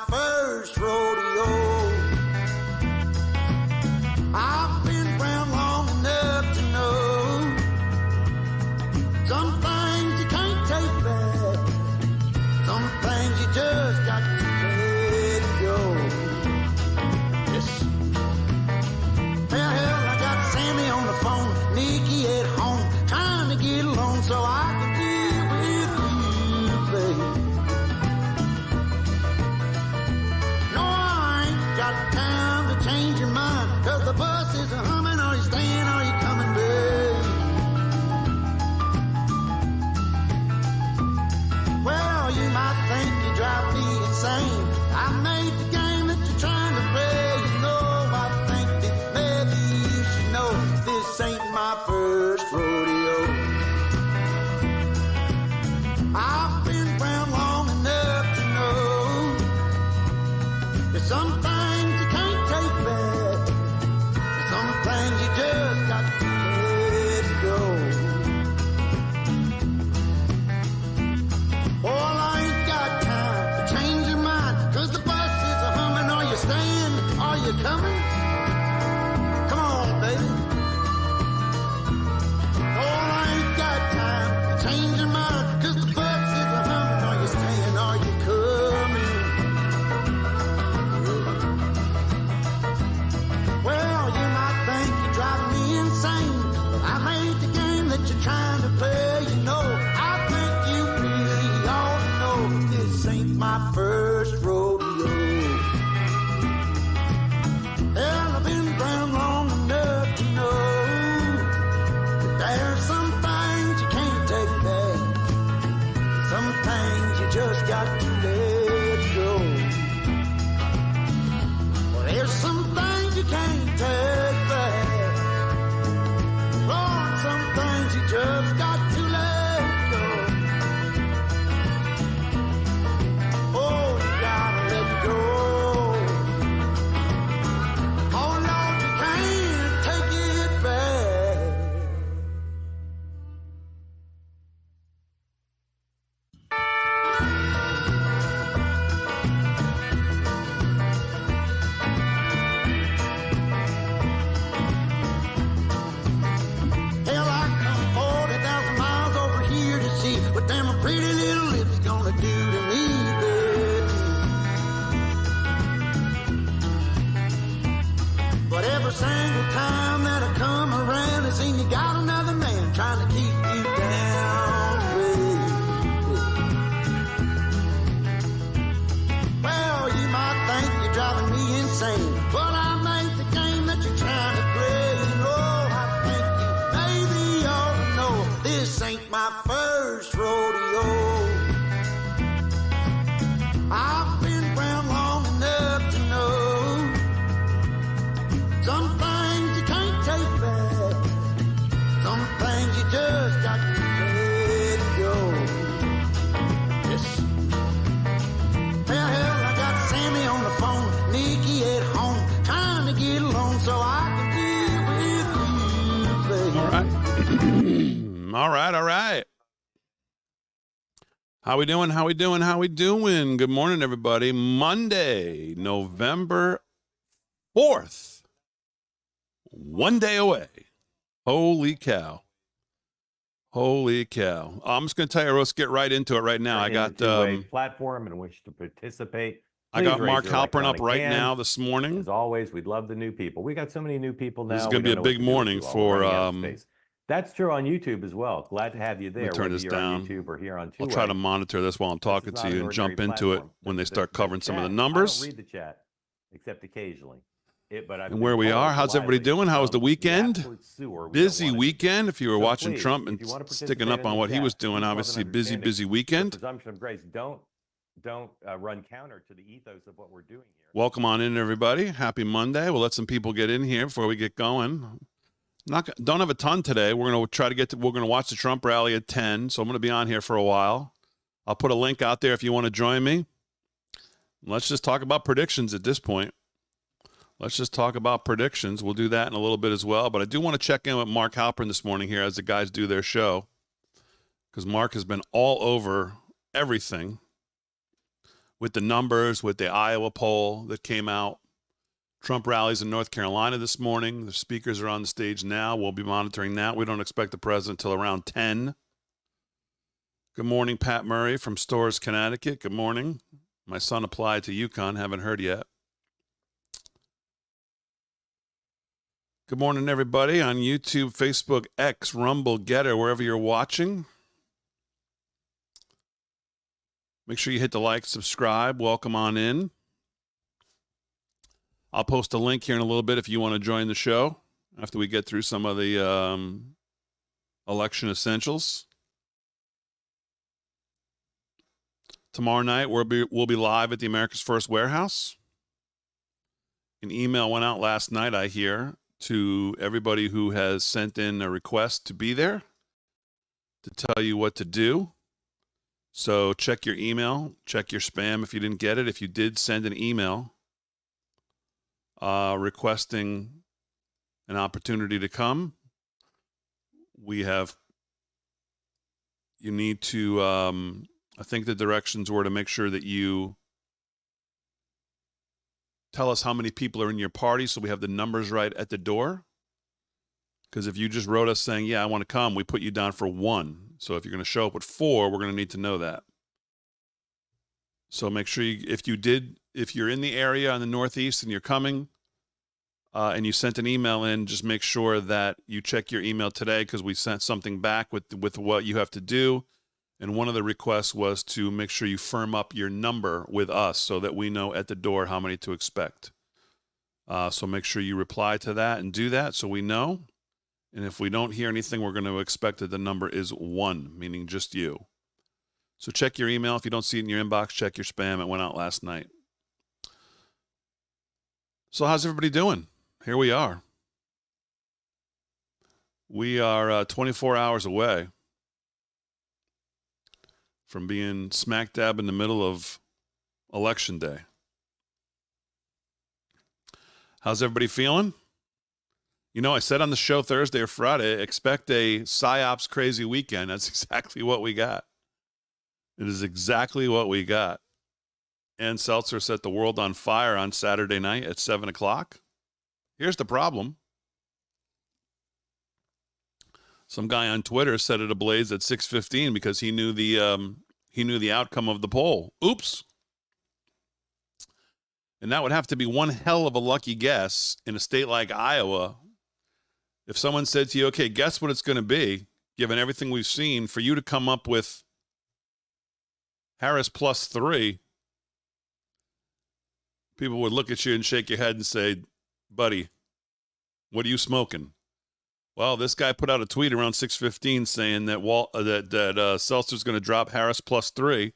first rodeo. I've been around long enough to know some things you can't take back, some things you just got to let go. Yes. Well, hell, I got Sammy on the phone, Nikki at home, trying to get along so I can deal with you, babe. No, I ain't got time to change your mind, 'cause the bus is a humming. Are you staying, are you coming, babe? Well, you might think you drive me insane. I made the game that you're trying to play. You know, I think that maybe you should know this ain't my first rodeo. I've been around long enough to know that some things you can't take back, some things you just got to let go. Well, I ain't got time to change your mind, 'cause the bus is a humming. Are you staying? Are you coming? Come on, baby. Oh, I ain't got time to change your mind, 'cause the bus is a humming. Are you staying? Are you coming? Well, you might think you're driving me insane, but I made the game that you're trying to play. You know, I think you really ought to know this ain't my first rodeo. Hell, I've been around long enough to know that there's some things you can't take back, some things you just got to let go. Well, there's some things you can't take back, Lord, some things you just got to let go. Oh, you gotta let go. Oh, Lord, you can't take it back. Hell, I come 40,000 miles over here to see what them pretty little lips gonna do to me, baby. But every single time that I come around, I seen you got another man trying to keep you down, baby. Well, you might think you're driving me insane, but I made the game that you're trying to play. You know, I think you maybe ought to know this ain't my first rodeo. I've been around long enough to know some things you can't take back, some things you just got to let go. Yes. Well, hell, I got Sammy on the phone, Nikki at home, trying to get along so I can deal with you, baby. All right. All right. How we doing? Good morning, everybody. Monday, November 4th. One day away. Holy cow. I'm just going to tell you, let's get right into it right now. I got platform in which to participate. I got Mark Halpern up right now this morning. As always, we'd love the new people. We got so many new people now. This is going to be a big morning for that's true on YouTube as well. Glad to have you there. Turn this down. On YouTube or here on I'll try to monitor this while I'm talking to you and jump into it when they start covering some of the numbers. I don't read the chat except occasionally. And where we are, how's everybody doing? How was the weekend? Busy weekend. If you were watching Trump and sticking up on what he was doing, obviously busy weekend. Presumption of grace. Don't run counter to the ethos of what we're doing here. Welcome on in, everybody. Happy Monday. We'll let some people get in here before we get going. Don't have a ton today. We're going to watch the Trump rally at 10, so I'm going to be on here for a while. I'll put a link out there if you want to join me. Let's just talk about predictions at this point. We'll do that in a little bit as well. But I do want to check in with Mark Halpern this morning here as the guys do their show, because Mark has been all over everything with the numbers, with the Iowa poll that came out. Trump rallies in North Carolina this morning. The speakers are on the stage now. We'll be monitoring that. We don't expect the president till around 10. Good morning, Pat Murray from Storrs, Connecticut. Good morning. My son applied to UConn. Haven't heard yet. Good morning, everybody on YouTube, Facebook, X, Rumble, Getter, wherever you're watching. Make sure you hit the like, subscribe. Welcome on in. I'll post a link here in a little bit if you want to join the show after we get through some of the election essentials. Tomorrow night, we'll be live at the America's First Warehouse. An email went out last night, I hear, to everybody who has sent in a request to be there to tell you what to do. So check your email, check your spam if you didn't get it. If you did send an email requesting an opportunity to come, you need to, I think the directions were to make sure that you tell us how many people are in your party so we have the numbers right at the door. Because if you just wrote us saying, yeah, I want to come, we put you down for 1. So if you're going to show up with 4, we're going to need to know that. So make sure if you're in the area in the Northeast and you're coming and you sent an email in, just make sure that you check your email today because we sent something back with what you have to do. And one of the requests was to make sure you firm up your number with us so that we know at the door how many to expect. So make sure you reply to that and do that so we know. And if we don't hear anything, we're going to expect that the number is 1, meaning just you. So check your email. If you don't see it in your inbox, check your spam. It went out last night. So how's everybody doing? Here we are. We are 24 hours away from being smack dab in the middle of Election Day. How's everybody feeling? You know, I said on the show Thursday or Friday, expect a PSYOPs crazy weekend. That's exactly what we got. It is exactly what we got. Ann Seltzer set the world on fire on Saturday night at 7 o'clock. Here's the problem. Some guy on Twitter set it ablaze at 6:15 because he knew the outcome of the poll. Oops. And that would have to be one hell of a lucky guess in a state like Iowa. If someone said to you, okay, guess what it's going to be, given everything we've seen, for you to come up with Harris +3, people would look at you and shake your head and say, buddy, what are you smoking? Well, this guy put out a tweet around 6:15 saying that Seltzer's going to drop Harris +3,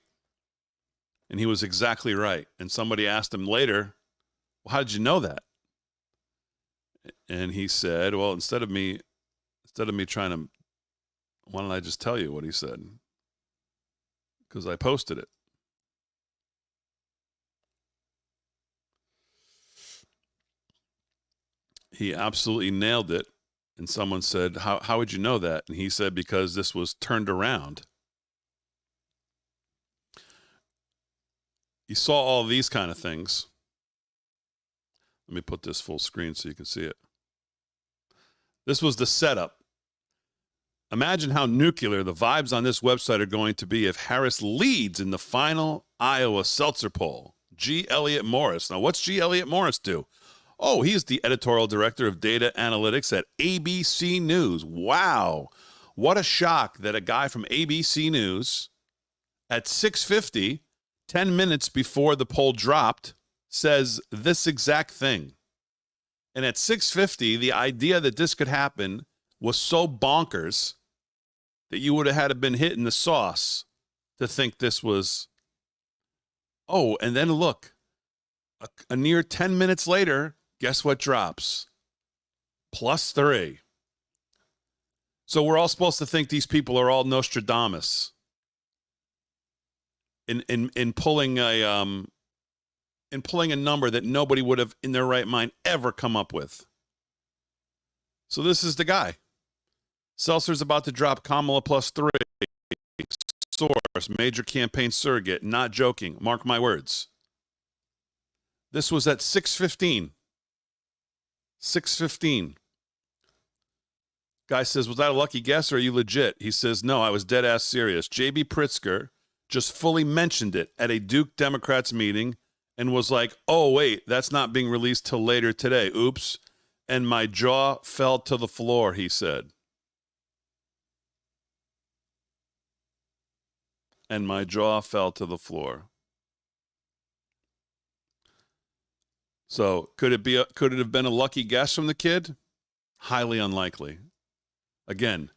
and he was exactly right. And somebody asked him later, well, how did you know that? And he said, well, instead of me trying to, why don't I just tell you what he said? Because I posted it. He absolutely nailed it. And someone said, how would you know that? And he said, because this was turned around. You saw all these kind of things. Let me put this full screen so you can see it. This was the setup. Imagine how nuclear the vibes on this website are going to be if Harris leads in the final Iowa Seltzer poll. G. Elliott Morris. Now, what's G. Elliott Morris do? Oh, he's the editorial director of data analytics at ABC News. Wow. What a shock that a guy from ABC News at 6:50, 10 minutes before the poll dropped, says this exact thing. And at 6:50, the idea that this could happen was so bonkers that you would have had to been hit in the sauce to think this was. Oh, and then look, a near 10 minutes later, guess what drops? +3. So we're all supposed to think these people are all Nostradamus in pulling a number that nobody would have in their right mind ever come up with. So this is the guy. Seltzer's about to drop Kamala +3. source, major campaign surrogate, not joking. Mark my words. This was at 6:15. 6:15. Guy says, was that a lucky guess or are you legit? He says, no, I was dead ass serious. J.B. Pritzker just fully mentioned it at a Duke Democrats meeting and was like, oh, wait, that's not being released till later today. Oops. And my jaw fell to the floor, he said. And my jaw fell to the floor. So could it have been a lucky guess from the kid? Highly unlikely. Again,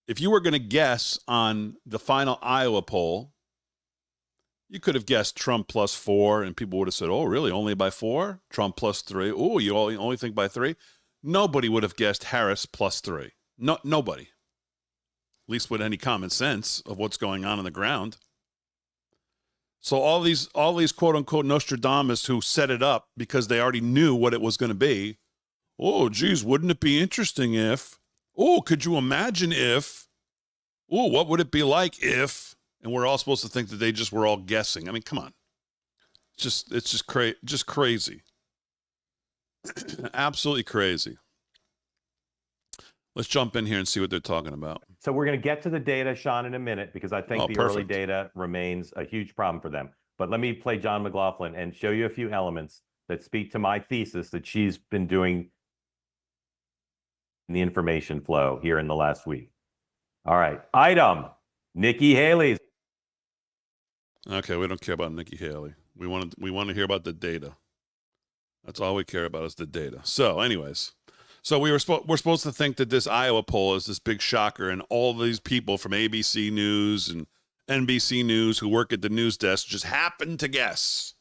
if you were going to guess on the final Iowa poll, you could have guessed Trump +4, and people would have said, oh, really, only by 4? Trump +3. Oh, you only think by 3? Nobody would have guessed Harris +3. No, nobody. At least with any common sense of what's going on the ground. So all these quote-unquote Nostradamus who set it up because they already knew what it was going to be, oh, geez, wouldn't it be interesting if... Oh, could you imagine if? Oh, what would it be like if? And we're all supposed to think that they just were all guessing. I mean, come on. It's just crazy. Absolutely crazy. Let's jump in here and see what they're talking about. So we're going to get to the data, Sean, in a minute, because I think the early data remains a huge problem for them. But let me play John McLaughlin and show you a few elements that speak to my thesis that she's been doing the information flow here in the last week. All right. Item, Nikki Haley. Okay, we don't care about Nikki Haley. We want to hear about the data. That's all we care about is the data. So anyways, we're supposed to think that this Iowa poll is this big shocker, and all these people from ABC News and NBC News who work at the news desk just happen to guess.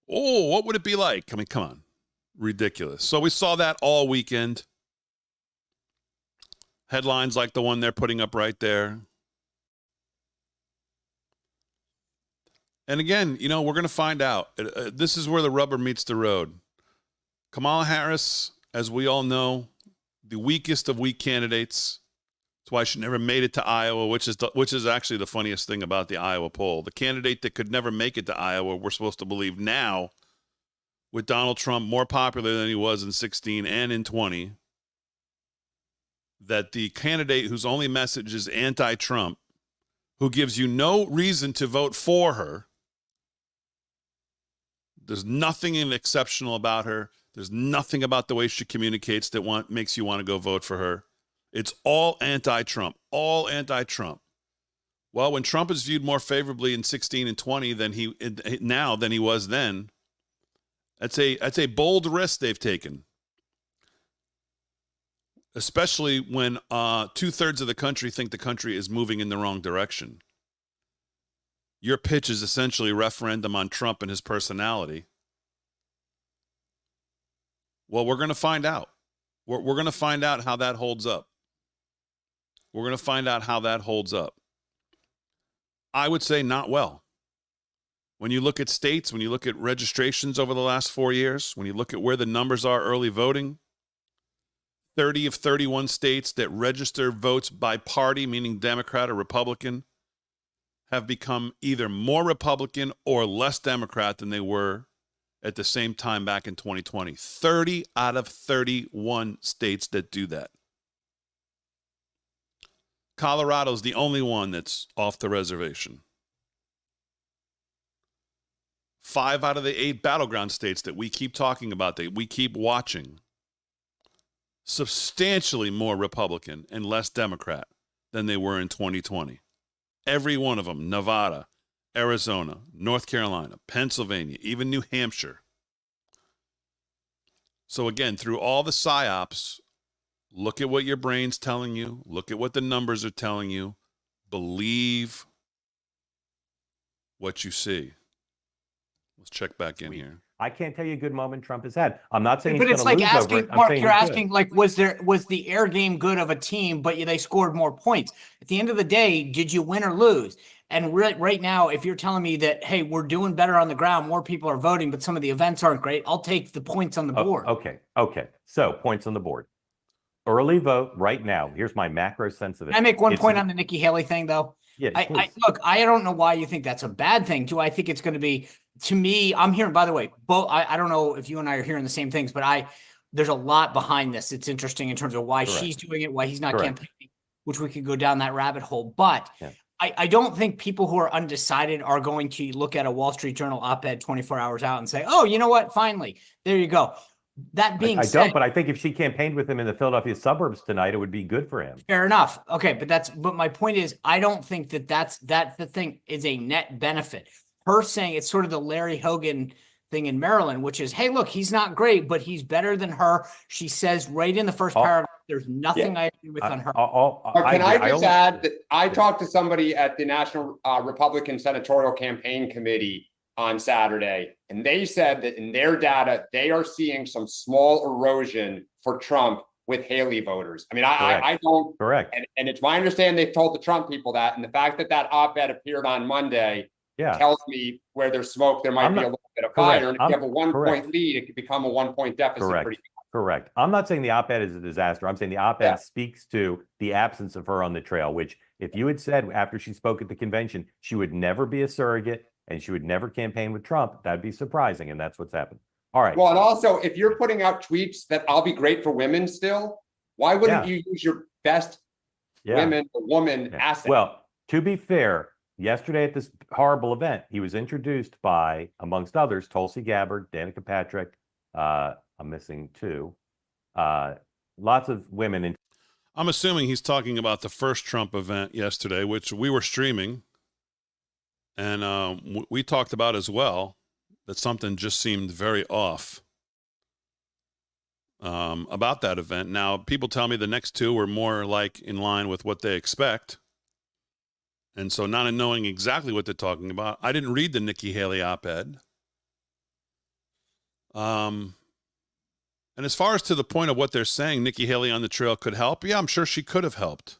Oh, what would it be like? I mean, come on. Ridiculous. So we saw that all weekend. Headlines like the one they're putting up right there. And again, we're going to find out. This is where the rubber meets the road. Kamala Harris, as we all know, the weakest of weak candidates. That's why she never made it to Iowa, which is actually the funniest thing about the Iowa poll. The candidate that could never make it to Iowa, we're supposed to believe now, with Donald Trump more popular than he was in 16 and in 20, that the candidate whose only message is anti-Trump, who gives you no reason to vote for her, there's nothing exceptional about her. There's nothing about the way she communicates that makes you want to go vote for her. It's all anti-Trump, all anti-Trump. Well, when Trump is viewed more favorably in 16 and 20 than he was then, that's a bold risk they've taken. Especially when 2/3 of the country think the country is moving in the wrong direction. Your pitch is essentially a referendum on Trump and his personality. Well, we're going to find out. We're going to find out how that holds up. We're going to find out how that holds up. I would say not well. When you look at states, when you look at registrations over the last 4 years, when you look at where the numbers are early voting, 30 of 31 states that register votes by party, meaning Democrat or Republican, have become either more Republican or less Democrat than they were at the same time back in 2020. 30 out of 31 states that do that. Colorado's the only one that's off the reservation. 5 out of the 8 battleground states that we keep talking about, that we keep watching, substantially more Republican and less Democrat than they were in 2020. Every one of them, Nevada, Arizona, North Carolina, Pennsylvania, even New Hampshire. So again, through all the psyops, look at what your brain's telling you. Look at what the numbers are telling you. Believe what you see. Let's check back in here. I can't tell you a good moment Trump has had. I'm not saying But he's it's going to like lose asking, over it. I'm Mark, saying you're he could. asking, like, was the air game good of a team, but they scored more points? At the end of the day, did you win or lose? And right now, if you're telling me that, hey, we're doing better on the ground, more people are voting, but some of the events aren't great, I'll take the points on the board. Okay. So points on the board. Early vote right now. Here's my macro sense of it. Can I make one point on the Nikki Haley thing, though? Yeah, look, I don't know why you think that's a bad thing. Do I think it's going to be, to me, I'm hearing, by the way, both, I don't know if you and I are hearing the same things, but there's a lot behind this. It's interesting in terms of why she's doing it, why he's not campaigning, which we could go down that rabbit hole. But I don't think people who are undecided are going to look at a Wall Street Journal op-ed 24 hours out and say, oh, you know what? Finally, there you go. That being said, I don't, but I think if she campaigned with him in the Philadelphia suburbs tonight, it would be good for him. Fair enough. Okay, but my point is, I don't think that the thing is a net benefit. Her saying it's sort of the Larry Hogan thing in Maryland, which is, hey, look, he's not great, but he's better than her. She says right in the first paragraph, there's nothing I agree with on her. Can I just add that I talked to somebody at the National Republican Senatorial Campaign Committee on Saturday, and they said that in their data, they are seeing some small erosion for Trump with Haley voters. I mean, I don't. Correct. And it's my understanding they've told the Trump people that, and the fact that op-ed appeared on Monday tells me where there's smoke, there might be a little bit of fire. And if you have a 1 point lead, it could become a 1 point deficit. Correct. I'm not saying the op-ed is a disaster. I'm saying the op-ed speaks to the absence of her on the trail, which if you had said after she spoke at the convention, she would never be a surrogate and she would never campaign with Trump, that'd be surprising. And that's what's happened. All right. Well, and also if you're putting out tweets that I'll be great for women still, why wouldn't you use your best woman asset? Well, to be fair, yesterday at this horrible event, he was introduced by, amongst others, Tulsi Gabbard, Danica Patrick, I'm missing two. Lots of women. I'm assuming he's talking about the first Trump event yesterday, which we were streaming. And we talked about as well that something just seemed very off about that event. Now, people tell me the next two were more like in line with what they expect. And so not knowing exactly what they're talking about, I didn't read the Nikki Haley op-ed. And as far as to the point of what they're saying, Nikki Haley on the trail could help. Yeah, I'm sure she could have helped.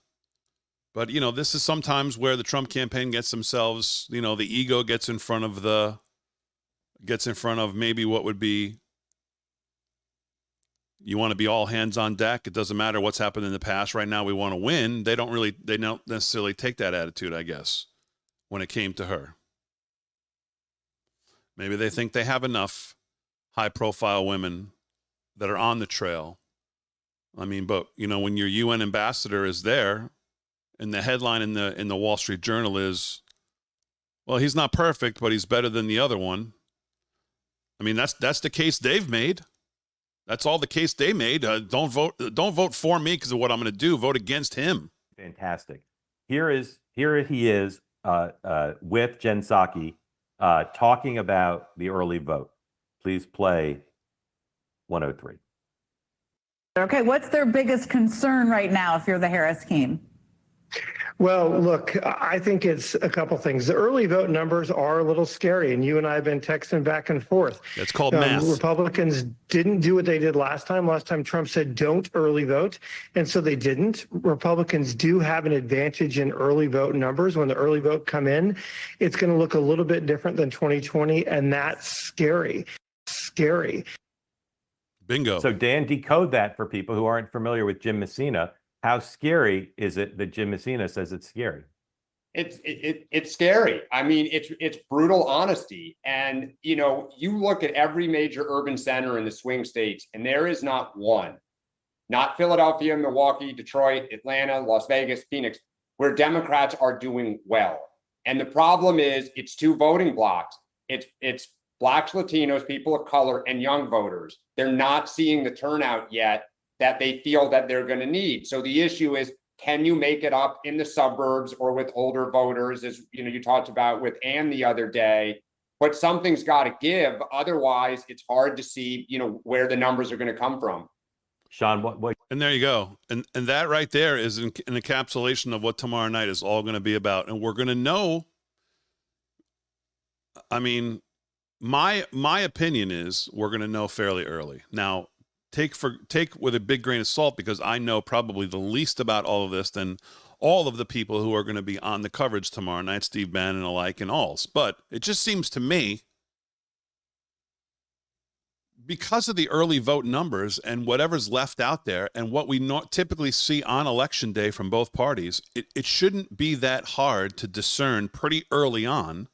But, you know, this is sometimes where the Trump campaign gets themselves, you know, the ego gets in front of maybe what would be, you want to be all hands on deck. It doesn't matter what's happened in the past. Right now we want to win. They don't necessarily take that attitude, I guess, when it came to her. Maybe they think they have enough high profile women that are on the trail. I mean, but you know, when your UN ambassador is there and the headline in the Wall Street Journal is, well, he's not perfect, but he's better than the other one. I mean, that's the case they've made. That's all the case they made. Don't vote for me because of what I'm going to do. Vote against him. Fantastic. Here he is with Jen Psaki talking about the early vote. Please play 103. Okay, what's their biggest concern right now if you're the Harris team? Well, look, I think it's a couple things. The early vote numbers are a little scary, and you and I have been texting back and forth. That's called math. Republicans didn't do what they did last time. Last time Trump said don't early vote, and so they didn't. Republicans do have an advantage in early vote numbers. When the early vote come in, it's going to look a little bit different than 2020, and that's scary. Scary. Bingo. So Dan, decode that for people who aren't familiar with Jim Messina. How scary is it that Jim Messina says it's scary? It's scary. I mean, it's brutal honesty. And, you know, you look at every major urban center in the swing states, and there is not one, not Philadelphia, Milwaukee, Detroit, Atlanta, Las Vegas, Phoenix, where Democrats are doing well. And the problem is it's two voting blocks. It's Blacks, Latinos, people of color, and young voters. They're not seeing the turnout yet that they feel that they're going to need. So the issue is, can you make it up in the suburbs or with older voters, as you know, you talked about with Ann the other day, but something's got to give. Otherwise, it's hard to see, you know, where the numbers are going to come from. Sean, what? And there you go. And that right there is an encapsulation of what tomorrow night is all going to be about. And we're going to know, I mean, my opinion is we're going to know fairly early. Now, take with a big grain of salt, because I know probably the least about all of this than all of the people who are going to be on the coverage tomorrow night, Steve Bannon alike and alls. But it just seems to me, because of the early vote numbers and whatever's left out there and what we typically see on election day from both parties, it shouldn't be that hard to discern pretty early on,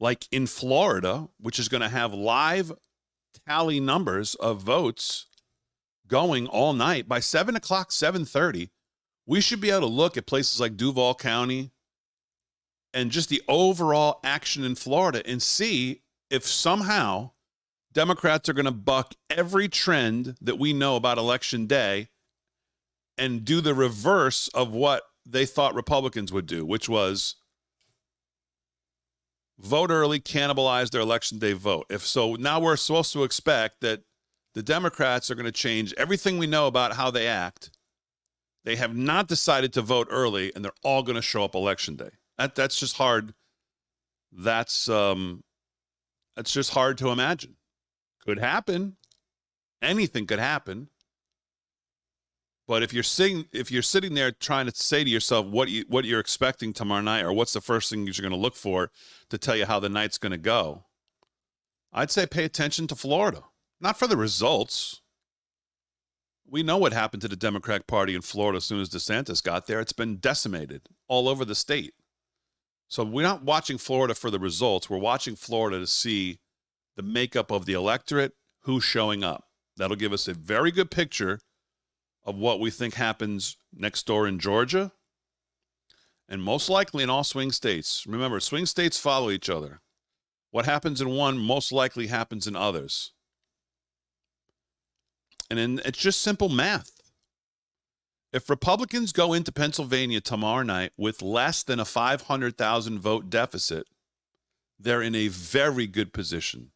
like in Florida, which is going to have live tally numbers of votes going all night. By 7 o'clock, 7:30, we should be able to look at places like Duval County and just the overall action in Florida and see if somehow Democrats are going to buck every trend that we know about Election Day and do the reverse of what they thought Republicans would do, which was vote early, cannibalize their Election Day vote. If so, now we're supposed to expect that the Democrats are going to change everything we know about how they act. They have not decided to vote early, and they're all going to show up Election Day. That's just hard. That's just hard to imagine. Could happen. Anything could happen. But if you're sitting there trying to say to yourself what you're expecting tomorrow night, or what's the first thing you're going to look for to tell you how the night's going to go, I'd say pay attention to Florida. Not for the results. We know what happened to the Democratic Party in Florida as soon as DeSantis got there. It's been decimated all over the state. So we're not watching Florida for the results. We're watching Florida to see the makeup of the electorate, who's showing up. That'll give us a very good picture of what we think happens next door in Georgia, and most likely in all swing states. Remember, swing states follow each other. What happens in one most likely happens in others. And it's just simple math. If Republicans go into Pennsylvania tomorrow night with less than a 500,000 vote deficit, they're in a very good position.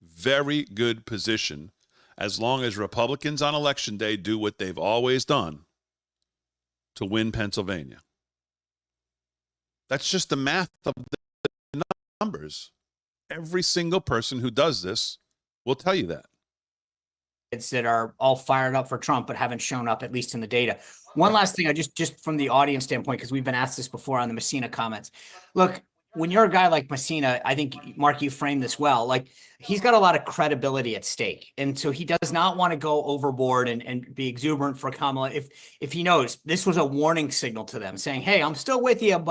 Very good position, as long as Republicans on Election Day do what they've always done to win Pennsylvania. That's just the math of the numbers. Every single person who does this will tell you that. It's that are all fired up for Trump, but haven't shown up, at least in the data. One last thing, I just from the audience standpoint, because we've been asked this before on the Messina comments. Look, when you're a guy like Messina, I think, Mark, you framed this well. Like, he's got a lot of credibility at stake. And so he does not want to go overboard and be exuberant for Kamala. If he knows this was a warning signal to them saying, hey, I'm still with you.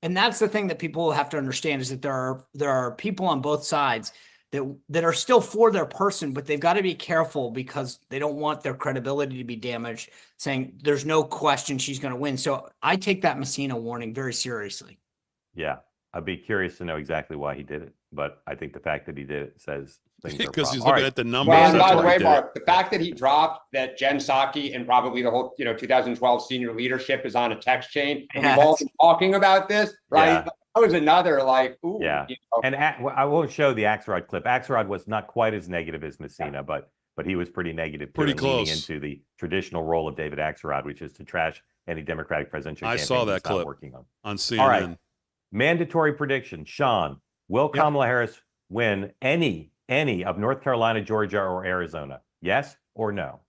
And that's the thing that people have to understand, is that there are people on both sides that are still for their person, but they've got to be careful because they don't want their credibility to be damaged, saying there's no question she's going to win. So I take that Messina warning very seriously. Yeah. I'd be curious to know exactly why he did it, but I think the fact that he did it says things are because he's All looking right. at the numbers. Well, and That's by the why he way, did Mark, the fact that he dropped that Jen Psaki and probably the whole 2012 senior leadership is on a text chain. And we've all been talking about this, right? Yeah. That was another ooh. Yeah. And I won't show the Axelrod clip. Axelrod was not quite as negative as Messina, but he was pretty negative. Pretty and leaning close. into the traditional role of David Axelrod, which is to trash any Democratic presidential campaign. I saw that he's not clip working on CNN. All right. Mandatory prediction. Sean, will Kamala Harris win any of North Carolina, Georgia, or Arizona? Yes or no?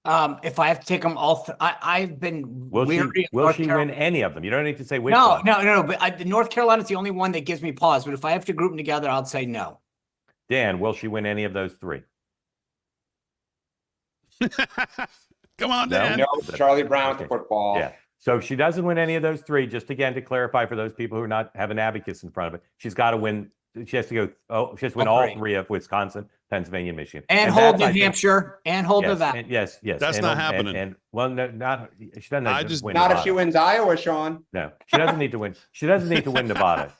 If I have to take them all, I've been Will she win any of them? You don't need to say which one. No. But North Carolina's the only one that gives me pause. But if I have to group them together, I'll say no. Dan, will she win any of those three? Come on, Dan. No, Charlie Brown with the football. Yeah. So if she doesn't win any of those three, just again to clarify for those people who are not have an abacus in front of it, she's got to win. She has to go. She has to win all three of Wisconsin, Pennsylvania, Michigan, and hold New Hampshire, and hold Nevada. Yes. That's not happening. And well, no, not she doesn't. I just win not Nevada. if she wins Iowa, Sean. No, she doesn't need to win. She doesn't need to win Nevada.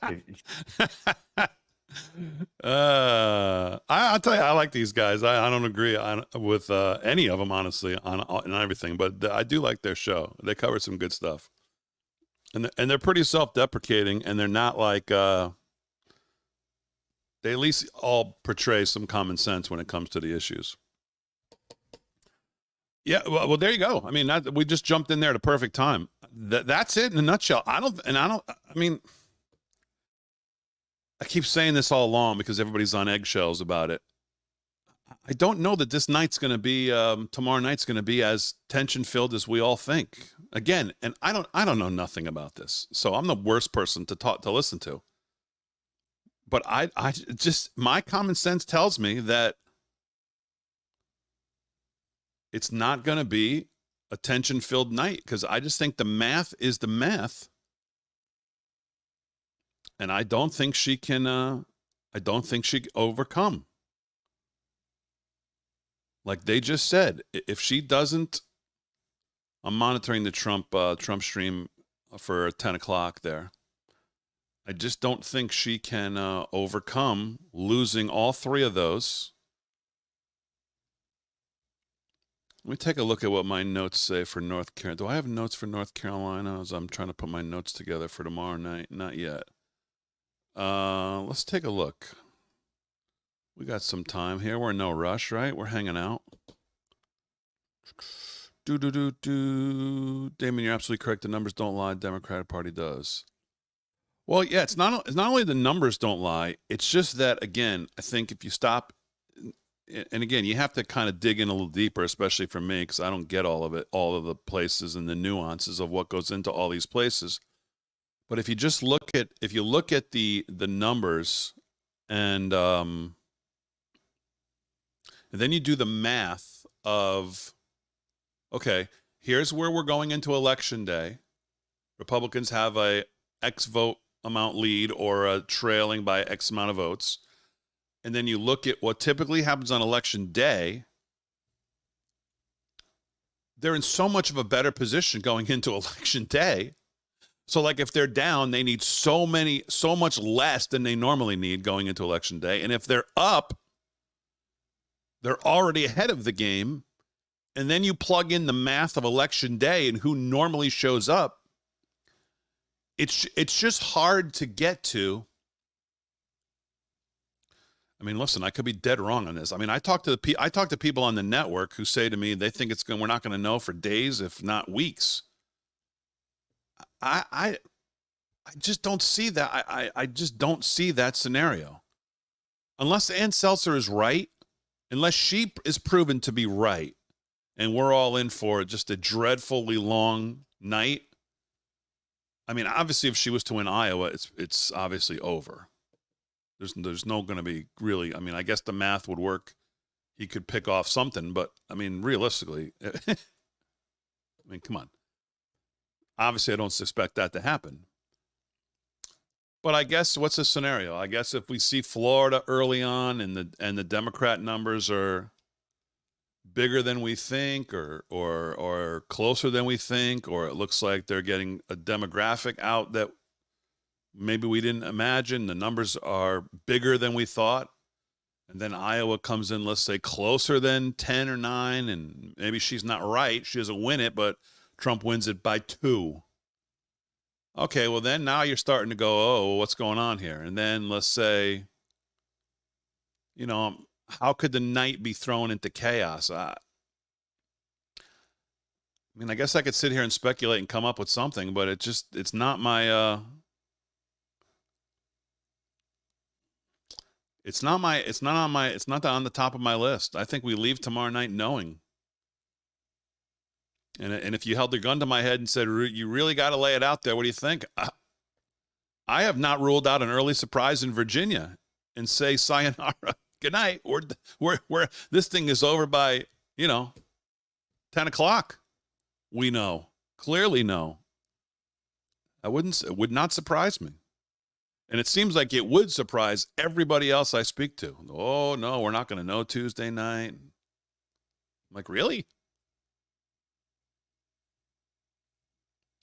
I'll tell you, I like these guys. I don't agree with any of them, honestly, on everything, but I do like their show. They cover some good stuff, and they're pretty self-deprecating, and they're not like they at least all portray some common sense when it comes to the issues. Yeah, well, there you go. I mean, we just jumped in there at a perfect time. That's it in a nutshell. I mean, I keep saying this all along because everybody's on eggshells about it. I don't know that this night's going to be, tomorrow night's going to be as tension filled as we all think. Again, and I don't know nothing about this, so I'm the worst person to listen to. But I just, my common sense tells me that it's not going to be a tension-filled night, because I just think the math is the math. And I don't think she can, I don't think she can overcome. Like they just said, if she doesn't, I'm monitoring the Trump stream for 10 o'clock there. I just don't think she can overcome losing all three of those. Let me take a look at what my notes say for North Carolina. Do I have notes for North Carolina? As I'm trying to put my notes together for tomorrow night. Not yet. Let's take a look. We got some time here. We're in no rush, right? We're hanging out. Damon, you're absolutely correct. The numbers don't lie. Democratic Party does. Well, yeah, it's not only the numbers don't lie. It's just that, again, I think if you stop, and again, you have to kind of dig in a little deeper, especially for me, because I don't get all of it, all of the places and the nuances of what goes into all these places. But if you just look at, if you look at the numbers, and then you do the math of, okay, here's where we're going into election day. Republicans have a X vote amount lead, or a trailing by X amount of votes. And then you look at what typically happens on election day. They're in so much of a better position going into election day. So like if they're down, they need so much less than they normally need going into election day. And if they're up, they're already ahead of the game. And then you plug in the math of election day and who normally shows up. It's just hard to get to. I mean, listen, I could be dead wrong on this. I mean, I talk to people on the network who say to me they think we're not going to know for days, if not weeks. I just don't see that. I just don't see that scenario. Unless Ann Seltzer is right, unless she is proven to be right, and we're all in for just a dreadfully long night. I mean, obviously, if she was to win Iowa, it's obviously over. There's no going to be really. I mean, I guess the math would work. He could pick off something, but I mean, realistically, I mean, come on. Obviously, I don't suspect that to happen. But I guess what's the scenario? I guess if we see Florida early on, and the Democrat numbers are bigger than we think, or closer than we think, or it looks like they're getting a demographic out that maybe we didn't imagine, the numbers are bigger than we thought, and then Iowa comes in, let's say, closer than 10 or 9, and maybe she's not right, she doesn't win it, but Trump wins it by 2. Okay, well then now you're starting to go, oh, what's going on here? And then let's say, you know, how could the night be thrown into chaos? I mean, I guess I could sit here and speculate and come up with something, but it's not my, it's not on the top of my list. I think we leave tomorrow night knowing. And if you held the gun to my head and said, you really got to lay it out there, what do you think? I have not ruled out an early surprise in Virginia and say sayonara. Good night. We're this thing is over by, 10 o'clock. We know, clearly know. It would not surprise me. And it seems like it would surprise everybody else I speak to. Oh, no, we're not going to know Tuesday night. I'm like, really?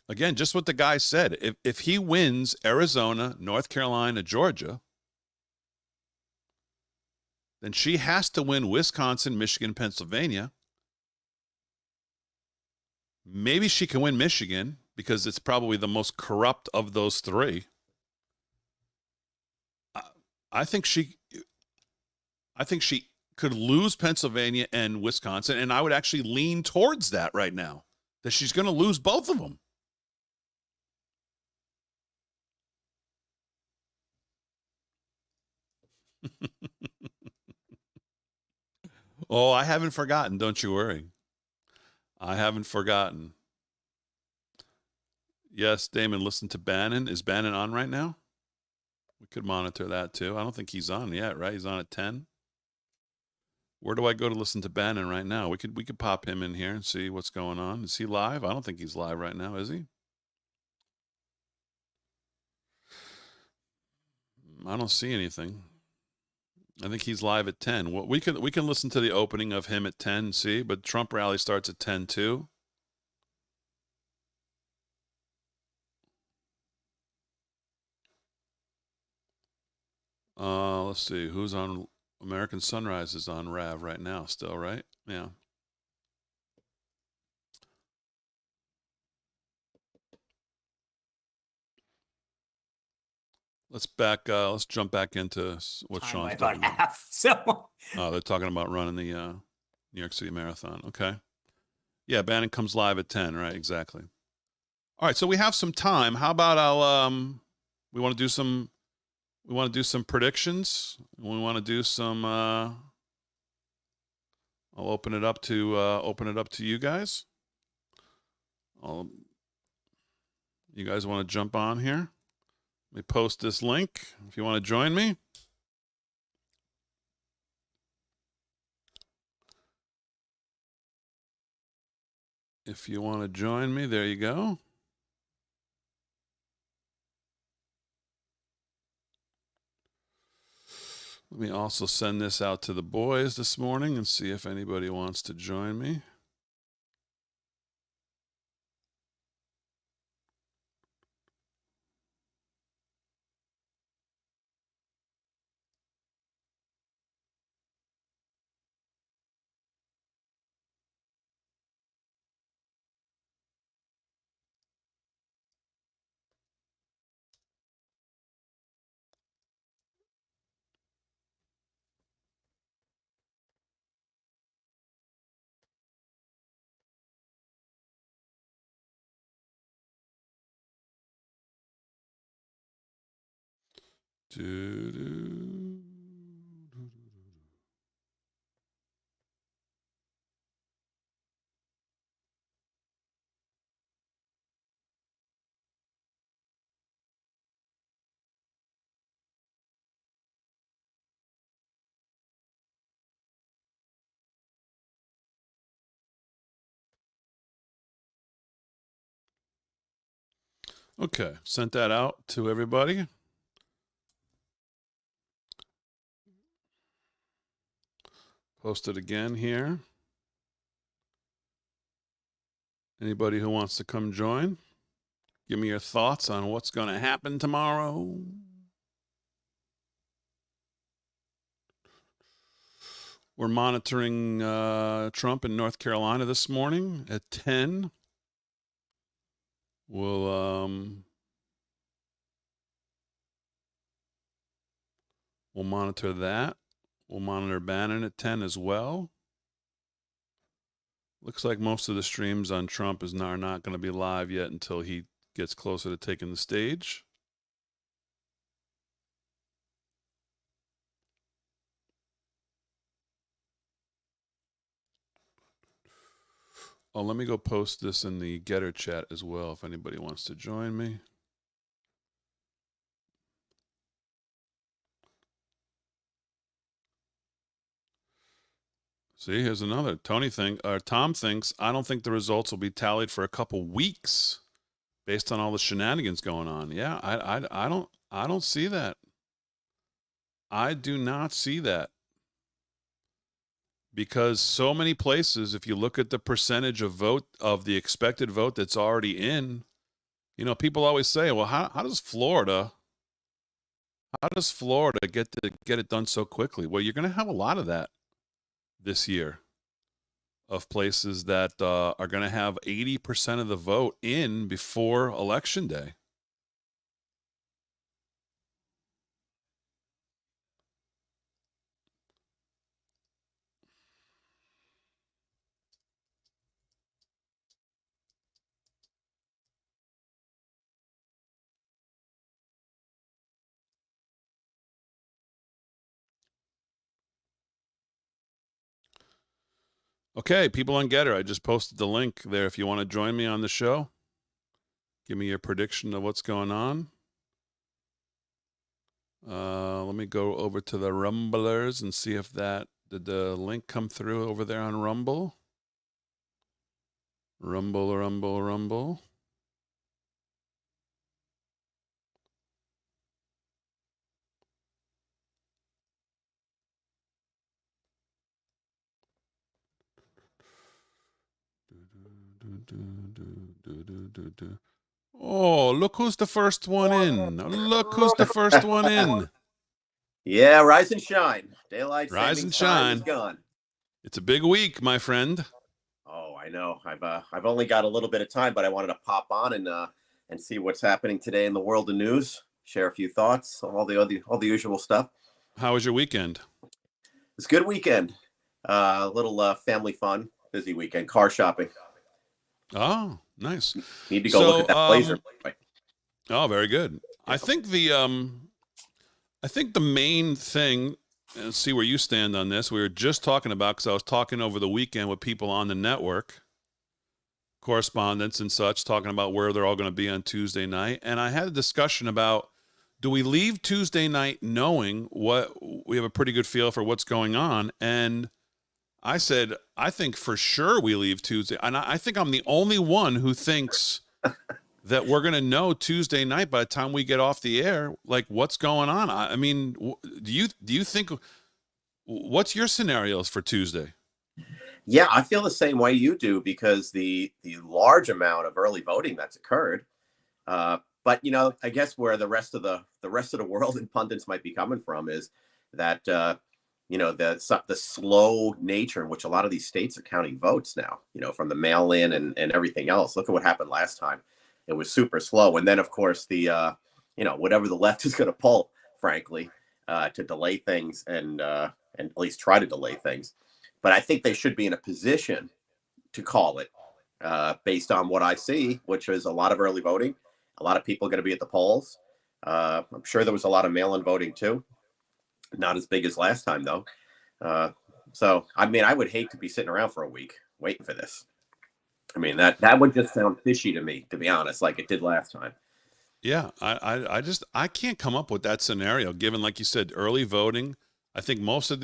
Again, just what the guy said. If he wins Arizona, North Carolina, Georgia, then she has to win Wisconsin, Michigan, Pennsylvania. Maybe she can win Michigan because it's probably the most corrupt of those 3. I think she could lose Pennsylvania and Wisconsin, and I would actually lean towards that right now, that she's going to lose both of them. Oh, I haven't forgotten. Don't you worry. I haven't forgotten. Yes, Damon, listen to Bannon. Is Bannon on right now? We could monitor that too. I don't think he's on yet, right? He's on at 10. Where do I go to listen to Bannon right now? We could pop him in here and see what's going on. Is he live? I don't think he's live right now, is he? I don't see anything. I think he's live at 10. Well, we can listen to the opening of him at 10 and see, but Trump rally starts at 10 too. Let's see who's on. American Sunrise is on Rav right now still, right? Yeah. Let's jump back into what Time Sean's by about talking about. half. So Oh, they're talking about running the New York City Marathon. Okay. Yeah, Bannon comes live at 10, right? Exactly. All right, so we have some time. How about we want to do some predictions. We want to do some I'll open it up to you guys. You guys want to jump on here? Let me post this link if you want to join me. If you want to join me, there you go. Let me also send this out to the boys this morning and see if anybody wants to join me. Okay, sent that out to everybody. Post it again here. Anybody who wants to come join, give me your thoughts on what's going to happen tomorrow. We're monitoring Trump in North Carolina this morning at 10. We'll monitor that. We'll monitor Bannon at 10 as well. Looks like most of the streams on Trump are not going to be live yet until he gets closer to taking the stage. Oh, let me go post this in the Getter chat as well if anybody wants to join me. See, here's another. Tom thinks, I don't think the results will be tallied for a couple weeks based on all the shenanigans going on. Yeah, I don't see that. I do not see that. Because so many places, if you look at the percentage of the expected vote that's already in, people always say, well, how does Florida get it done so quickly? Well, you're going to have a lot of that this year, of places that are going to have 80% of the vote in before Election Day. Okay, people on Getter, I just posted the link there if you want to join me on the show. Give me your prediction of what's going on. Let me go over to the Rumblers and see if did the link come through over there on Rumble. Rumble. Oh, look who's the first one in. Look who's the first one in. Yeah, rise and shine. Daylight Rise savings and time is shine. gone. It's a big week, my friend. Oh, I know. I've only got a little bit of time, but I wanted to pop on and see what's happening today in the world of news. Share a few thoughts, all the usual stuff. How was your weekend? It's a good weekend. A little family fun, busy weekend. Car shopping. Oh, nice. Need to go look at that Blazer. Oh, very good. I think the main thing, and see where you stand on this. We were just talking about, because I was talking over the weekend with people on the network, correspondents and such, talking about where they're all going to be on Tuesday night. And I had a discussion about, do we leave Tuesday night knowing what we have a pretty good feel for what's going on? And I said, I think for sure we leave Tuesday. And I think I'm the only one who thinks that we're going to know Tuesday night by the time we get off the air, like what's going on. I mean, do you think, what's your scenarios for Tuesday? Yeah, I feel the same way you do, because the large amount of early voting that's occurred. But I guess where the rest of the world and pundits might be coming from is that the slow nature in which a lot of these states are counting votes now. From the mail-in and everything else. Look at what happened last time. It was super slow, and then of course the whatever the left is going to pull, frankly, to delay things and at least try to delay things. But I think they should be in a position to call it based on what I see, which is a lot of early voting. A lot of people are going to be at the polls. I'm sure there was a lot of mail-in voting too. Not as big as last time, though. So, I mean, I would hate to be sitting around for a week waiting for this. I mean, that would just sound fishy to me, to be honest, like it did last time. Yeah, I can't come up with that scenario, given, like you said, early voting. I think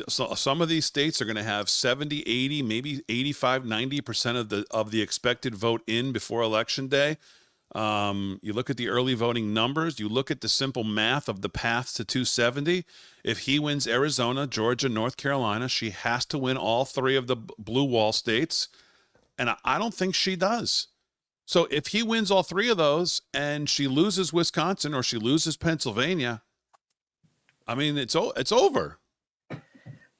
some of these states are going to have 70, 80, maybe 85, 90% of the expected vote in before Election Day. You look at the early voting numbers, you look at the simple math of the path to 270. If he wins Arizona, Georgia, North Carolina, she has to win all three of the blue wall states. And I don't think she does. So if he wins all three of those and she loses Wisconsin or she loses Pennsylvania, I mean, it's over.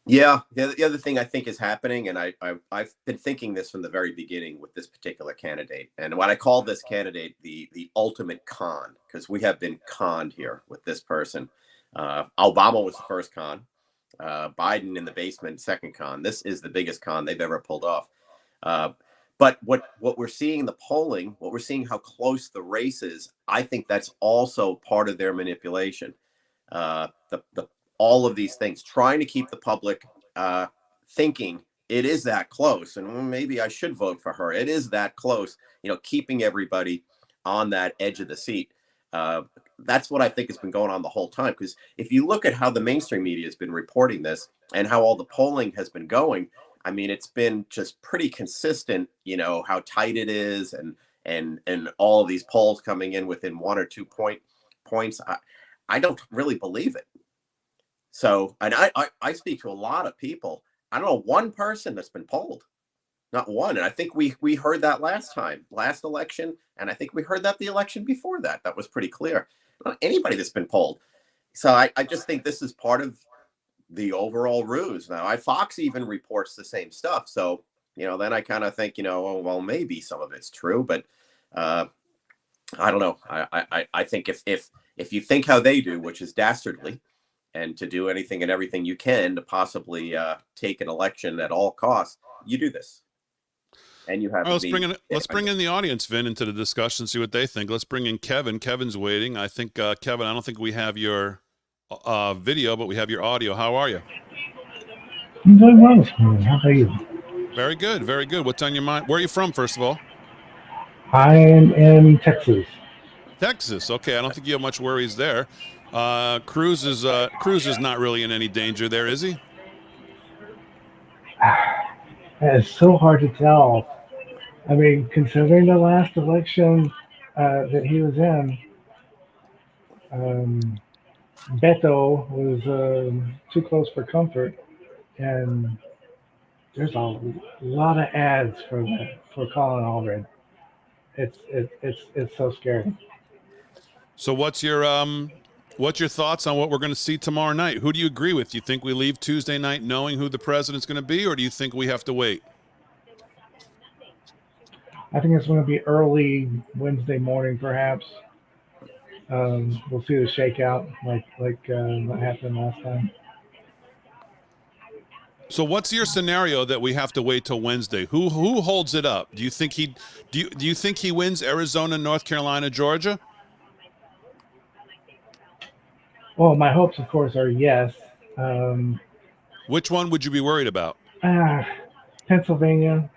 Yeah. The other thing I think is happening, and I've been thinking this from the very beginning with this particular candidate, and what I call this candidate the ultimate con, because we have been conned here with this person. Obama was the first con. Biden in the basement, second con. This is the biggest con they've ever pulled off. But what we're seeing in the polling, what we're seeing how close the race is, I think that's also part of their manipulation. All of these things, trying to keep the public thinking it is that close, and maybe I should vote for her. It is that close, keeping everybody on that edge of the seat. That's what I think has been going on the whole time. Because if you look at how the mainstream media has been reporting this and how all the polling has been going, I mean, it's been just pretty consistent, how tight it is, and all of these polls coming in within 1 or 2 points. I don't really believe it. So, and I speak to a lot of people. I don't know one person that's been polled, not one. And I think we heard that last election, and I think we heard that the election before that. That was pretty clear. Not anybody that's been polled. So I just think this is part of the overall ruse. Now, Fox even reports the same stuff. So, then I kind of think, oh, well, maybe some of it's true, but I don't know. I think if you think how they do, which is dastardly, and to do anything and everything you can to possibly take an election at all costs, you do this. And you have. Let's bring in the audience, Vin, into the discussion, see what they think. Let's bring in Kevin. Kevin's waiting. I think Kevin, I don't think we have your video, but we have your audio. How are you? I'm doing well this morning. How about you? Very good, very good. What's on your mind? Where are you from, first of all? I am in Texas. Texas. Okay, I don't think you have much worries there. Cruz is not really in any danger there, is he? It's so hard to tell. I mean, considering the last election that he was in, um, Beto was too close for comfort, and there's a lot of ads for Colin Allred. It's so scary. So what's your thoughts on what we're going to see tomorrow night? Who do you agree with? Do you think we leave Tuesday night knowing who the president's going to be, or do you think we have to wait? I think it's going to be early Wednesday morning, perhaps. We'll see the shakeout, like what happened last time. So what's your scenario that we have to wait till Wednesday? Who holds it up? Do you think do you think he wins Arizona, North Carolina, Georgia? Well, my hopes, of course, are yes. Which one would you be worried about? Pennsylvania.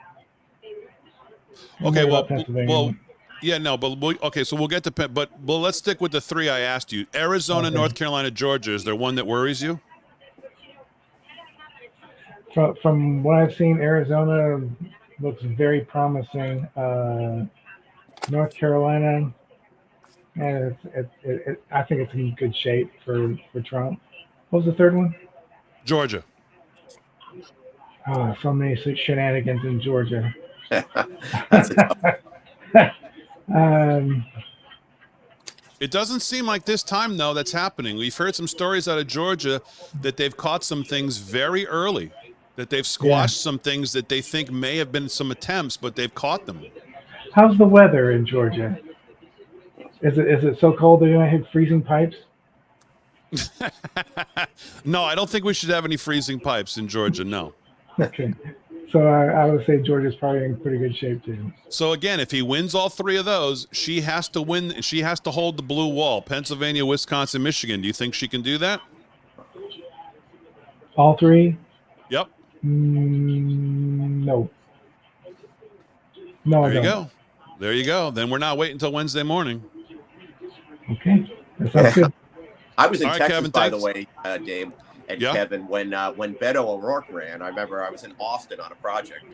Okay, well, yeah, no, but okay, so we'll get to but let's stick with the three I asked you. Arizona, Okay. North Carolina, Georgia. Is there one that worries you? From what I've seen, Arizona looks very promising. North Carolina, and I think it's in good shape for Trump. What was the third one? Georgia. Oh, so many shenanigans in Georgia. That's a tough It doesn't seem like this time, though, that's happening. We've heard some stories out of Georgia that they've caught some things very early, that they've squashed some things that they think may have been some attempts, but they've caught them. How's the weather in Georgia? Is it so cold that you're gonna hit freezing pipes? No, I don't think we should have any freezing pipes in Georgia, no. Okay. So I would say Georgia's probably in pretty good shape too. So again, if he wins all three of those, she has to win. She has to hold the blue wall. Pennsylvania, Wisconsin, Michigan. Do you think she can do that? All three? Yep. No. No, I There you don't. go. There you go. Then we're not waiting until Wednesday morning. Okay. That sounds good. I was in All right, Texas, Kevin, by the thanks. way, Dave and Yeah. Kevin, when Beto O'Rourke ran. I remember I was in Austin on a project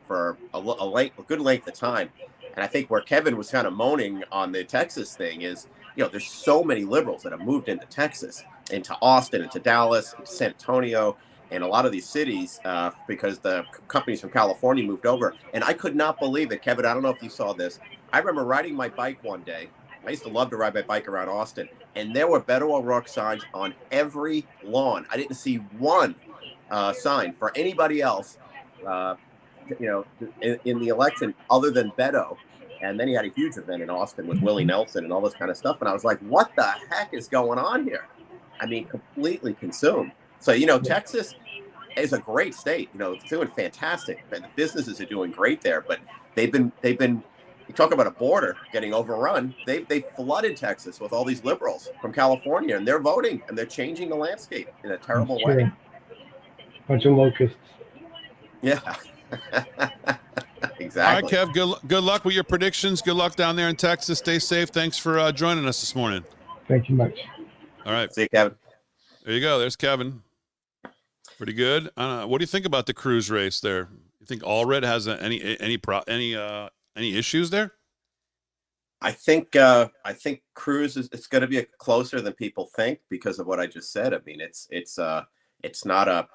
for a good length of time, and I think where Kevin was kind of moaning on the Texas thing is, there's so many liberals that have moved into Texas, into Austin, into Dallas, into San Antonio, and a lot of these cities because the companies from California moved over. And I could not believe it, Kevin. I don't know if you saw this. I remember riding my bike one day. I used to love to ride my bike around Austin, and there were Beto O'Rourke signs on every lawn. I didn't see one sign for anybody else, in the election other than Beto. And then he had a huge event in Austin with Willie Nelson and all this kind of stuff. And I was like, what the heck is going on here? I mean, completely consumed. So, Texas is a great state. It's doing fantastic. The businesses are doing great there, but they've been. You talk about a border getting overrun. They flooded Texas with all these liberals from California, and they're voting and they're changing the landscape in a terrible way. Bunch of locusts. Yeah, exactly. All right, Kev. Good luck with your predictions. Good luck down there in Texas. Stay safe. Thanks for joining us this morning. Thank you much. All right. See you, Kevin. There you go. There's Kevin. Pretty good. What do you think about the Cruz race there? You think Allred has any issues there? I think Cruz it's going to be closer than people think because of what I just said. I mean, it's not a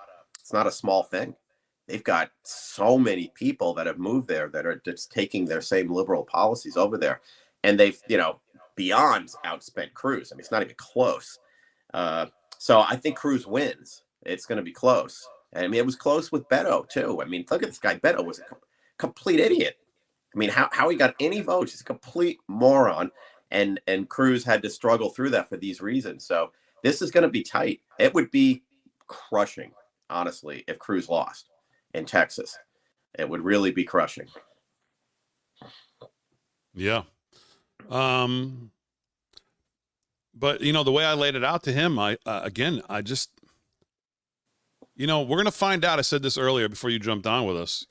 small thing. They've got so many people that have moved there that are just taking their same liberal policies over there, and they've beyond outspent Cruz. I mean, it's not even close. So I think Cruz wins. It's going to be close. I mean, it was close with Beto too. I mean, look at this guy. Beto was a complete idiot. I mean, how he got any votes? He's a complete moron. And Cruz had to struggle through that for these reasons. So this is going to be tight. It would be crushing, honestly, if Cruz lost in Texas. It would really be crushing. Yeah. But the way I laid it out to him, I just, we're going to find out. I said this earlier before you jumped on with us.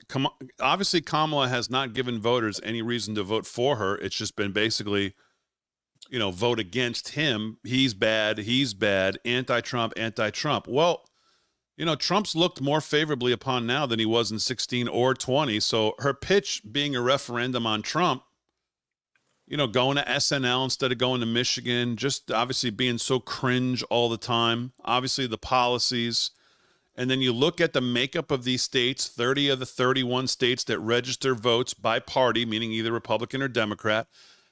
Obviously, Kamala has not given voters any reason to vote for her. It's just been basically vote against him. He's bad, anti-Trump, anti-Trump. Well, Trump's looked more favorably upon now than he was in 16 or 20. So her pitch being a referendum on Trump, going to SNL instead of going to Michigan, just obviously being so cringe all the time, obviously the policies. And then you look at the makeup of these states, 30 of the 31 states that register votes by party, meaning either Republican or Democrat,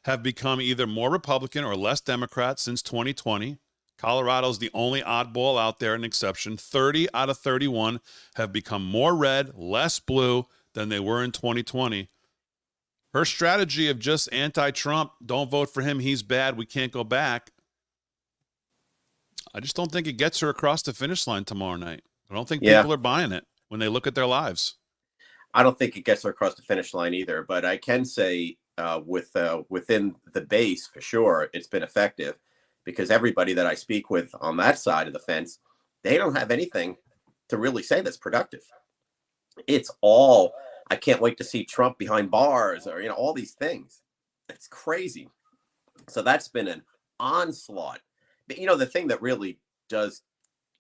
have become either more Republican or less Democrat since 2020. Colorado's the only oddball out there, an exception. 30 out of 31 have become more red, less blue than they were in 2020. Her strategy of just anti-Trump, don't vote for him, he's bad, we can't go back. I just don't think it gets her across the finish line tomorrow night. I don't think people are buying it when they look at their lives. I don't think it gets her across the finish line either, but I can say within the base, for sure, it's been effective, because everybody that I speak with on that side of the fence, they don't have anything to really say that's productive. It's all, I can't wait to see Trump behind bars, or, all these things. It's crazy. So that's been an onslaught. But, the thing that really does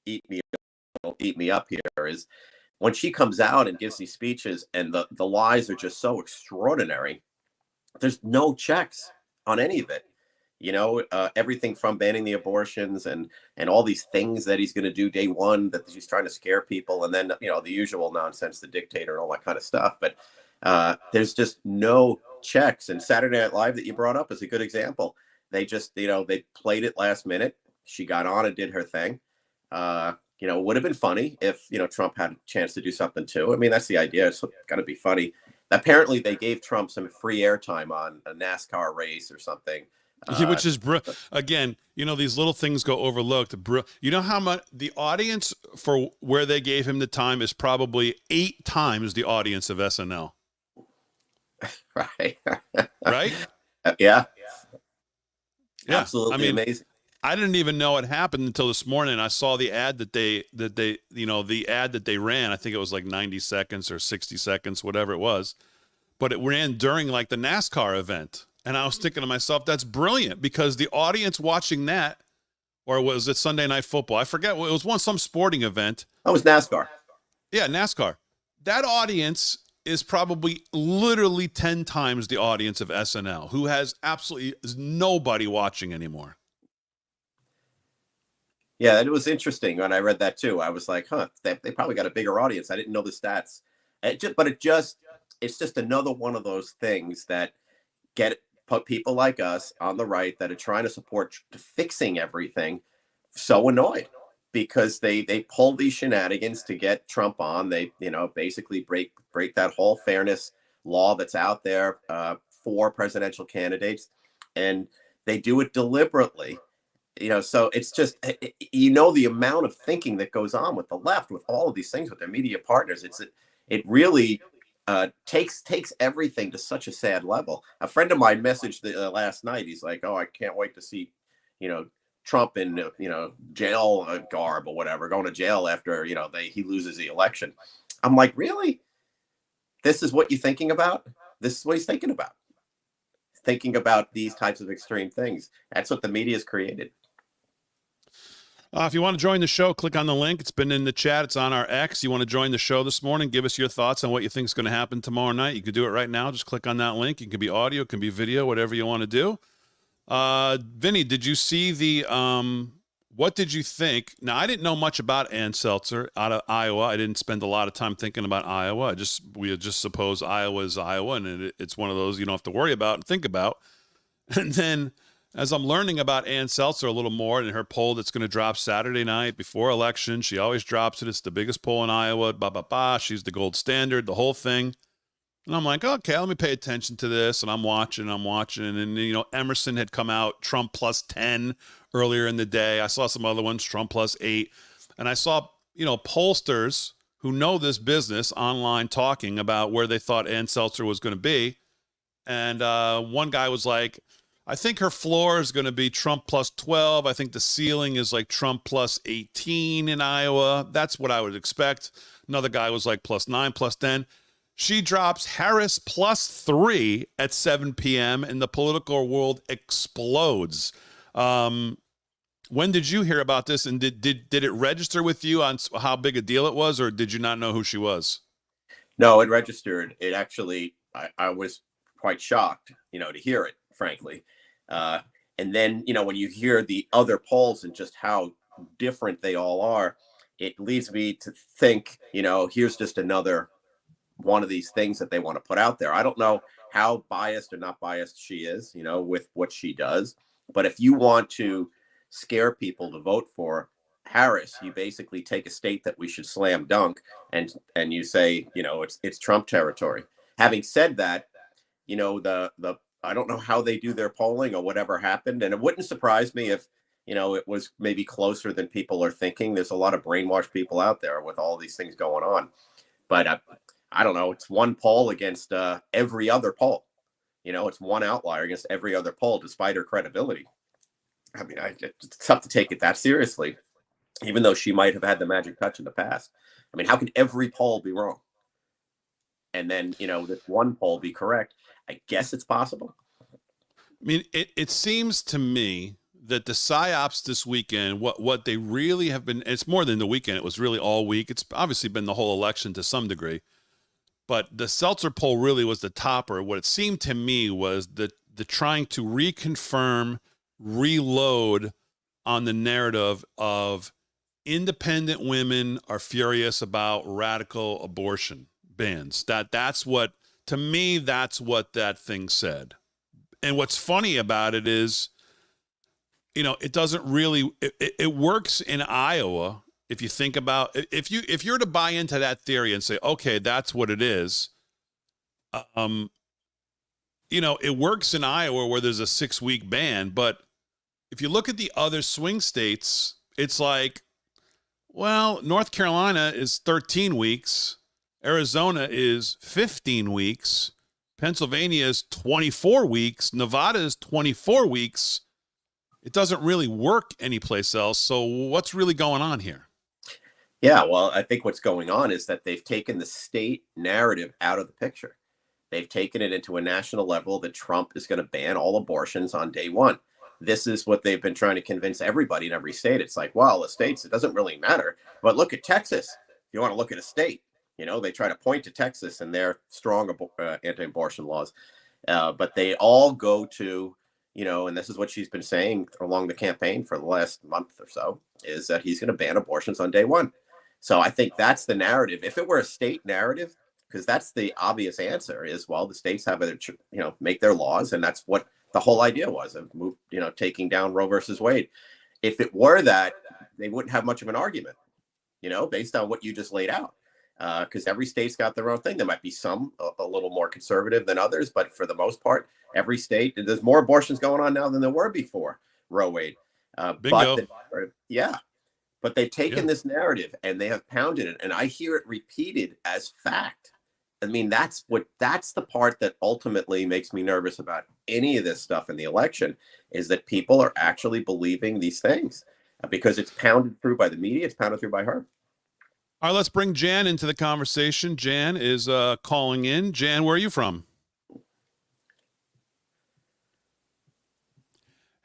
eat me up here is when she comes out and gives these speeches and the lies are just so extraordinary. There's no checks on any of it. Everything from banning the abortions and all these things that he's going to do day one, that he's trying to scare people. And then, the usual nonsense, the dictator and all that kind of stuff. But there's just no checks. And Saturday Night Live that you brought up is a good example. They just, they played it last minute. She got on and did her thing. It would have been funny if, Trump had a chance to do something too. I mean, that's the idea. It's got to be funny. Apparently they gave Trump some free airtime on a NASCAR race or something. Which is, again, these little things go overlooked. You know how much the audience for where they gave him the time is probably 8 times the audience of SNL. Right. Right? Yeah. I Absolutely mean, amazing. I didn't even know it happened until this morning. I saw the ad that the ad that they ran. I think it was like 90 seconds or 60 seconds, whatever it was. But it ran during like the NASCAR event. And I was thinking to myself, that's brilliant, because the audience watching that, or was it Sunday Night Football? I forget. It was some sporting event. That was NASCAR. Yeah, NASCAR. That audience is probably literally 10 times the audience of SNL, who has absolutely nobody watching anymore. Yeah, it was interesting when I read that too. I was like, they probably got a bigger audience. I didn't know the stats. It's just another one of those things that put people like us on the right that are trying to support fixing everything so annoyed, because they pull these shenanigans to get Trump on. They, basically break that whole fairness law that's out there for presidential candidates. And they do it deliberately. So it's just, the amount of thinking that goes on with the left, with all of these things, with their media partners. It really takes everything to such a sad level. A friend of mine messaged last night. He's like, "Oh, I can't wait to see, Trump in, jail garb or whatever, going to jail after, he loses the election." I'm like, really? This is what you're thinking about? This is what he's thinking about. Thinking about these types of extreme things. That's what the media has created. If you want to join the show, click on the link. It's been in the chat. It's on our X. You want to join the show this morning, give us your thoughts on what you think is going to happen tomorrow night. You can do it right now. Just click on that link. It can be audio, it can be video, whatever you want to do. Vinny, did you see what did you think? Now, I didn't know much about Ann Seltzer out of Iowa. I didn't spend a lot of time thinking about Iowa. We just suppose Iowa is Iowa, and it's one of those you don't have to worry about and think about. And then as I'm learning about Ann Seltzer a little more, and her poll that's going to drop Saturday night before election, she always drops it. It's the biggest poll in Iowa. She's the gold standard, the whole thing. And I'm like, okay, let me pay attention to this. And I'm watching. And Emerson had come out, Trump plus 10 earlier in the day. I saw some other ones, Trump plus 8. And I saw, pollsters who know this business online talking about where they thought Ann Seltzer was going to be. And one guy was like, I think her floor is going to be Trump plus 12. I think the ceiling is like Trump plus 18 in Iowa. That's what I would expect. Another guy was like plus 9, plus 10. She drops Harris +3 at 7 p.m. and the political world explodes. When did you hear about this, and did it register with you on how big a deal it was, or did you not know who she was? No, it registered. It actually, I was quite shocked, to hear it, frankly. And then, when you hear the other polls and just how different they all are, it leads me to think, here's just another one of these things that they want to put out there. I don't know how biased or not biased she is, with what she does. But if you want to scare people to vote for Harris, you basically take a state that we should slam dunk and you say, it's Trump territory. Having said that, the I don't know how they do their polling or whatever happened. And it wouldn't surprise me if, it was maybe closer than people are thinking. There's a lot of brainwashed people out there with all these things going on. But I don't know. It's one poll against every other poll. It's one outlier against every other poll, despite her credibility. I mean, it's tough to take it that seriously, even though she might have had the magic touch in the past. I mean, how can every poll be wrong? And then, this one poll be correct? I guess it's possible. I mean, it seems to me that the psyops this weekend, what they really have been, it's more than the weekend. It was really all week. It's obviously been the whole election to some degree. But the Seltzer poll really was the topper. What it seemed to me was the trying to reconfirm, reload on the narrative of independent women are furious about radical abortion bans. That's what, to me, that's what that thing said. And what's funny about it is, it doesn't really, it works in Iowa. If you think about, if you're to buy into that theory and say, okay, that's what it is, it works in Iowa where there's a 6-week ban. But if you look at the other swing states, it's like, well, North Carolina is 13 weeks. Arizona is 15 weeks. Pennsylvania is 24 weeks. Nevada is 24 weeks. It doesn't really work anyplace else. So what's really going on here? Yeah, well, I think what's going on is that they've taken the state narrative out of the picture. They've taken it into a national level that Trump is going to ban all abortions on day one. This is what they've been trying to convince everybody in every state. It's like, well, the states, it doesn't really matter. But look at Texas. If you want to look at a state, they try to point to Texas and their strong anti-abortion laws. But they all go to, and this is what she's been saying along the campaign for the last month or so, is that he's going to ban abortions on day one. So I think that's the narrative. If it were a state narrative, because that's the obvious answer is, well, the states have to, make their laws. And that's what the whole idea was of taking down Roe versus Wade. If it were that, they wouldn't have much of an argument, based on what you just laid out. Because every state's got their own thing. There might be some a little more conservative than others, but for the most part, every state, there's more abortions going on now than there were before Roe Wade. But they've taken this narrative and they have pounded it, and I hear it repeated as fact. I mean, that's the part that ultimately makes me nervous about any of this stuff in the election, is that people are actually believing these things because it's pounded through by the media. It's pounded through by her. All right, let's bring Jan into the conversation. Jan is calling in. Jan, where are you from?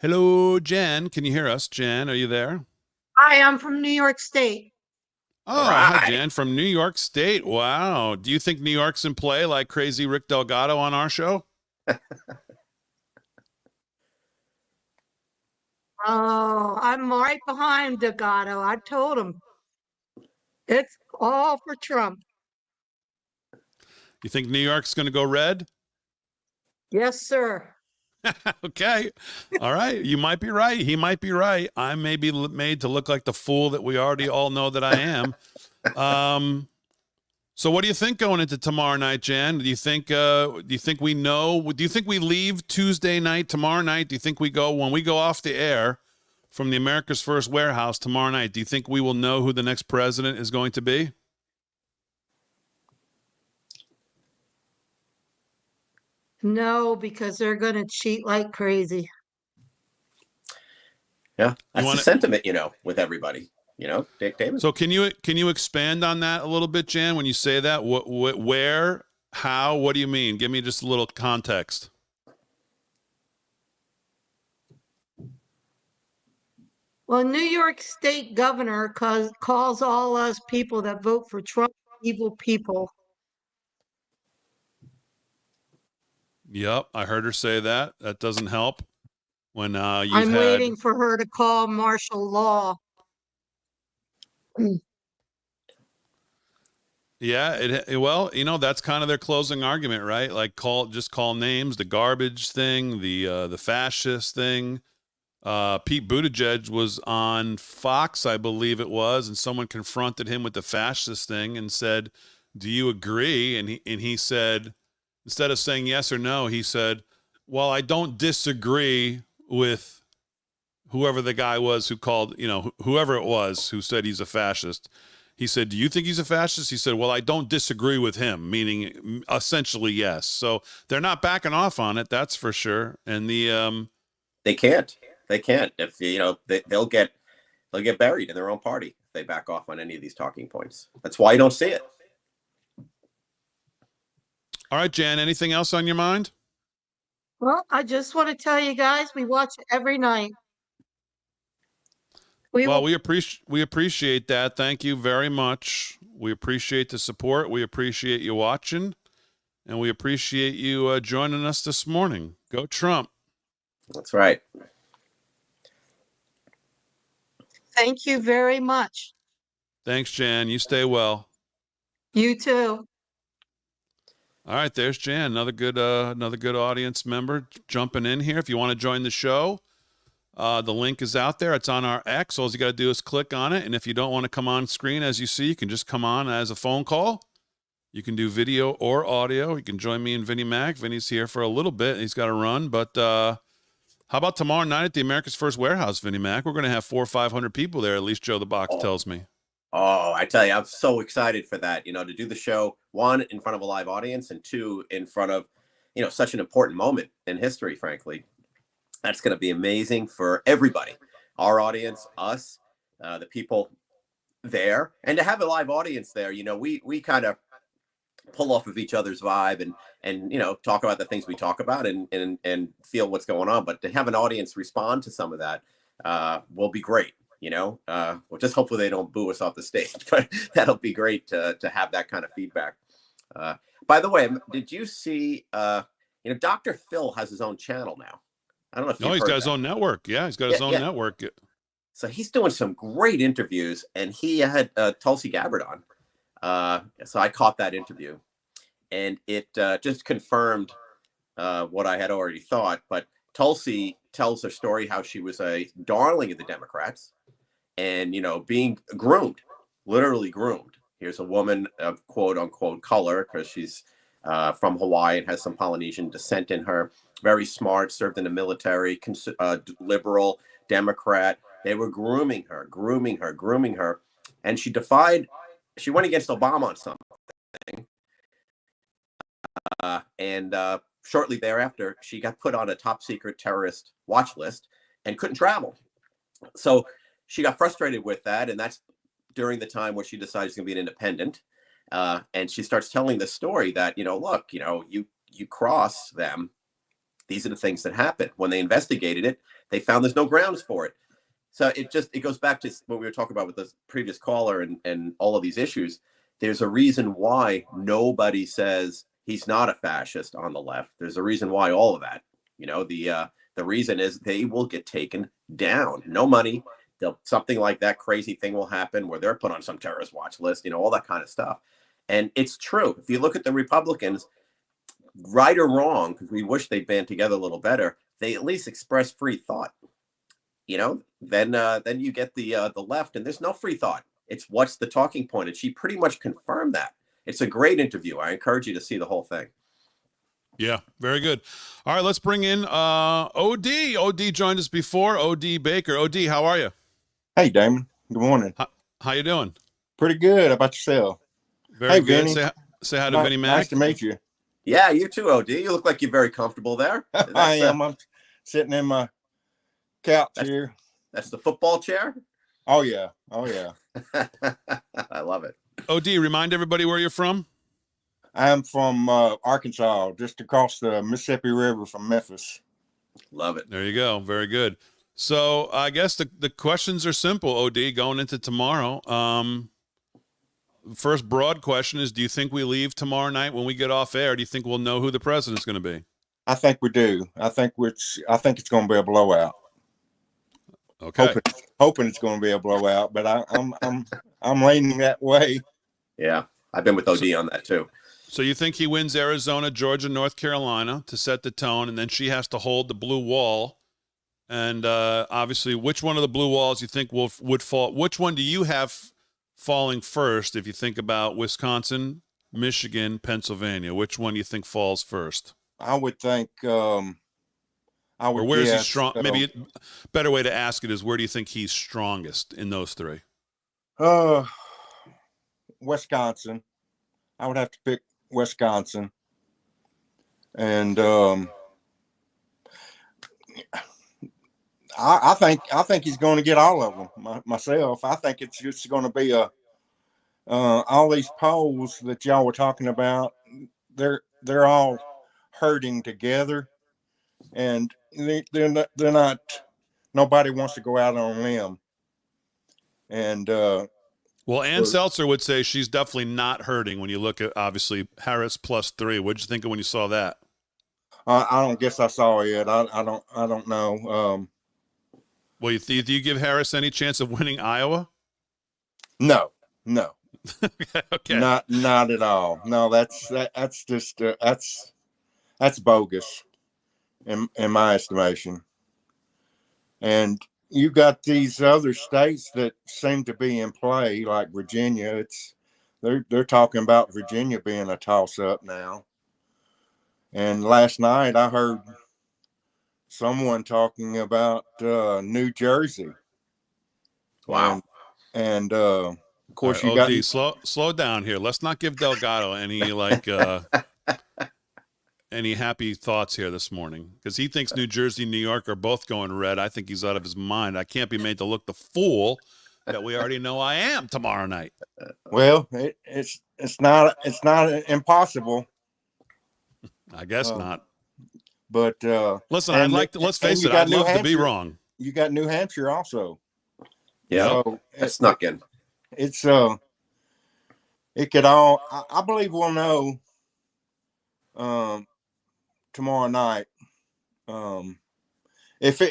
Hello, Jan. Can you hear us? Jan, are you there? Hi, I'm from New York State. Oh, hi, Jan, from New York State. Wow. Do you think New York's in play like crazy Rick Delgado on our show? Oh, I'm right behind Delgado. I told him it's all for Trump. You think New York's going to go red? Yes, sir. Okay. All right. You might be right. He might be right. I may be made to look like the fool that we already all know that I am. So what do you think going into tomorrow night, Jan? Do you think we know? Do you think we leave Tuesday night, tomorrow night? Do you think when we go off the air from the America's First Warehouse tomorrow night, do you think we will know who the next president is going to be? No, because they're going to cheat like crazy. Yeah, that's the sentiment, with everybody, David. So can you expand on that a little bit, Jan? When you say that, where How? What do you mean? Give me just a little context. Well, New York State governor calls all us people that vote for Trump evil people. Yep, I heard her say that. That doesn't help when you've I'm had. waiting for her to call martial law. Yeah, well, that's kind of their closing argument, right? Like just call names, the garbage thing, the fascist thing. Pete Buttigieg was on Fox, I believe it was, and someone confronted him with the fascist thing and said, "Do you agree?" And he said, instead of saying yes or no, he said, "Well, I don't disagree with whoever the guy was who called, whoever it was who said he's a fascist." He said, "Do you think he's a fascist?" He said, "Well, I don't disagree with him," meaning essentially yes. So they're not backing off on it, that's for sure. And They can't. They can't. If they'll get buried in their own party if they back off on any of these talking points. That's why you don't see it. all right, Jan, anything else on your mind? Well, I just want to tell you guys, we watch it every night. We appreciate that. Thank you very much. We appreciate the support. We appreciate you watching, and we appreciate you joining us this morning. Go Trump. That's right. Thank you very much. Thanks, Jan. You stay well. You too. All right, there's Jan, another good audience member jumping in here. If you want to join the show, the link is out there. It's on our X. All you got to do is click on it. And if you don't want to come on screen, as you see, you can just come on as a phone call. You can do video or audio. You can join me and Vinnie Mac. Vinny's here for a little bit. He's got to run. But how about tomorrow night at the America's First Warehouse, Vinnie Mac? We're going to have 400 or 500 people there, at least Joe the Box tells me. Oh, I tell you, I'm so excited for that, to do the show, one, in front of a live audience, and two, in front of, such an important moment in history, frankly. That's going to be amazing for everybody, our audience, us, the people there, and to have a live audience there. We kind of pull off of each other's vibe and talk about the things we talk about and feel what's going on. But to have an audience respond to some of that will be great. Well, just hopefully they don't boo us off the stage, but that'll be great to have that kind of feedback. By the way, did you see? Dr. Phil has his own channel now. I don't know if he's got his own network. Yeah, he's got his own network. So he's doing some great interviews, and he had Tulsi Gabbard on. So I caught that interview, and it just confirmed what I had already thought. But Tulsi tells her story how she was a darling of the Democrats, and being groomed, literally groomed. Here's a woman of quote unquote color, because she's from Hawaii and has some Polynesian descent in her. Very smart, served in the military, liberal, Democrat. They were grooming her. And she went against Obama on something. And shortly thereafter, she got put on a top secret terrorist watch list and couldn't travel. So she got frustrated with that. And that's during the time where she decided she's going to be an independent. And she starts telling the story that, look, you cross them. These are the things that happen. When they investigated it, they found there's no grounds for it. So it goes back to what we were talking about with the previous caller and all of these issues. There's a reason why nobody says he's not a fascist on the left. There's a reason why all of that. The reason is they will get taken down. No money. Something like that crazy thing will happen where they're put on some terrorist watch list, all that kind of stuff. And it's true. If you look at the Republicans, right or wrong, because we wish they'd band together a little better, they at least express free thought. Then you get the left, and there's no free thought. It's what's the talking point, and she pretty much confirmed that. It's a great interview. I encourage you to see the whole thing. Yeah, very good. All right, let's bring in OD. OD joined us before. OD Baker. OD, how are you? Hey, Damon. Good morning. How you doing? Pretty good. How about yourself? Very good. Vinny. Say hi to Vinnie Mac. Nice to meet you. Yeah, you too, OD. You look like you're very comfortable there. I am. I'm sitting in my couch here. That's the football chair? Oh, yeah. Oh, yeah. I love it. OD, remind everybody where you're from. I'm from Arkansas, just across the Mississippi River from Memphis. Love it. There you go. Very good. So I guess the questions are simple, OD, going into tomorrow. First broad question is, do you think we leave tomorrow night when we get off air? Do you think we'll know who the president's going to be? I think we do. I think it's going to be a blowout. Okay. Hoping it's going to be a blowout, but I'm leaning that way. Yeah, I've been with OD on that too. So you think he wins Arizona, Georgia, North Carolina to set the tone, and then she has to hold the blue wall. And obviously, which one of the blue walls you think would fall? Which one do you have falling first if you think about Wisconsin, Michigan, Pennsylvania? Which one do you think falls first? I would think I would Or where is he guess, strong? Maybe a better way to ask it is, where do you think he's strongest in those three? Wisconsin. I would have to pick Wisconsin. And I think he's going to get all of them myself. I think it's just going to be all these polls that y'all were talking about. They're all herding together, and they're not. Nobody wants to go out on a limb. And well, Ann Seltzer would say she's definitely not hurting when you look at, obviously, Harris +3. What did you think of when you saw that? I don't guess I saw it. I don't know. Well, do you give Harris any chance of winning Iowa? No. Okay. Not at all. No, that's just that's bogus in my estimation. And you got these other states that seem to be in play, like Virginia. They're talking about Virginia being a toss-up now. And last night I heard someone talking about New Jersey. Wow. And of course, you got slow down here. Let's not give Delgado any any happy thoughts here this morning, because he thinks New Jersey and New York are both going red. I think he's out of his mind. I can't be made to look the fool that we already know I am tomorrow night. Well, it's not impossible. I guess not. But listen, let's face it, I'd love to be wrong. You got New Hampshire also. Yeah, so it snuck in. It's it could all. I believe we'll know tomorrow night. If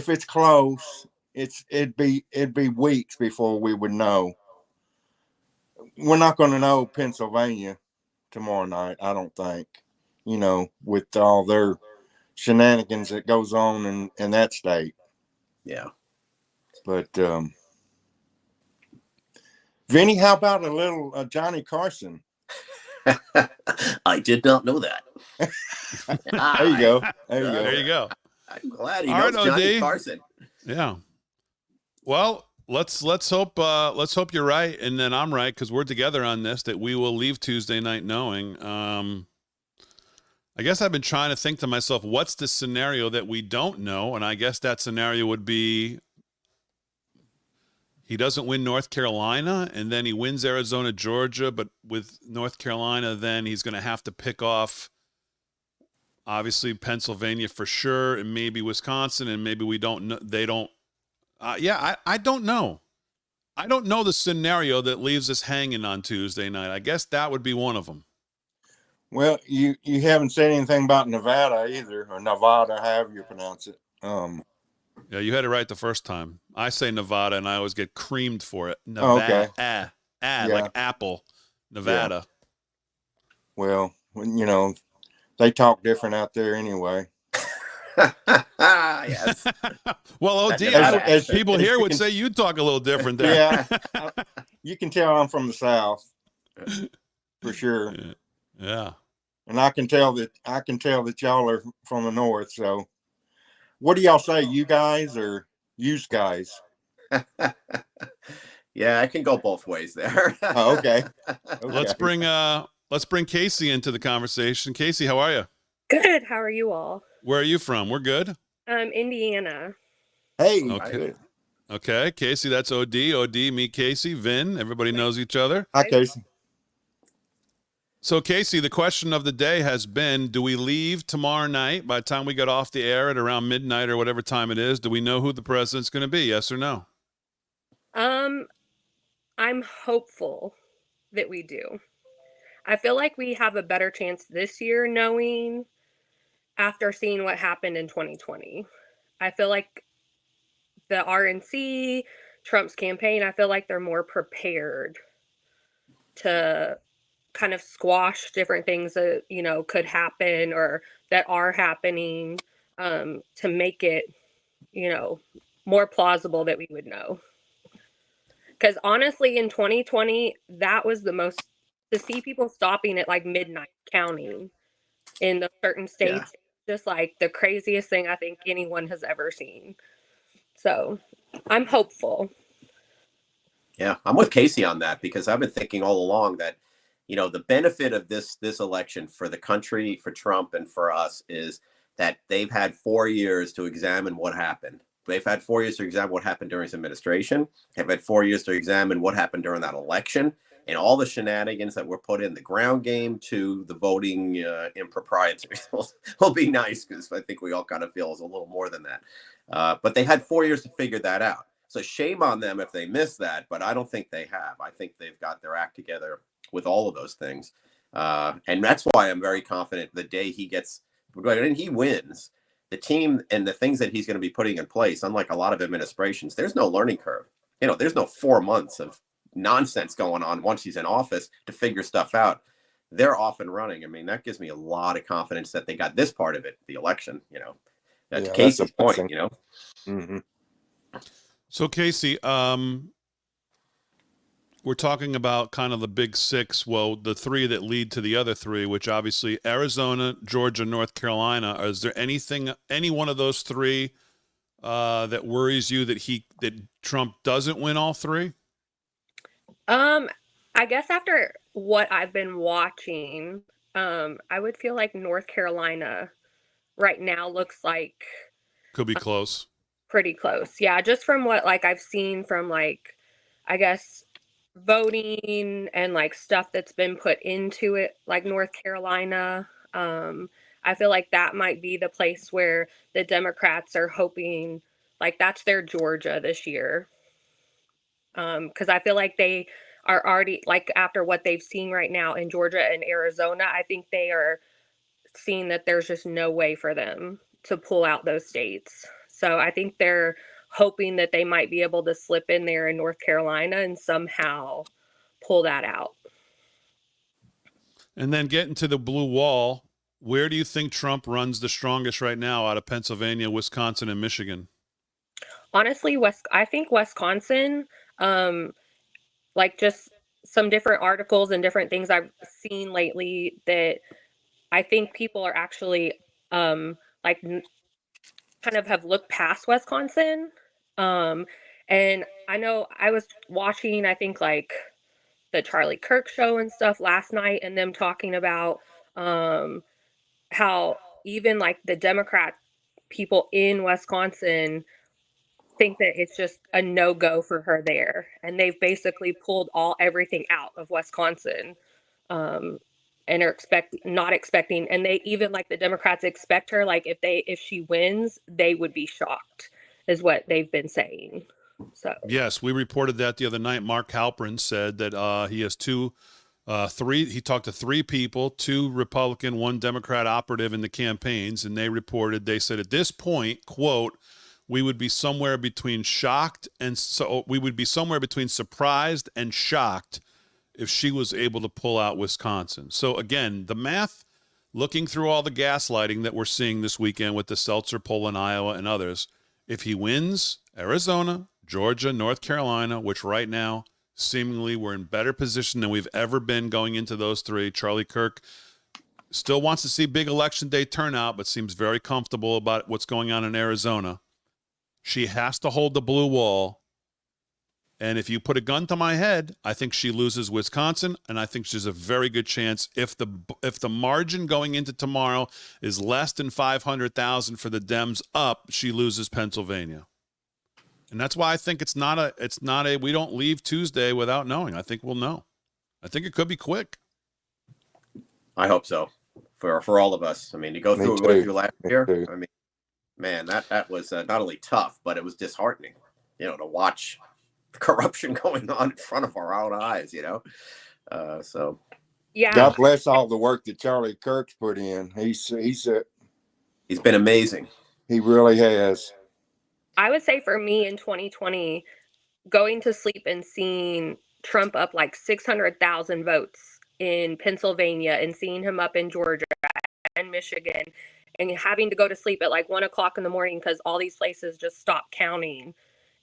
it's close, it'd be weeks before we would know. We're not going to know Pennsylvania tomorrow night, I don't think. With all their shenanigans that goes on in that state. Yeah. But Vinny, how about a little Johnny Carson? I did not know that. There you go. There you go. I'm glad he knows Johnny Carson. Yeah. Well, let's hope you're right, and then I'm right, because we're together on this, that we will leave Tuesday night knowing. I guess I've been trying to think to myself, what's the scenario that we don't know? And I guess that scenario would be he doesn't win North Carolina, and then he wins Arizona, Georgia, but with North Carolina, then he's going to have to pick off, obviously, Pennsylvania for sure, and maybe Wisconsin, and maybe we don't know. They don't. I don't know. I don't know the scenario that leaves us hanging on Tuesday night. I guess that would be one of them. Well, you haven't said anything about Nevada either, or Nevada, however you pronounce it. Yeah, you had it right the first time. I say Nevada, and I always get creamed for it. Nevada, Yeah. like Apple, Nevada. Yeah. Well, they talk different out there anyway. Yes. Well, OD, as people here would say, you talk a little different there. Yeah, you can tell I'm from the South, for sure. Yeah. And I can tell that y'all are from the North. So, what do y'all say, you guys or yous guys? Yeah, I can go both ways there. Oh, okay. Let's bring Casey into the conversation. Casey, how are you? Good. How are you all? Where are you from? We're good. Indiana. Hey. Okay. Okay, Casey, that's OD. OD, me, Casey, Vin. Everybody knows each other. Hi, Casey. So, Casey, the question of the day has been, do we leave tomorrow night by the time we get off the air at around midnight or whatever time it is? Do we know who the president's going to be? Yes or no? I'm hopeful that we do. I feel like we have a better chance this year knowing after seeing what happened in 2020. I feel like the RNC, Trump's campaign, I feel like they're more prepared to kind of squash different things that, could happen or that are happening, to make it, more plausible that we would know. Because honestly, in 2020, that was the most, to see people stopping at like midnight counting in the certain states, just like the craziest thing I think anyone has ever seen. So I'm hopeful. Yeah, I'm with Casey on that because I've been thinking all along that, the benefit of this election for the country, for Trump, and for us is that they've had 4 years to examine what happened. They've had 4 years to examine what happened during his administration. They've had 4 years to examine what happened during that election and all the shenanigans that were put in the ground game to the voting improprieties. will be nice because I think we all kind of feel it's a little more than that. But they had 4 years to figure that out. So shame on them if they missed that, but I don't think they have. I think they've got their act together with all of those things. And that's why I'm very confident the day he gets, and he wins, the team and the things that he's going to be putting in place, unlike a lot of administrations, there's no learning curve. There's no 4 months of nonsense going on once he's in office to figure stuff out. They're off and running. I mean, that gives me a lot of confidence that they got this part of it, the election, to Casey's point, Mm-hmm. So, Casey, we're talking about kind of the big six. Well, the three that lead to the other three, which obviously Arizona, Georgia, North Carolina. Is there any one of those three that worries you that Trump doesn't win all three? I guess after what I've been watching, I would feel like North Carolina right now looks like Could be close. Pretty close. Yeah, just from what I've seen from I guess voting and stuff that's been put into it, like North Carolina. I feel like that might be the place where the Democrats are hoping that's their Georgia this year. Because I feel like they are already after what they've seen right now in Georgia and Arizona, I think they are seeing that there's just no way for them to pull out those states. So I think they're hoping that they might be able to slip in there in North Carolina and somehow pull that out. And then getting to the blue wall, where do you think Trump runs the strongest right now out of Pennsylvania, Wisconsin, and Michigan? Honestly, I think Wisconsin, just some different articles and different things I've seen lately that I think people are actually kind of have looked past Wisconsin. And I know I was watching, I think the Charlie Kirk show and stuff last night, and them talking about how even the Democrat people in Wisconsin think that it's just a no-go for her there. And they've basically pulled everything out of Wisconsin. And are not expecting, and they even the Democrats expect her, if she wins, they would be shocked, is what they've been saying. So yes, we reported that the other night. Mark Halperin said that he has three. He talked to three people, 2 Republican, 1 Democrat operative in the campaigns, and they said at this point, quote, we would be somewhere between surprised and shocked if she was able to pull out Wisconsin. So again, the math, looking through all the gaslighting that we're seeing this weekend with the Seltzer poll in Iowa and others, if he wins Arizona, Georgia, North Carolina, which right now seemingly we're in better position than we've ever been going into those three. Charlie Kirk still wants to see big election day turnout, but seems very comfortable about what's going on in Arizona. She has to hold the blue wall. And if you put a gun to my head, I think she loses Wisconsin, and I think she's a very good chance if the margin going into tomorrow is less than 500,000 for the Dems up, she loses Pennsylvania. And that's why I think it's not a we don't leave Tuesday without knowing. I think we'll know. I think it could be quick. I hope so for all of us. I mean, to go Me through what we went too. through last Me year, too. I mean, man, that was not only tough, but it was disheartening, to watch corruption going on in front of our own eyes, so. Yeah. God bless all the work that Charlie Kirk's put in. He's been amazing. He really has. I would say for me in 2020, going to sleep and seeing Trump up like 600,000 votes in Pennsylvania and seeing him up in Georgia and Michigan and having to go to sleep at like 1 o'clock in the morning because all these places just stopped counting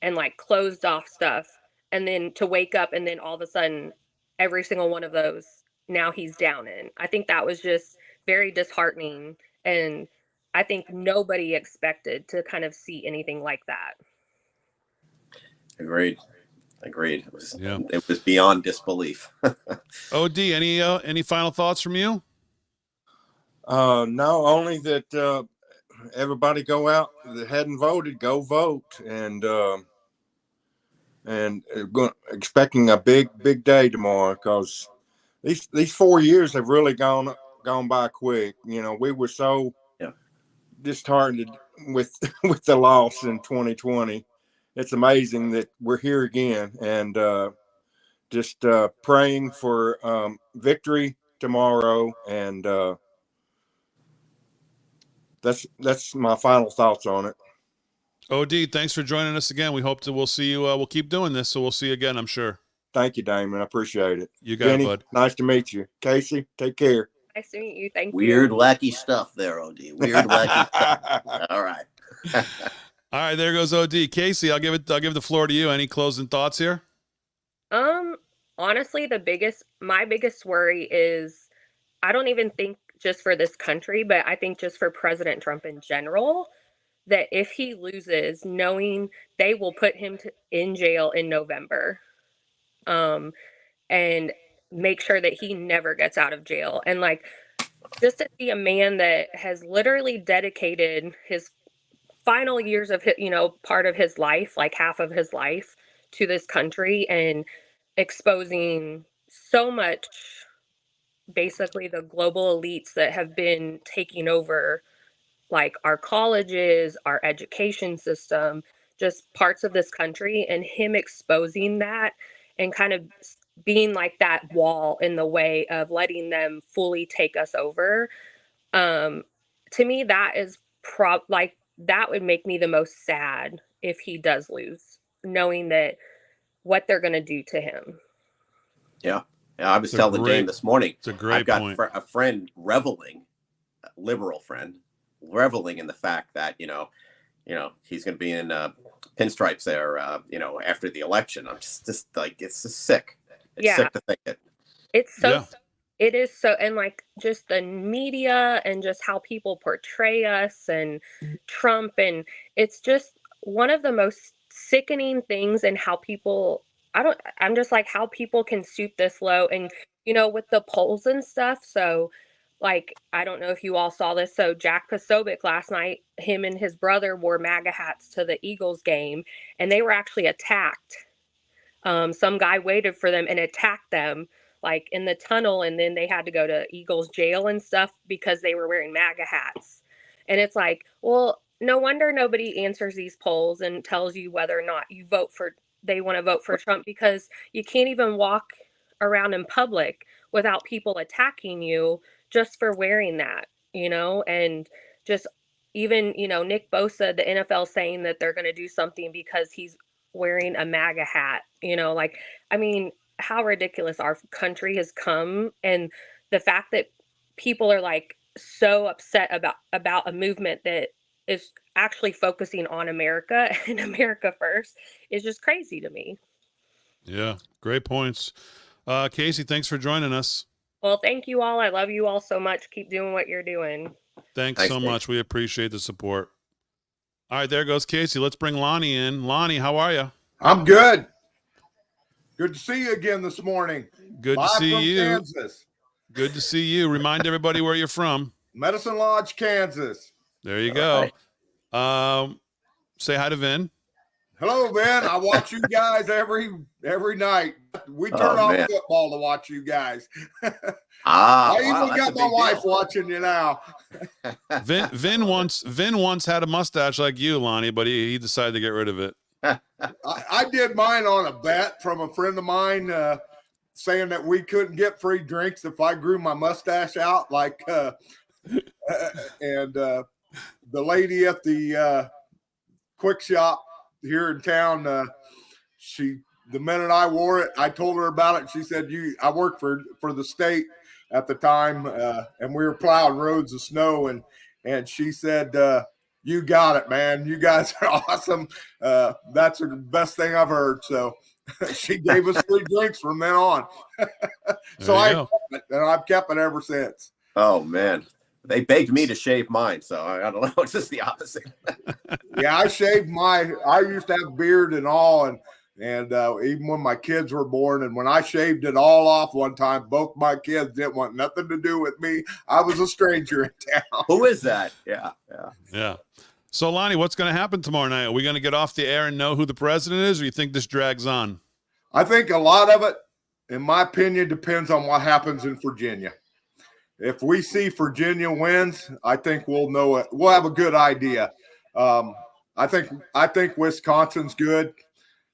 and like closed off stuff. And then to wake up and then all of a sudden every single one of those now he's down in. I think that was just very disheartening. And I think nobody expected to kind of see anything like that. Agreed. It was beyond disbelief. OD, any final thoughts from you? No, only that everybody go out that hadn't voted, go vote, and expecting a big day tomorrow, because these 4 years have really gone by quick. We were so disheartened with the loss in 2020. It's amazing that we're here again, and just praying for victory tomorrow, and that's my final thoughts on it. OD, thanks for joining us again. We hope we'll see you. We'll keep doing this, so we'll see you again, I'm sure. Thank you, Damon. I appreciate it. You got Jenny, it, bud. nice to meet you. Casey, take care. Nice to meet you. Thank you. Weird, wacky stuff there, OD. Weird, wacky stuff. All right. All right, there goes OD. Casey, I'll give the floor to you. Any closing thoughts here? Honestly, my biggest worry is, I don't even think just for this country, but I think just for President Trump in general, that if he loses, knowing they will put him in jail in November, and make sure that he never gets out of jail. And like, just to see a man that has literally dedicated his final years of his, part of his life, like half of his life, to this country and exposing so much, basically the global elites that have been taking over like our colleges, our education system, just parts of this country, and him exposing that and kind of being like that wall in the way of letting them fully take us over. To me, that is that would make me the most sad if he does lose, knowing that what they're going to do to him. Yeah. I was telling Dame this morning, it's a great I've got point. a friend reveling, a liberal friend, reveling in the fact that, he's going to be in pinstripes there, after the election. I'm just like, it's just sick. It's sick to think it. It's so, it is so, and like just the media and just how people portray us and Trump, and it's just one of the most sickening things, and how people, I'm just like, how people can stoop this low, and with the polls and stuff. So like, I don't know if you all saw this. So Jack Posobiec last night, him and his brother wore MAGA hats to the Eagles game, and they were actually attacked. Some guy waited for them and attacked them like in the tunnel, and then they had to go to Eagles jail and stuff because they were wearing MAGA hats. And it's like, well, no wonder nobody answers these polls and tells you whether or not they want to vote for Trump, because you can't even walk around in public without people attacking you just for wearing that, and just even, Nick Bosa, the NFL saying that they're going to do something because he's wearing a MAGA hat, like, I mean, how ridiculous our country has come. And the fact that people are like so upset about a movement that is actually focusing on America and America first is just crazy to me. Yeah, great points. Casey, thanks for joining us. Well, thank you all. I love you all so much. Keep doing what you're doing. Thanks so much. We appreciate the support. All right, there goes Casey. Let's bring Lonnie in. Lonnie, how are you? I'm good. Good to see you again this morning. Good Live to see from you. Kansas. Good to see you. Remind everybody where you're from. Medicine Lodge, Kansas. There you go. Say hi to Vin. Hello, Ben. I watch you guys every night. We turn off man. football to watch you guys. Ah, I even wow, that's got a my big wife deal. watching you now. Vin once had a mustache like you, Lonnie, but he decided to get rid of it. I did mine on a bet from a friend of mine saying that we couldn't get free drinks if I grew my mustache out. And the lady at the quick shop here in town, the minute I wore it, I told her about it. She said, I worked for the state at the time, and we were plowing roads of snow, and she said, you got it, man. You guys are awesome. That's the best thing I've heard. So she gave us free drinks from then on. So I've kept it ever since. Oh man, they begged me to shave mine, so I don't know. It's just the opposite. Yeah, I shaved I used to have beard and all, and even when my kids were born, and when I shaved it all off one time, both my kids didn't want nothing to do with me. I was a stranger in town. Who is that? Yeah. So, Lonnie, what's going to happen tomorrow night? Are we going to get off the air and know who the president is, or you think this drags on? I think a lot of it, in my opinion, depends on what happens in Virginia. If we see Virginia wins, I think we'll know it. We'll have a good idea. I think Wisconsin's good,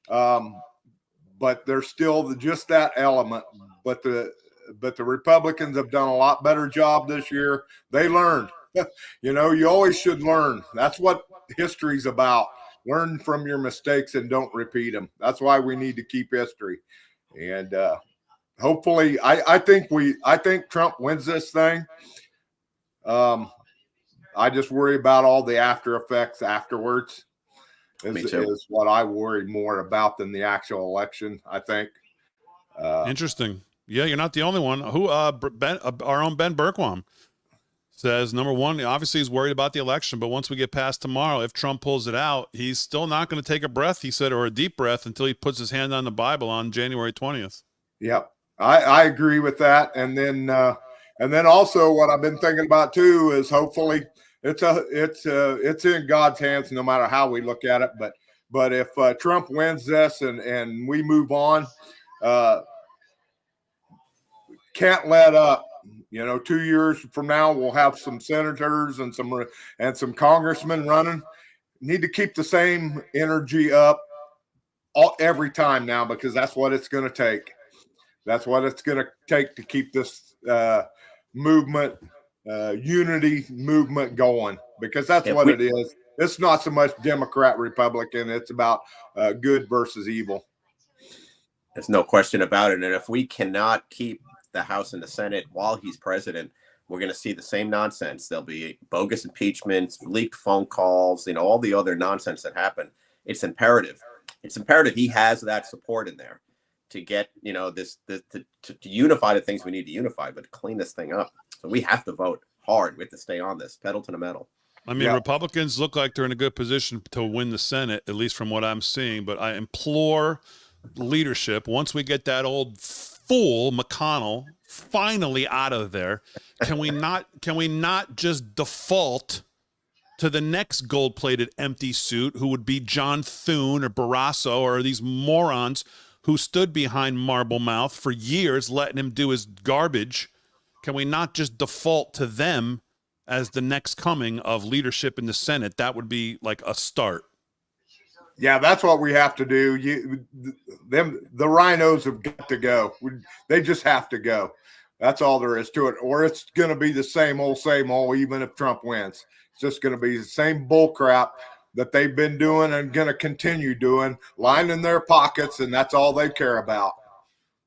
but there's still just that element. But the Republicans have done a lot better job this year. They learned. You always should learn. That's what history's about. Learn from your mistakes and don't repeat them. That's why we need to keep history. And hopefully, I think Trump wins this thing. I just worry about all the after effects afterwards. Is what I worry more about than the actual election, I think. Interesting. Yeah, you're not the only one. Who our own Ben Bergquam says, number one, obviously he's worried about the election, but once we get past tomorrow, if Trump pulls it out, he's still not going to take a breath, he said, or a deep breath until he puts his hand on the Bible on January 20th. Yep. I agree with that. And then also what I've been thinking about too is hopefully it's in God's hands no matter how we look at it. But if Trump wins this and we move on, can't let up. 2 years from now, we'll have some senators and some congressmen running. Need to keep the same energy up every time now, because that's what it's going to take. That's what it's going to take to keep this movement, unity movement going, because that's what it is. It's not so much Democrat, Republican. It's about good versus evil. There's no question about it. And if we cannot keep the House and the Senate while he's president, we're going to see the same nonsense. There'll be bogus impeachments, leaked phone calls, all the other nonsense that happen. It's imperative he has that support in there to get, to unify the things we need to unify, but to clean this thing up. So we have to vote hard. We have to stay on this, pedal to the metal. I mean, Republicans look like they're in a good position to win the Senate, at least from what I'm seeing. But I implore leadership, once we get that old fool McConnell finally out of there, can we not just default to the next gold-plated empty suit, who would be John Thune or Barrasso or these morons who stood behind Marblemouth for years, letting him do his garbage? Can we not just default to them as the next coming of leadership in the Senate? That would be like a start. Yeah, that's what we have to do. The rhinos have got to go. They just have to go. That's all there is to it. Or it's going to be the same old, even if Trump wins. It's just going to be the same bull crap that they've been doing and going to continue doing, lining their pockets, and that's all they care about.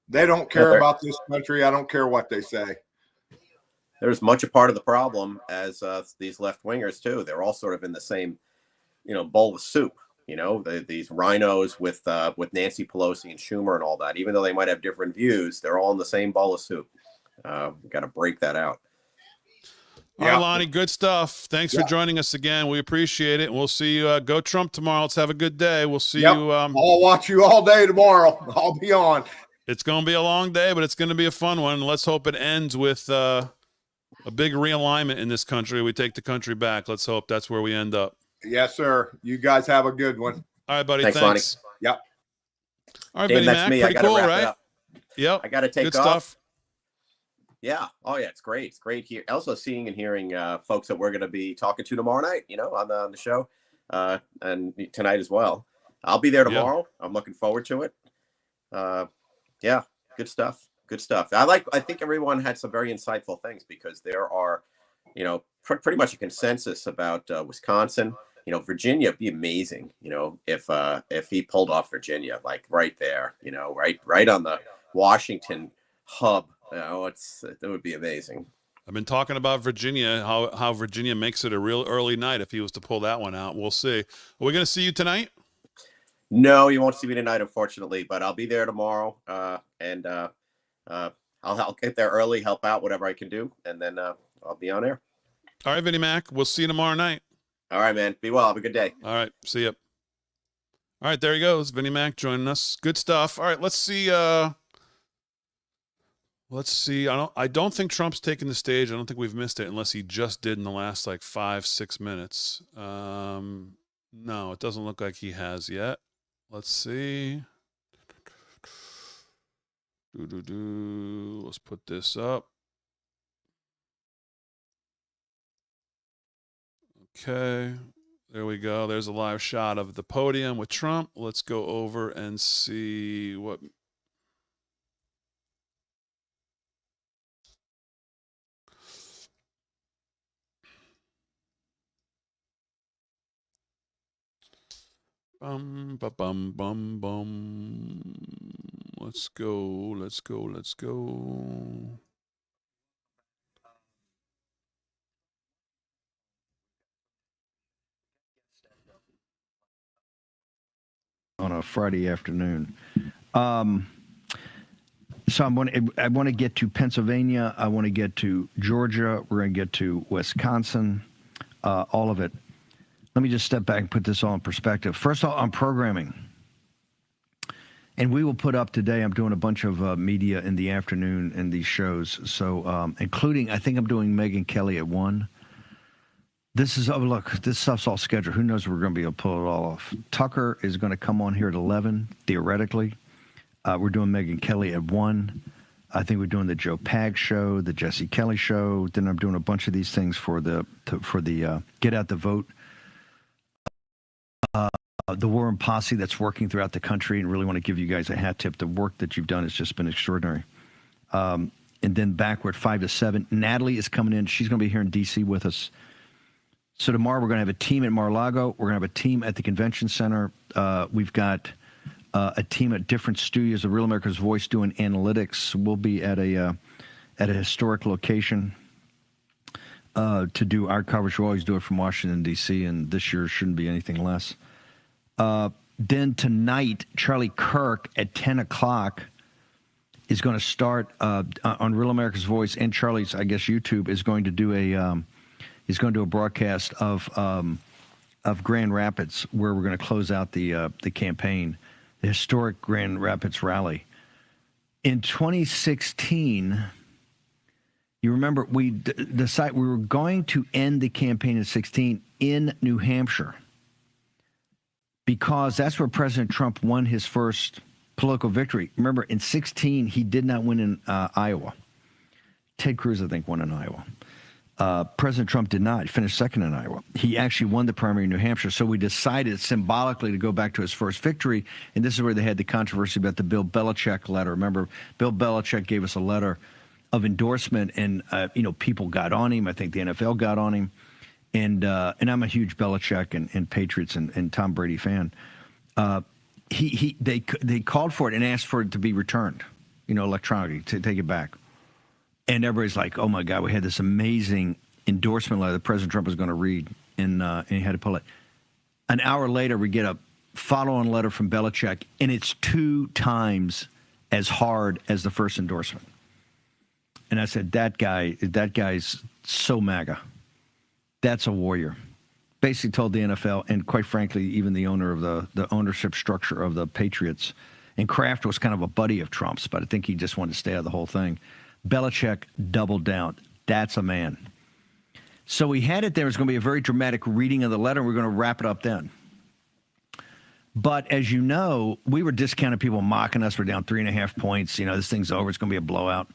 They don't care about this country. I don't care what they say. There's much a part of the problem as these left-wingers, too. They're all sort of in the same, bowl of soup. These rhinos with Nancy Pelosi and Schumer and all that. Even though they might have different views, they're all in the same bowl of soup. We've got to break that out. All right, Lonnie, good stuff. Thanks for joining us again. We appreciate it. We'll see you. Go Trump tomorrow. Let's have a good day. We'll see you. I'll watch you all day tomorrow. I'll be on. It's going to be a long day, but it's going to be a fun one. Let's hope it ends with a big realignment in this country. We take the country back. Let's hope that's where we end up. Yes, sir. You guys have a good one. All right, buddy. Thanks, Thanks. Lonnie. Yep. All right, Dave, Vinny that's Mac. me. I Pretty gotta cool, wrap it right? up. Yep. I got to take Good off. stuff. Yeah. Oh, yeah. It's great. It's great here. Also seeing and hearing folks that we're going to be talking to tomorrow night, on the show and tonight as well. I'll be there tomorrow. Yeah. I'm looking forward to it. Yeah. Good stuff. Good stuff. I think everyone had some very insightful things because there are, pretty much a consensus about Wisconsin. Virginia would be amazing, if he pulled off Virginia, like right there, right on the Washington hub. It would be amazing. I've been talking about Virginia, how Virginia makes it a real early night if he was to pull that one out. We'll see. Are we going to see you tonight? No, you won't see me tonight, unfortunately, but I'll be there tomorrow. And I'll get there early, help out, whatever I can do. And then I'll be on air. All right, Vinny Mac. We'll see you tomorrow night. All right, man. Be well. Have a good day. All right. See you. All right. There he goes. Vinny Mac joining us. Good stuff. All right. Let's see. Let's see. I don't think Trump's taking the stage. I don't think we've missed it unless he just did in the last 5-6 minutes. No, it doesn't look like he has yet. Let's see. Let's put this up. Okay. There we go. There's a live shot of the podium with Trump. Let's go over and see what. Bum, ba, bum, bum, bum. Let's go. Let's go. Let's go. On a Friday afternoon. So I want to get to Pennsylvania. I want to get to Georgia. We're going to get to Wisconsin, all of it. Let me just step back and put this all in perspective. First of all, on programming. And we will put up today, I'm doing a bunch of media in the afternoon in these shows. So including, I think I'm doing Megyn Kelly at 1. This is, look, this stuff's all scheduled. Who knows if we're going to be able to pull it all off. Tucker is going to come on here at 11, theoretically. We're doing Megyn Kelly at 1. I think we're doing the Joe Pag show, the Jesse Kelly show. Then I'm doing a bunch of these things for the Get Out the Vote. The War Room Posse that's working throughout the country, and really want to give you guys a hat tip. The work that you've done has just been extraordinary. And then backward 5 to 7. Natalie is coming in. She's going to be here in D.C. with us. So tomorrow we're going to have a team at Mar-a-Lago. We're going to have a team at the Convention Center. We've got a team at different studios. The Real America's Voice doing analytics. We'll be at a historic location to do our coverage. We always do it from Washington, D.C., and this year shouldn't be anything less. Then tonight, Charlie Kirk at 10 o'clock is going to start on Real America's Voice and Charlie's, I guess, YouTube is going to do a broadcast of Grand Rapids, where we're going to close out the campaign, the historic Grand Rapids rally. In 2016, you remember we decided we were going to end the campaign in 16 in New Hampshire, because that's where President Trump won his first political victory. Remember, in 16, he did not win in Iowa. Ted Cruz, I think, won in Iowa. President Trump did not. He finished second in Iowa. He actually won the primary in New Hampshire. So we decided symbolically to go back to his first victory. And this is where they had the controversy about the Bill Belichick letter. Remember, Bill Belichick gave us a letter of endorsement, and people got on him. I think the NFL got on him. And I'm a huge Belichick and Patriots and Tom Brady fan. They called for it and asked for it to be returned, electronically, to take it back. And everybody's like, oh, my God, we had this amazing endorsement letter that President Trump was going to read, and he had to pull it. An hour later, we get a follow-on letter from Belichick, and it's 2 times as hard as the first endorsement. And I said, that guy's so MAGA. That's a warrior. Basically told the NFL, and quite frankly, even the owner of the ownership structure of the Patriots, and Kraft was kind of a buddy of Trump's, but I think he just wanted to stay out of the whole thing. Belichick doubled down. That's a man. So we had it there. It was going to be a very dramatic reading of the letter. We're going to wrap it up then. But as you know, we were discounting people mocking us. We're down 3.5 points. This thing's over. It's going to be a blowout.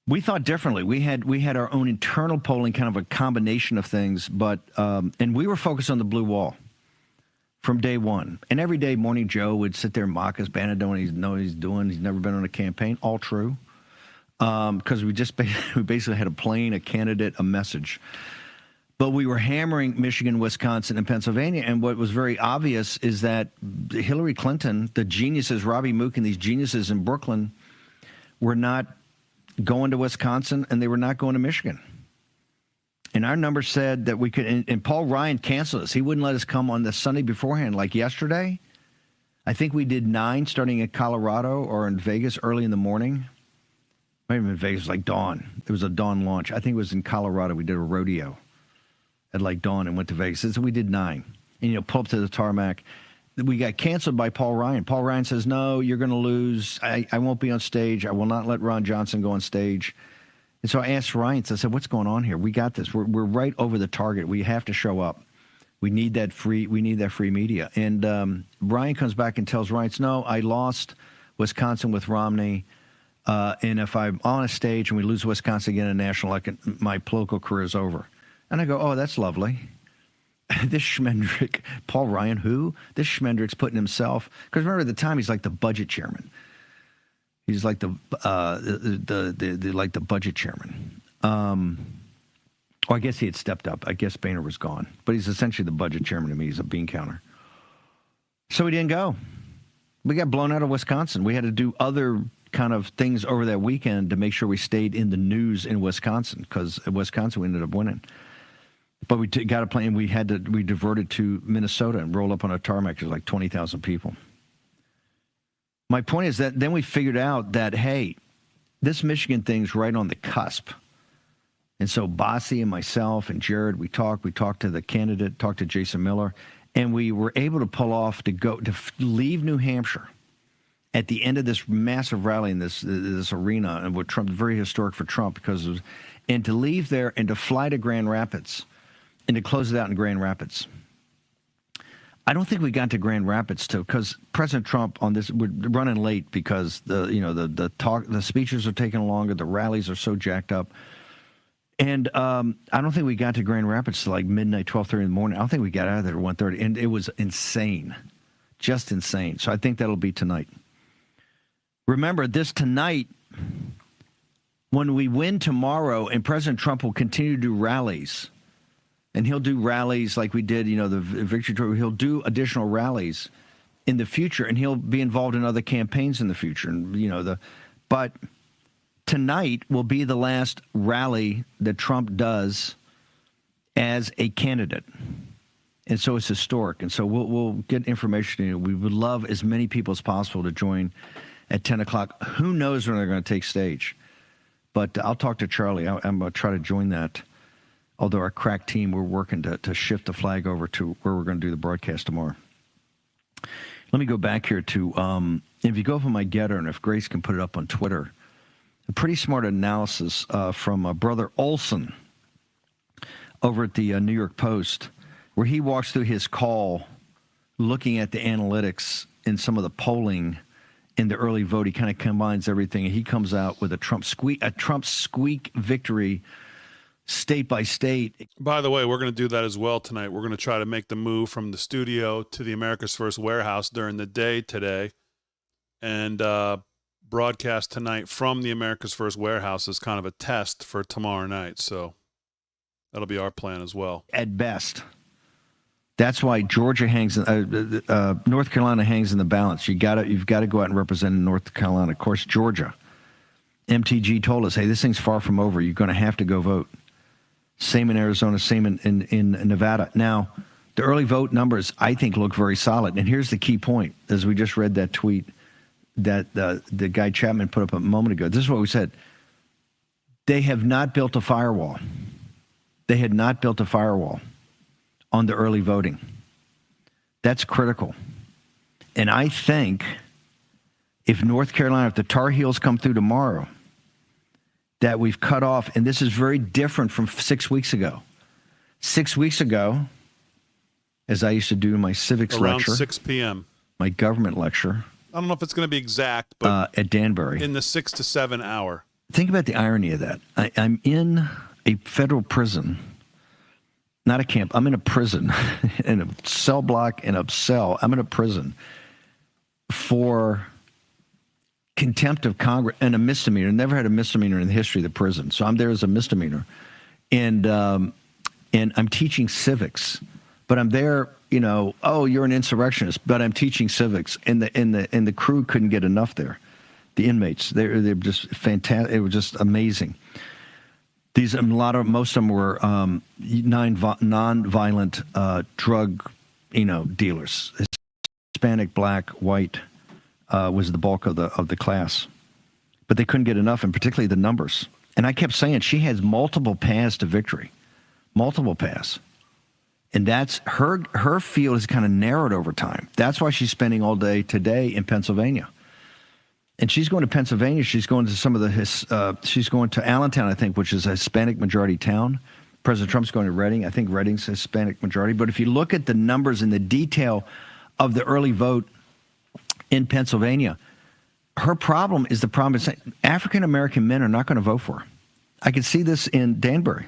We thought differently. We had our own internal polling, kind of a combination of things, but and we were focused on the blue wall from day one. And every day, Morning Joe would sit there and mock us. Bannon don't know what he's doing. He's never been on a campaign. All true. Because we basically had a plane, a candidate, a message. But we were hammering Michigan, Wisconsin, and Pennsylvania. And what was very obvious is that Hillary Clinton, the geniuses, Robbie Mook and these geniuses in Brooklyn, were not going to Wisconsin, and they were not going to Michigan. And our numbers said that we could, and Paul Ryan canceled us. He wouldn't let us come on the Sunday beforehand. Like yesterday, I think we did 9 starting in Colorado or in Vegas early in the morning. Maybe in Vegas, like dawn. It was a dawn launch. I think it was in Colorado. We did a rodeo at like dawn and went to Vegas. So we did 9. And, pull up to the tarmac. We got canceled by Paul Ryan. Paul Ryan says, no, you're going to lose. I won't be on stage. I will not let Ron Johnson go on stage. And so I asked Ryan, I said, what's going on here? We got this. We're right over the target. We have to show up. We need that free media. And Ryan comes back and tells Ryan, no, I lost Wisconsin with Romney. And if I'm on a stage and we lose Wisconsin again in a national election, my political career is over. And I go, oh, that's lovely. This Schmendrick, Paul Ryan, who? This Schmendrick's putting himself, because remember at the time he's like the budget chairman. He's like the budget chairman. I guess he had stepped up. I guess Boehner was gone, but he's essentially the budget chairman to me. He's a bean counter. So we didn't go. We got blown out of Wisconsin. We had to do other kind of things over that weekend to make sure we stayed in the news in Wisconsin, because in Wisconsin we ended up winning. But we got a plane. We diverted to Minnesota and rolled up on a tarmac. There's like 20,000 people. My point is that then we figured out that, hey, this Michigan thing's right on the cusp. And so Bossie and myself and Jared, we talked to the candidate, talked to Jason Miller, and we were able to pull off to leave New Hampshire at the end of this massive rally in this arena, and what Trump, very historic for Trump, and to leave there and to fly to Grand Rapids and to close it out in Grand Rapids. I don't think we got to Grand Rapids because President Trump on this, we're running late because the speeches are taking longer, the rallies are so jacked up. And I don't think we got to Grand Rapids till like midnight, 12:30 in the morning. I don't think we got out of there at 1:30, and it was insane, just insane. So I think that'll be tonight. Remember, this tonight, when we win tomorrow, and President Trump will continue to do rallies, and he'll do rallies like we did, the victory tour. He'll do additional rallies in the future, and he'll be involved in other campaigns in the future. And but tonight will be the last rally that Trump does as a candidate, and so it's historic. And so we'll get information. We would love as many people as possible to join at 10 o'clock. Who knows when they're going to take stage? But I'll talk to Charlie. I'm going to try to join that. Although our crack team, we're working to shift the flag over to where we're going to do the broadcast tomorrow. Let me go back here to, if you go up on my Getter, and if Grace can put it up on Twitter, a pretty smart analysis from Brother Olson over at the New York Post, where he walks through his call, looking at the analytics and some of the polling in the early vote. He kind of combines everything, and he comes out with a Trump squeak victory, state by state. By the way, we're going to do that as well tonight. We're going to try to make the move from the studio to the America's First warehouse during the day today, and broadcast tonight from the America's First warehouse as kind of a test for tomorrow night. So that'll be our plan as well. At best. That's why Georgia North Carolina hangs in the balance. You've got to go out and represent North Carolina. Of course, Georgia. MTG told us, hey, this thing's far from over. You're going to have to go vote. Same in Arizona, same in Nevada. Now, the early vote numbers, I think, look very solid. And here's the key point, as we just read that tweet that the guy Chapman put up a moment ago. This is what we said. They have not built a firewall. They had not built a firewall on the early voting. That's critical. And I think if North Carolina, if the Tar Heels come through tomorrow, that we've cut off, and this is very different from 6 weeks ago. 6 weeks ago, as I used to do in my civics Around lecture, 6 p.m. my government lecture I don't know if it's going to be exact, but at Danbury. in the 6 to 7 hour. Think about the irony of that. I'm in a federal prison, not a camp. I'm in a prison, in a cell block, in a cell. I'm in a prison for contempt of Congress and a misdemeanor. Never had a misdemeanor in the history of the prison. So I'm there as a misdemeanor. And I'm teaching civics. But I'm there, oh, you're an insurrectionist, but I'm teaching civics. And the crew couldn't get enough there. The inmates, they're just fantastic. It was just amazing. Most of them were non-violent drug, dealers. Hispanic, black, white was the bulk of the class, but they couldn't get enough, and particularly the numbers. And I kept saying she has multiple paths to victory, multiple paths, and that's her field is kind of narrowed over time. That's why she's spending all day today in Pennsylvania. And she's going to Pennsylvania. She's going to she's going to Allentown, I think, which is a Hispanic majority town. President Trump's going to Reading. I think Reading's a Hispanic majority. But if you look at the numbers and the detail of the early vote in Pennsylvania, her problem is African American men are not going to vote for her. I can see this in Danbury.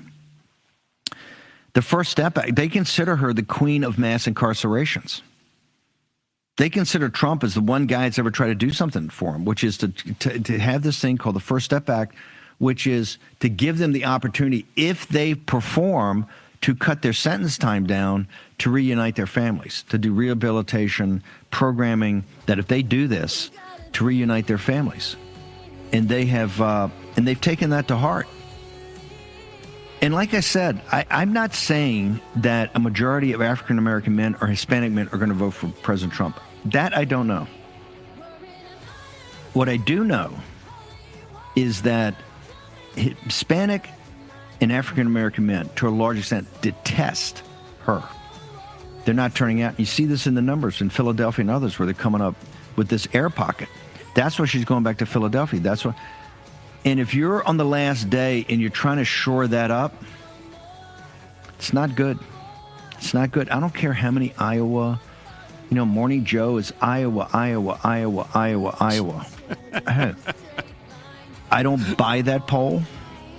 The First Step Act, they consider her the queen of mass incarcerations. They consider Trump as the one guy that's ever tried to do something for them, which is to have this thing called the First Step Act, which is to give them the opportunity, if they perform, to cut their sentence time down, to reunite their families, to do rehabilitation, programming, that if they do this, to reunite their families. And they have, and they've taken that to heart. And like I said, I'm not saying that a majority of African American men or Hispanic men are going to vote for President Trump. That I don't know. What I do know is that Hispanic and African American men, to a large extent, detest her. They're not turning out. You see this in the numbers in Philadelphia and others where they're coming up with this air pocket. That's why she's going back to Philadelphia. That's what. And if you're on the last day and you're trying to shore that up, it's not good. It's not good. I don't care how many Iowa, Morning Joe is Iowa. I don't buy that poll.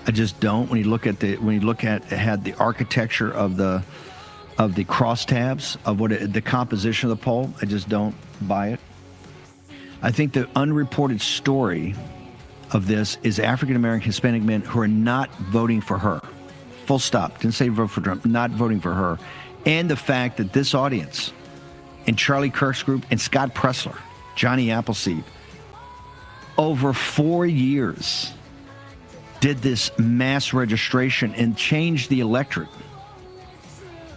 I just don't. When you look at the architecture of the crosstabs of the composition of the poll, I just don't buy it. I think the unreported story of this is African American Hispanic men who are not voting for her. Full stop. Didn't say vote for Trump. Not voting for her. And the fact that this audience and Charlie Kirk's group and Scott Pressler, Johnny Appleseed, over 4 years did this mass registration and changed the electorate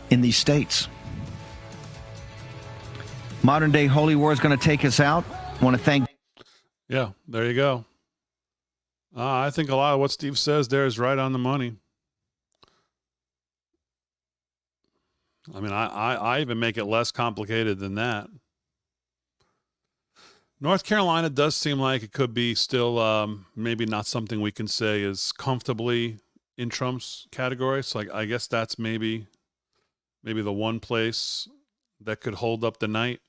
in these states. Modern day holy war is going to take us out. I want to thank. Yeah, there you go. I think a lot of what Steve says there is right on the money. I mean, I even make it less complicated than that. North Carolina does seem like it could be still maybe not something we can say is comfortably in Trump's category. So I guess that's maybe the one place that could hold up the night.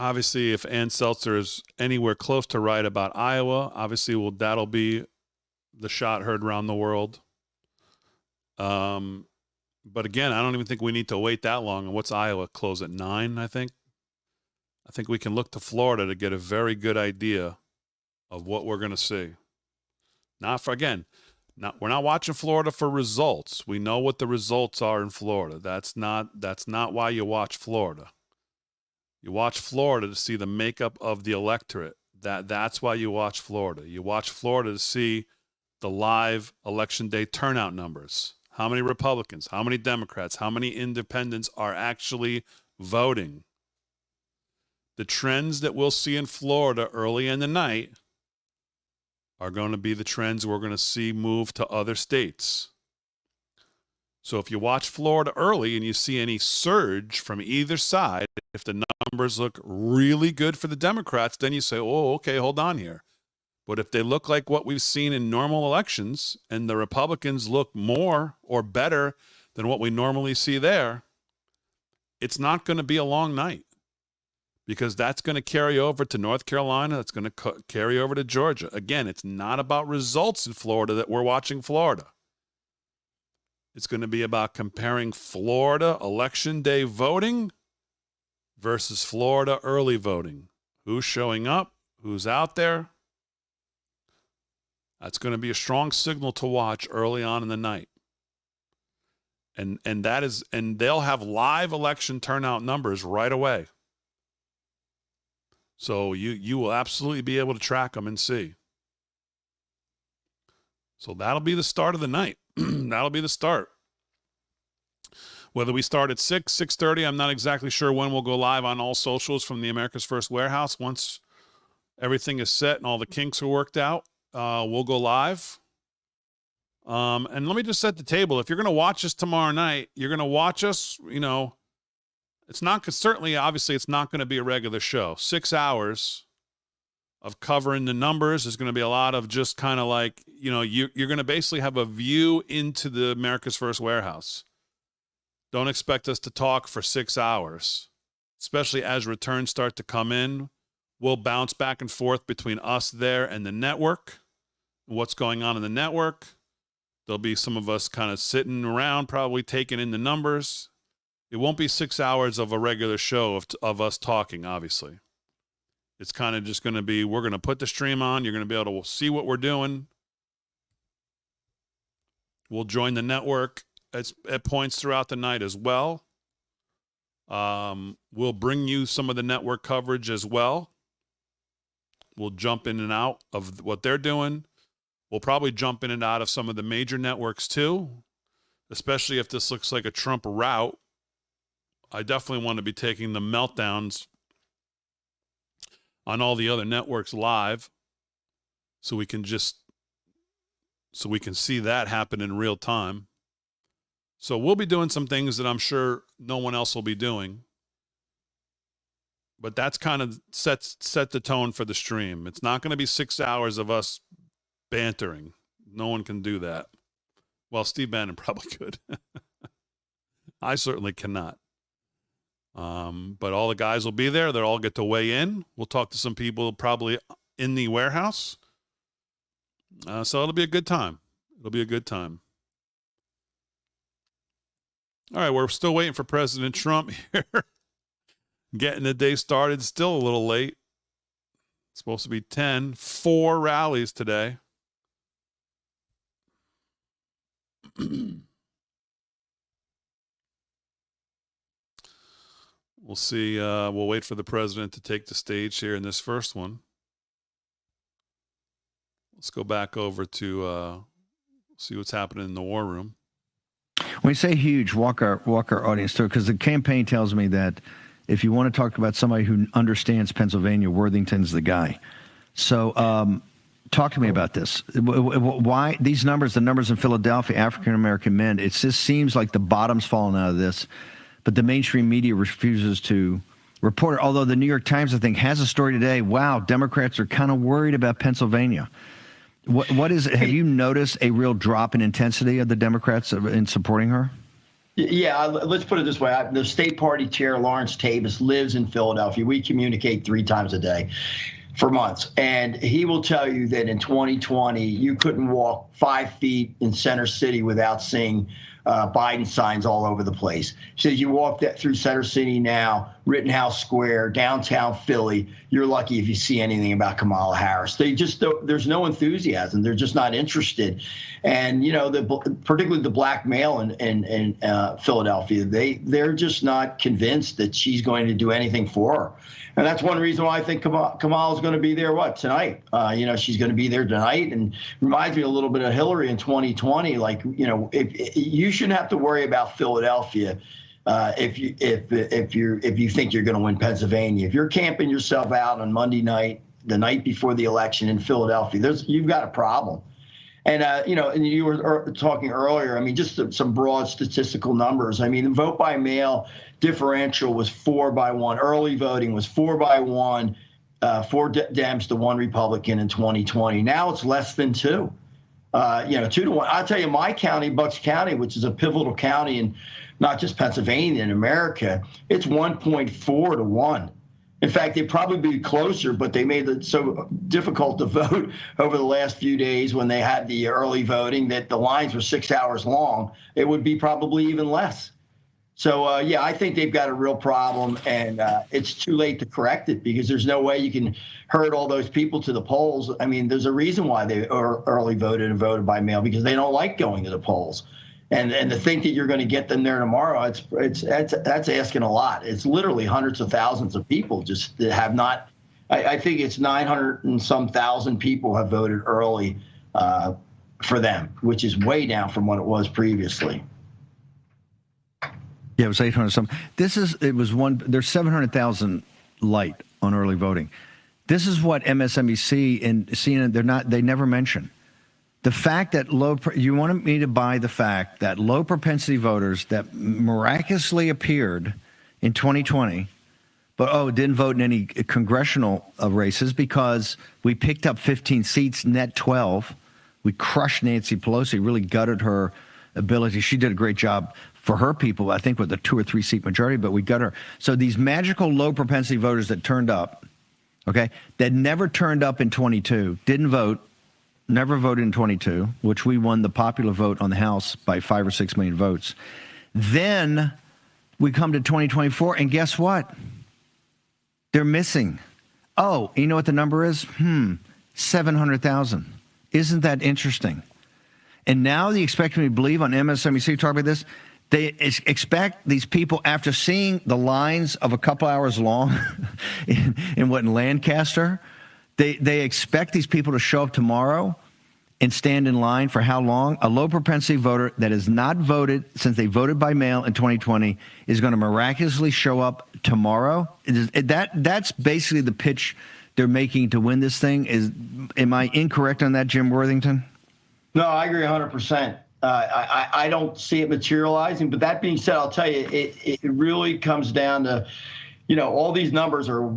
Obviously, if Ann Seltzer is anywhere close to right about Iowa, obviously that'll be the shot heard around the world. But again, I don't even think we need to wait that long. And what's Iowa close at 9, I think? I think we can look to Florida to get a very good idea of what we're going to see. We're not watching Florida for results. We know what the results are in Florida. That's not why you watch Florida. You watch Florida to see the makeup of the electorate. That's why you watch Florida. You watch Florida to see the live election day turnout numbers. How many Republicans, how many Democrats, how many independents are actually voting? The trends that we'll see in Florida early in the night are going to be the trends we're going to see move to other states. So if you watch Florida early and you see any surge from either side, if the numbers look really good for the Democrats, then you say, oh, okay, hold on here. But if they look like what we've seen in normal elections and the Republicans look more or better than what we normally see there, it's not going to be a long night, because that's going to carry over to North Carolina. That's going to carry over to Georgia. Again, it's not about results in Florida that we're watching Florida. It's going to be about comparing Florida election day voting versus Florida early voting. Who's showing up? Who's out there? That's going to be a strong signal to watch early on in the night. And they'll have live election turnout numbers right away. So you will absolutely be able to track them and see. So that'll be the start of the night. That'll be the start. Whether we start at 6, 6:30, I'm not exactly sure when we'll go live on all socials from the America's First Warehouse. Once everything is set and all the kinks are worked out, we'll go live. And let me just set the table. If you're going to watch us tomorrow night, you're going to watch us, it's not, because certainly, obviously, it's not going to be a regular show. 6 hours of covering the numbers is going to be a lot of just kind of like, you're going to basically have a view into the America's First Warehouse. Don't expect us to talk for 6 hours, especially as returns start to come in. We'll bounce back and forth between us there and the network, what's going on in the network. There'll be some of us kind of sitting around, probably taking in the numbers. It won't be 6 hours of a regular show of us talking, obviously. It's kind of just going to be, we're going to put the stream on. You're going to be able to see what we're doing. We'll join the network at points throughout the night as well. We'll bring you some of the network coverage as well. We'll jump in and out of what they're doing. We'll probably jump in and out of some of the major networks too, especially if this looks like a Trump rout. I definitely want to be taking the meltdowns on all the other networks live, so we can see that happen in real time. So we'll be doing some things that I'm sure no one else will be doing. But that's kind of set the tone for the stream. It's not going to be 6 hours of us bantering. No one can do that. Well, Steve Bannon probably could. I certainly cannot. But all the guys will be there. They'll all get to weigh in. We'll talk to some people probably in the warehouse. So it'll be a good time. It'll be a good time. All right, we're still waiting for President Trump here. Getting the day started, still a little late. It's supposed to be 10. 4 rallies today. We'll see. We'll wait for the president to take the stage here in this first one. Let's go back over to see what's happening in the war room. When you say huge, walk our audience through, because the campaign tells me that if you want to talk about somebody who understands Pennsylvania, Worthington's the guy. So talk to me about this. Why these numbers, the numbers in Philadelphia, African-American men, it just seems like the bottom's falling out of this, but the mainstream media refuses to report it. Although the New York Times, I think, has a story today. Wow, Democrats are kind of worried about Pennsylvania. What is it? Have you noticed a real drop in intensity of the Democrats in supporting her? Yeah, let's put it this way. The state party chair, Lawrence Tavis, lives in Philadelphia. We communicate 3 times a day for months. And he will tell you that in 2020, you couldn't walk 5 feet in Center City without seeing Biden signs all over the place. He says you walk through Center City now, Rittenhouse Square, downtown Philly, you're lucky if you see anything about Kamala Harris. They just don't, there's no enthusiasm. They're just not interested. And, particularly the black male in Philadelphia, they're just not convinced that she's going to do anything for her. And that's one reason why I think Kamala's going to be there, tonight? She's going to be there tonight, and reminds me a little bit of Hillary in 2020. If you shouldn't have to worry about Philadelphia if you think you're going to win Pennsylvania. If you're camping yourself out on Monday night, the night before the election in Philadelphia, you've got a problem. And, and you were talking earlier, just some broad statistical numbers. The vote by mail differential was 4-1. Early voting was 4-1, 4 Dems to 1 Republican in 2020. Now it's less than 2. 2 to 1. I'll tell you, my county, Bucks County, which is a pivotal county in not just Pennsylvania, in America, it's 1.4 to 1. In fact, they'd probably be closer, but they made it so difficult to vote over the last few days when they had the early voting that the lines were 6 hours long. It would be probably even less. So, I think they've got a real problem, and it's too late to correct it because there's no way you can herd all those people to the polls. I mean, there's a reason why they early voted and voted by mail, because they don't like going to the polls. And to think that you're going to get them there tomorrow, that's asking a lot. It's literally hundreds of thousands of people just that have not. I think it's 900 and some thousand people have voted early for them, which is way down from what it was previously. Yeah, it was 800 something. There's 700,000 light on early voting. This is what MSNBC and CNN, they never mention. The fact that you wanted me to buy the fact that low propensity voters that miraculously appeared in 2020, but didn't vote in any congressional races because we picked up 15 seats, net 12. We crushed Nancy Pelosi, really gutted her ability. She did a great job for her people, I think, with a 2 or 3 seat majority, but we got her. So these magical low propensity voters that turned up, that never turned up in 22, didn't vote, never voted in 22, which we won the popular vote on the House by 5 or 6 million votes. Then we come to 2024, and guess what? They're missing. Oh, you know what the number is? 700,000. Isn't that interesting? And now they expect me to believe on MSNBC, talk about this, they expect these people, after seeing the lines of a couple hours long in Lancaster, they expect these people to show up tomorrow and stand in line for how long? A low propensity voter that has not voted since they voted by mail in 2020 is going to miraculously show up tomorrow. That's basically the pitch they're making to win this thing. Am I incorrect on that, Jim Worthington? No, I agree 100%. I don't see it materializing. But that being said, I'll tell you, it really comes down to, all these numbers are,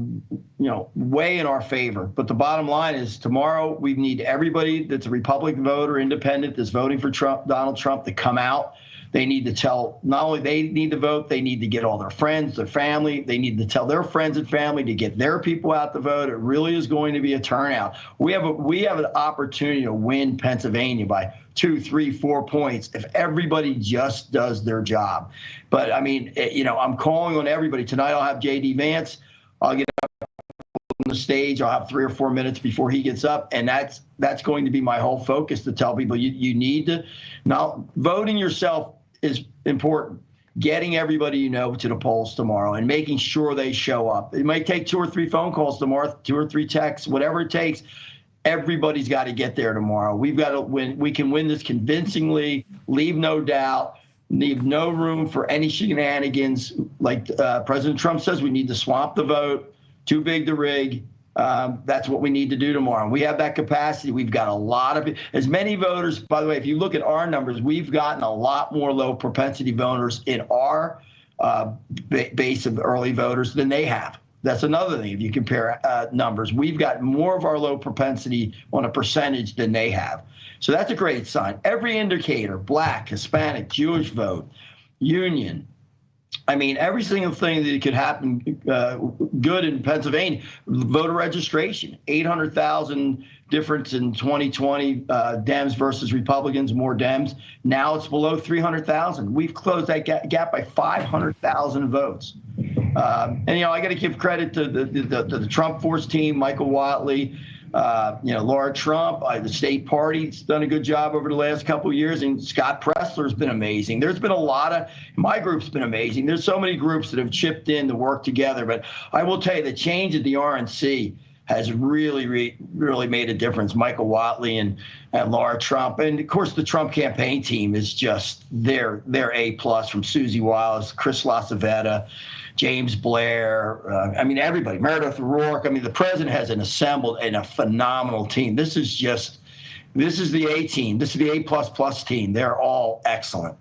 way in our favor. But the bottom line is tomorrow we need everybody that's a Republican voter, independent, that's voting for Donald Trump, to come out. They need to tell, not only they need to vote, they need to get all their friends, their family. They need to tell their friends and family to get their people out to vote. It really is going to be a turnout. We have an opportunity to win Pennsylvania by 2, 3, 4 points if everybody just does their job. But I mean, I'm calling on everybody tonight. I'll have JD Vance. I'll get up on the stage. I'll have 3 or 4 minutes before he gets up, and that's going to be my whole focus, to tell people you need to. Now, voting yourself is important. Getting everybody to the polls tomorrow and making sure they show up. It might take 2 or 3 phone calls tomorrow, 2 or 3 texts, whatever it takes. Everybody's got to get there tomorrow. We've got to win. We can win this convincingly, leave no doubt, leave no room for any shenanigans. Like President Trump says, we need to swamp the vote, too big to rig. That's what we need to do tomorrow. We have that capacity. We've got a lot of as many voters. By the way, if you look at our numbers, we've gotten a lot more low propensity voters in our base of early voters than they have. That's another thing. If you compare numbers, we've got more of our low propensity on a percentage than they have. So that's a great sign. Every indicator, Black, Hispanic, Jewish vote, union, I mean, every single thing that could happen good in Pennsylvania. Voter registration, 800,000 difference in 2020, Dems versus Republicans, more Dems. Now it's below 300,000. We've closed that gap by 500,000 votes. And, I got to give credit to the Trump Force team, Michael Whatley, Laura Trump, the state party's done a good job over the last couple of years, and Scott Pressler's been amazing. There's been a lot my group's been amazing. There's so many groups that have chipped in to work together, but I will tell you the change at the RNC has really made a difference. Michael Whatley and Laura Trump, and of course the Trump campaign team is just they're A+ from Susie Wiles, Chris LaCivetta, James Blair, everybody, Meredith O'Rourke. The president has assembled a phenomenal team. This is the A team. This is the A++ team. They're all excellent.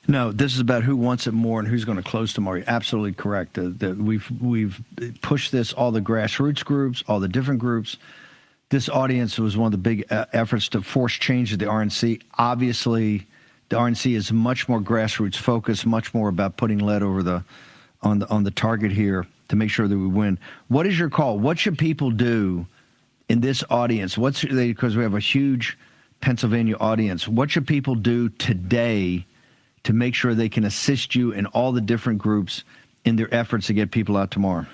No, this is about who wants it more and who's going to close tomorrow. You're absolutely correct. We've pushed this, all the grassroots groups, all the different groups. this audience was one of the big efforts to force change at the RNC. Obviously, the RNC is much more grassroots focused, much more about putting lead over on the target here to make sure that we win. What is your call? What should people do in this audience? Because we have a huge Pennsylvania audience. What should people do today to make sure they can assist you in all the different groups in their efforts to get people out tomorrow?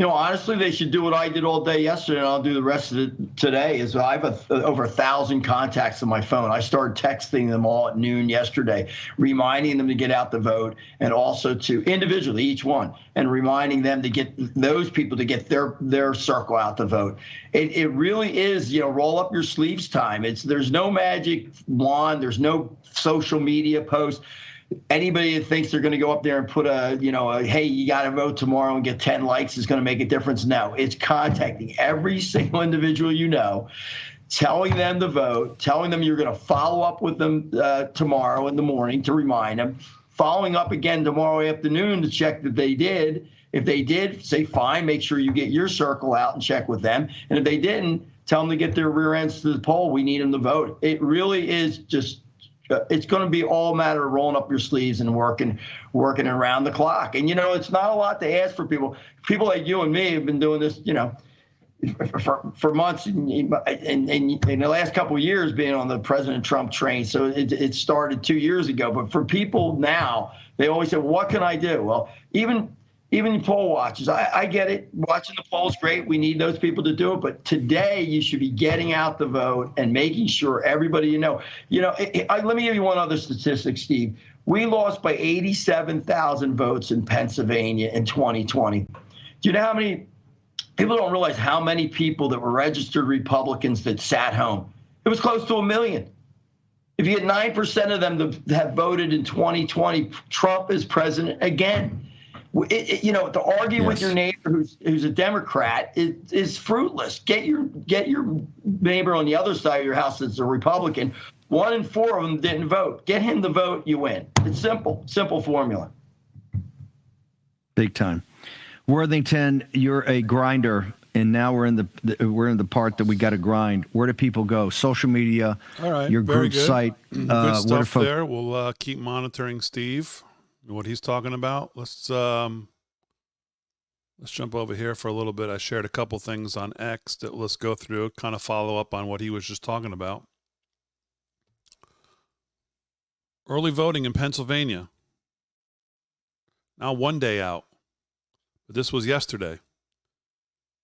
Honestly, they should do what I did all day yesterday, and I'll do the rest of it today. Is I have over 1,000 contacts on my phone. I started texting them all at noon yesterday, reminding them to get out the vote, and also to individually, each one, and reminding them to get those people to get their circle out the vote. It really is, roll up your sleeves time. There's no magic wand. There's no social media post. Anybody that thinks they're going to go up there and put hey, you got to vote tomorrow and get 10 likes is going to make a difference. No, it's contacting every single individual telling them to vote, telling them you're going to follow up with them tomorrow in the morning to remind them, following up again tomorrow afternoon to check that they did. If they did, say fine, make sure you get your circle out and check with them. And if they didn't, tell them to get their rear ends to the poll. We need them to vote. It really is just it's going to be all a matter of rolling up your sleeves and working around the clock. And, it's not a lot to ask for people. People like you and me have been doing this, for months and in the last couple of years being on the President Trump train. So it started 2 years ago. But for people now, they always say, what can I do? Well, even poll watchers, I get it. Watching the polls, great. We need those people to do it. But today, you should be getting out the vote and making sure everybody let me give you one other statistic, Steve. We lost by 87,000 votes in Pennsylvania in 2020. Do you know how many people don't realize how many people that were registered Republicans that sat home? It was close to 1 million. If you get 9% of them that have voted in 2020, Trump is president again. To argue with your neighbor who's a Democrat is fruitless. Get your neighbor on the other side of your house that's a Republican. 1 in 4 of them didn't vote. Get him to vote, you win. It's simple formula. Big time. Worthington, you're a grinder, and now we're in the part that we got to grind. Where do people go? Social media. All right. Your very group good. site. Good stuff there. We'll keep monitoring Steve. What he's talking about. Let's jump over here for a little bit. I shared a couple things on X that let's go through, kind of follow up on what he was just talking about. Early voting in Pennsylvania. Now 1 day out. But this was yesterday.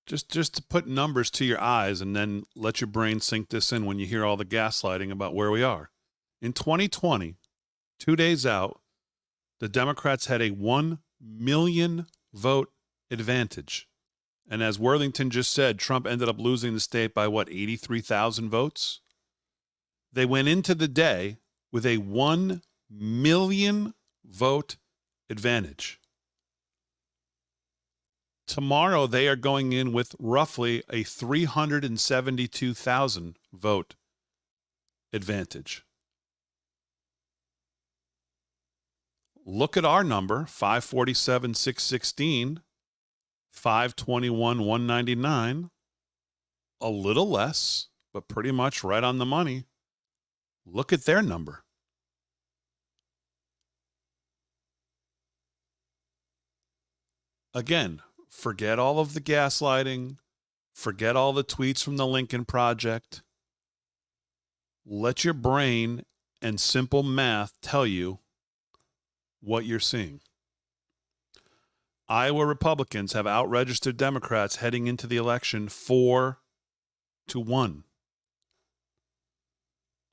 Just to put numbers to your eyes and then let your brain sink this in when you hear all the gaslighting about where we are. In 2020, 2 days out, the Democrats had a 1 million vote advantage. And as Worthington just said, Trump ended up losing the state by 83,000 votes? They went into the day with a 1 million vote advantage. Tomorrow, they are going in with roughly a 372,000 vote advantage. Look at our number, 547, 616, 521, 199. A little less, but pretty much right on the money. Look at their number. Again, forget all of the gaslighting. Forget all the tweets from the Lincoln Project. Let your brain and simple math tell you what you're seeing. Iowa Republicans have out-registered Democrats heading into the election 4-1.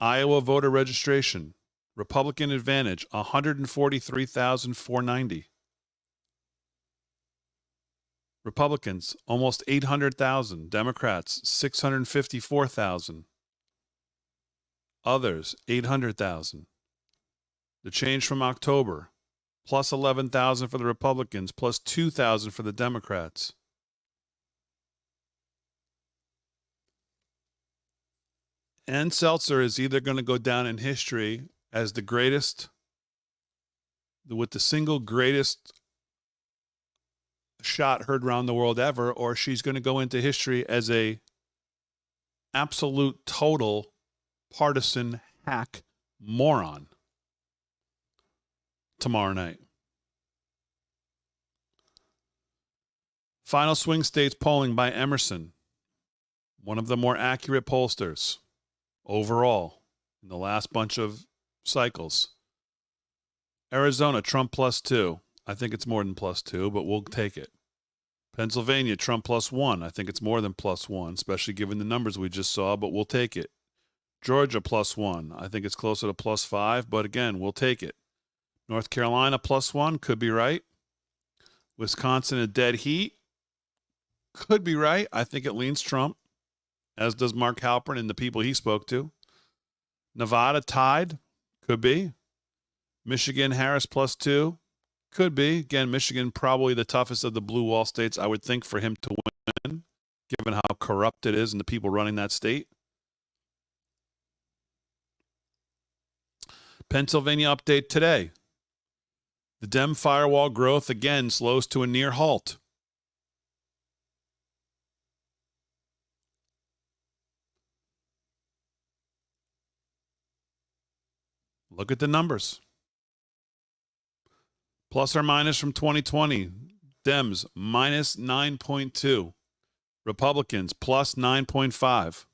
Iowa voter registration, Republican advantage, 143,490. Republicans, almost 800,000. Democrats, 654,000. Others, 800,000. The change from October, plus 11,000 for the Republicans, plus 2,000 for the Democrats. Ann Seltzer is either going to go down in history as the greatest, with the single greatest shot heard around the world ever, or she's going to go into history as a absolute total partisan hack moron tomorrow night. Final swing states polling by Emerson, one of the more accurate pollsters overall in the last bunch of cycles. Arizona, Trump +2. I think it's more than +2, but we'll take it. Pennsylvania, Trump +1. I think it's more than +1, especially given the numbers we just saw, but we'll take it. Georgia +1. I think it's closer to +5, but again, we'll take it. North Carolina +1 could be right. Wisconsin a dead heat could be right. I think it leans Trump, as does Mark Halpern and the people he spoke to. Nevada tied, could be. Michigan, Harris +2, could be. Again, Michigan probably the toughest of the blue wall states, I would think, for him to win, given how corrupt it is and the people running that state. Pennsylvania update today. The Dem firewall growth again slows to a near halt. Look at the numbers. Plus or minus from 2020. Dems minus 9.2. Republicans plus 9.5.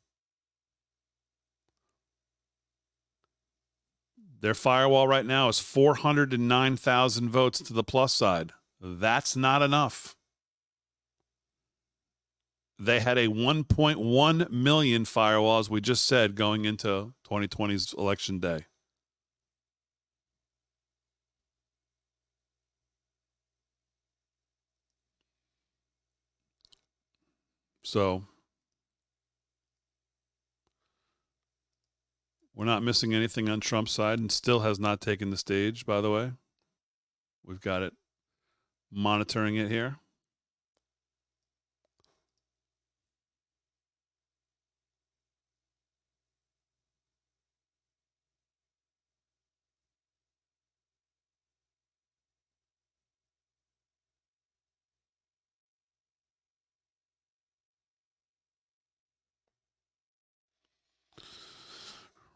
Their firewall right now is 409,000 votes to the plus side. That's not enough. They had a 1.1 million firewall, as we just said, going into 2020's election day. So we're not missing anything on Trump's side, and still has not taken the stage, by the way. We've got it monitoring it here.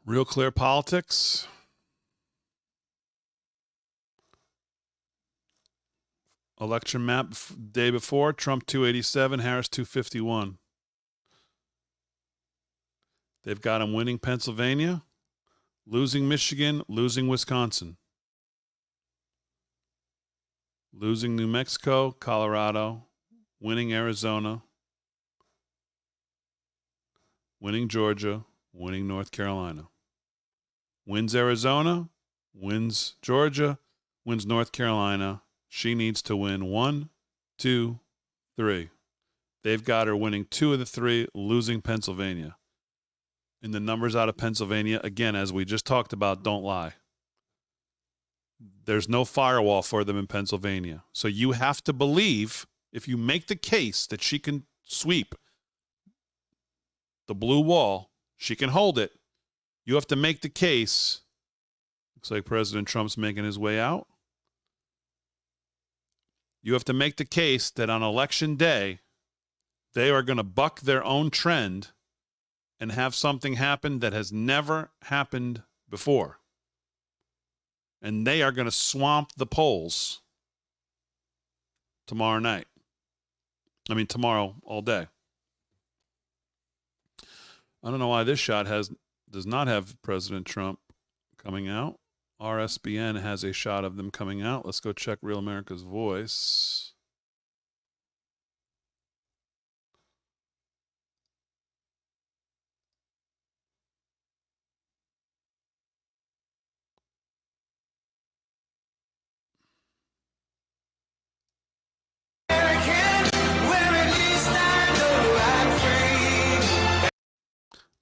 Real Clear Politics. Election map day before, Trump 287, Harris 251. They've got him winning Pennsylvania, losing Michigan, losing Wisconsin, losing New Mexico, Colorado, winning Arizona, winning Georgia, winning North Carolina. Wins Arizona, wins Georgia, wins North Carolina. She needs to win 1, 2, 3. They've got her winning 2 of the 3, losing Pennsylvania. And the numbers out of Pennsylvania, again, as we just talked about, don't lie. There's no firewall for them in Pennsylvania. So you have to believe, if you make the case that she can sweep the blue wall, she can hold it. You have to make the case. Looks like President Trump's making his way out. You have to make the case that on election day, they are going to buck their own trend and have something happen that has never happened before. And they are going to swamp the polls tomorrow night. I mean, tomorrow all day. I don't know why this shot does not have President Trump coming out. RSBN has a shot of them coming out. Let's go check Real America's Voice.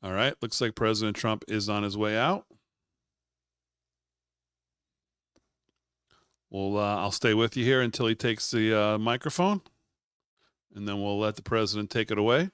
All right, looks like President Trump is on his way out. Well, I'll stay with you here until he takes the microphone, and then we'll let the president take it away.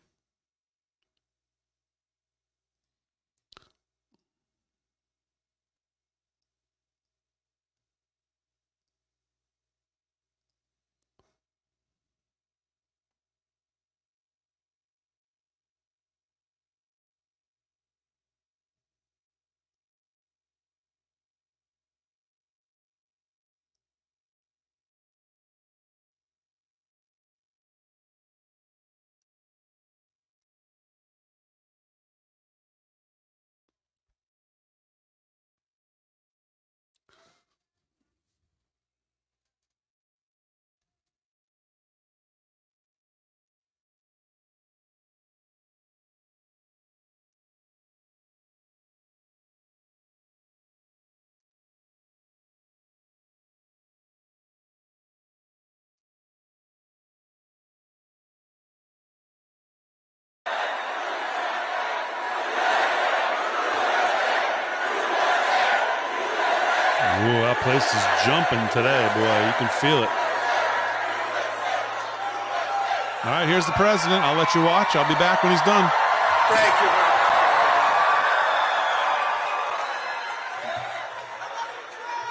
Ooh, that place is jumping today, boy. You can feel it. All right, here's the president. I'll let you watch. I'll be back when he's done. Thank you.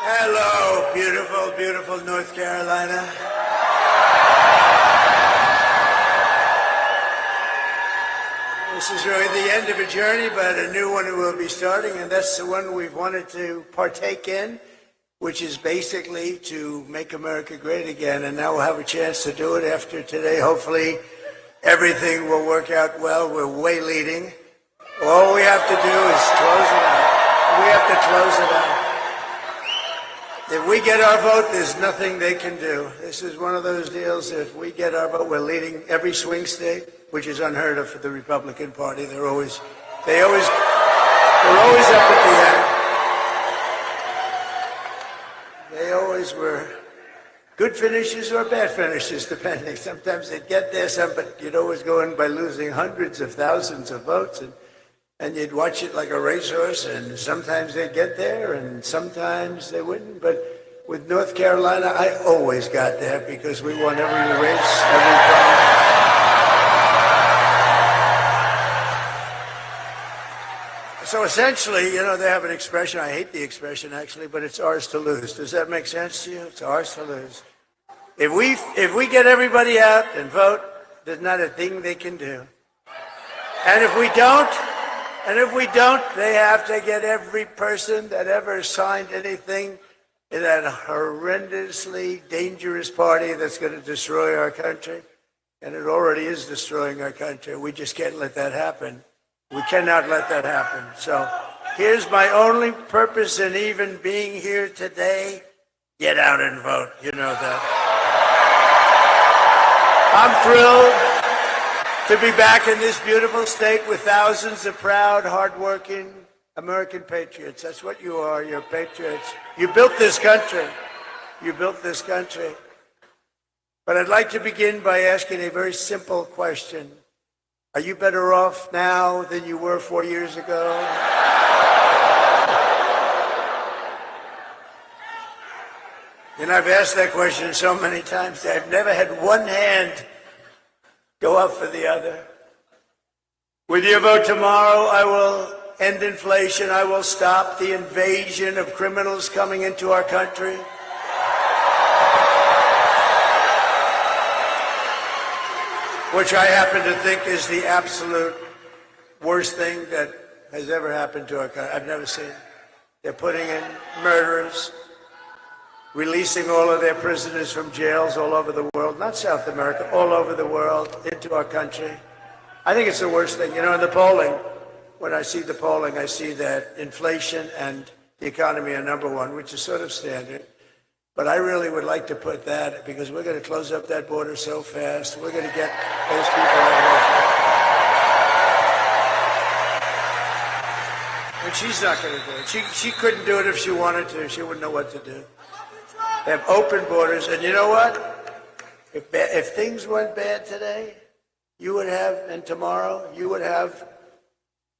Hello, beautiful, beautiful North Carolina. This is really the end of a journey, but a new one will be starting, and that's the one we've wanted to partake in, which is basically to make America great again. And now we'll have a chance to do it after today. Hopefully, everything will work out well. We're way leading. All we have to do is close it out. We have to close it out. If we get our vote, there's nothing they can do. This is one of those deals. If we get our vote, we're leading every swing state, which is unheard of for the Republican Party. They're always up at the end. They always were good finishes or bad finishes, depending. Sometimes they'd get there, but you'd always go in by losing hundreds of thousands of votes, and you'd watch it like a racehorse, and sometimes they'd get there, and sometimes they wouldn't. But with North Carolina, I always got there because we won every race, every primary. So essentially, they have an expression. I hate the expression, actually, but it's ours to lose. Does that make sense to you? It's ours to lose. If we get everybody out and vote, there's not a thing they can do. And if we don't, they have to get every person that ever signed anything in that horrendously dangerous party that's going to destroy our country. And it already is destroying our country. We just can't let that happen. We cannot let that happen. So here's my only purpose in even being here today. Get out and vote. You know that. I'm thrilled to be back in this beautiful state with thousands of proud, hardworking American patriots. That's what you are. You're patriots. You built this country. You built this country. But I'd like to begin by asking a very simple question. Are you better off now than you were 4 years ago? I've asked that question so many times that I've never had one hand go up for the other. With your vote tomorrow, I will end inflation. I will stop the invasion of criminals coming into our country. Which I happen to think is the absolute worst thing that has ever happened to our country. I've never seen it. They're putting in murderers, releasing all of their prisoners from jails all over the world, not South America, all over the world, into our country. I think it's the worst thing. In the polling, when I see the polling, I see that inflation and the economy are number one, which is sort of standard. But I really would like to put that, because we're going to close up that border so fast. We're going to get those people out here. And she's not going to do it. She couldn't do it if she wanted to. She wouldn't know what to do. They have open borders. And you know what? If things went bad today, and tomorrow, you would have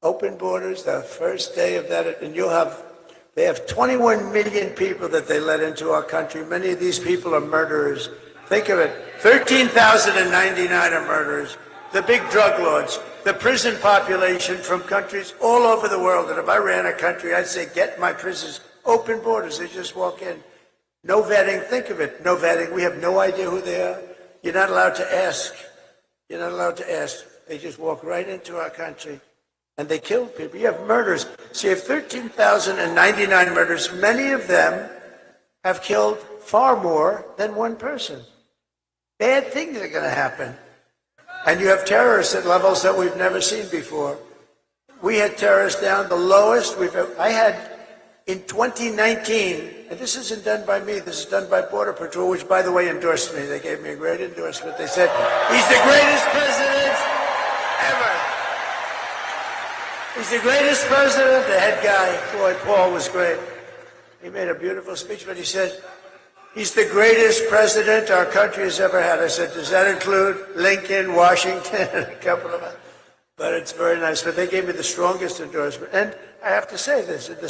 open borders the first day of that. And they have 21 million people that they let into our country. Many of these people are murderers. Think of it. 13,099 are murderers. The big drug lords. The prison population from countries all over the world. And if I ran a country, I'd say, get my prisons. Open borders. They just walk in. No vetting. Think of it. No vetting. We have no idea who they are. You're not allowed to ask. You're not allowed to ask. They just walk right into our country. And they kill people. You have murders. So you have 13,099 murders. Many of them have killed far more than one person. Bad things are going to happen. And you have terrorists at levels that we've never seen before. We had terrorists down the lowest we've ever. I had in 2019, and this isn't done by me, this is done by Border Patrol, which, by the way, endorsed me. They gave me a great endorsement. They said, he's the greatest president ever. He's the greatest president, the head guy. Boy, Paul was great. He made a beautiful speech, but he said, he's the greatest president our country has ever had. I said, does that include Lincoln, Washington, and a couple of others? But it's very nice. But they gave me the strongest endorsement. And I have to say this, the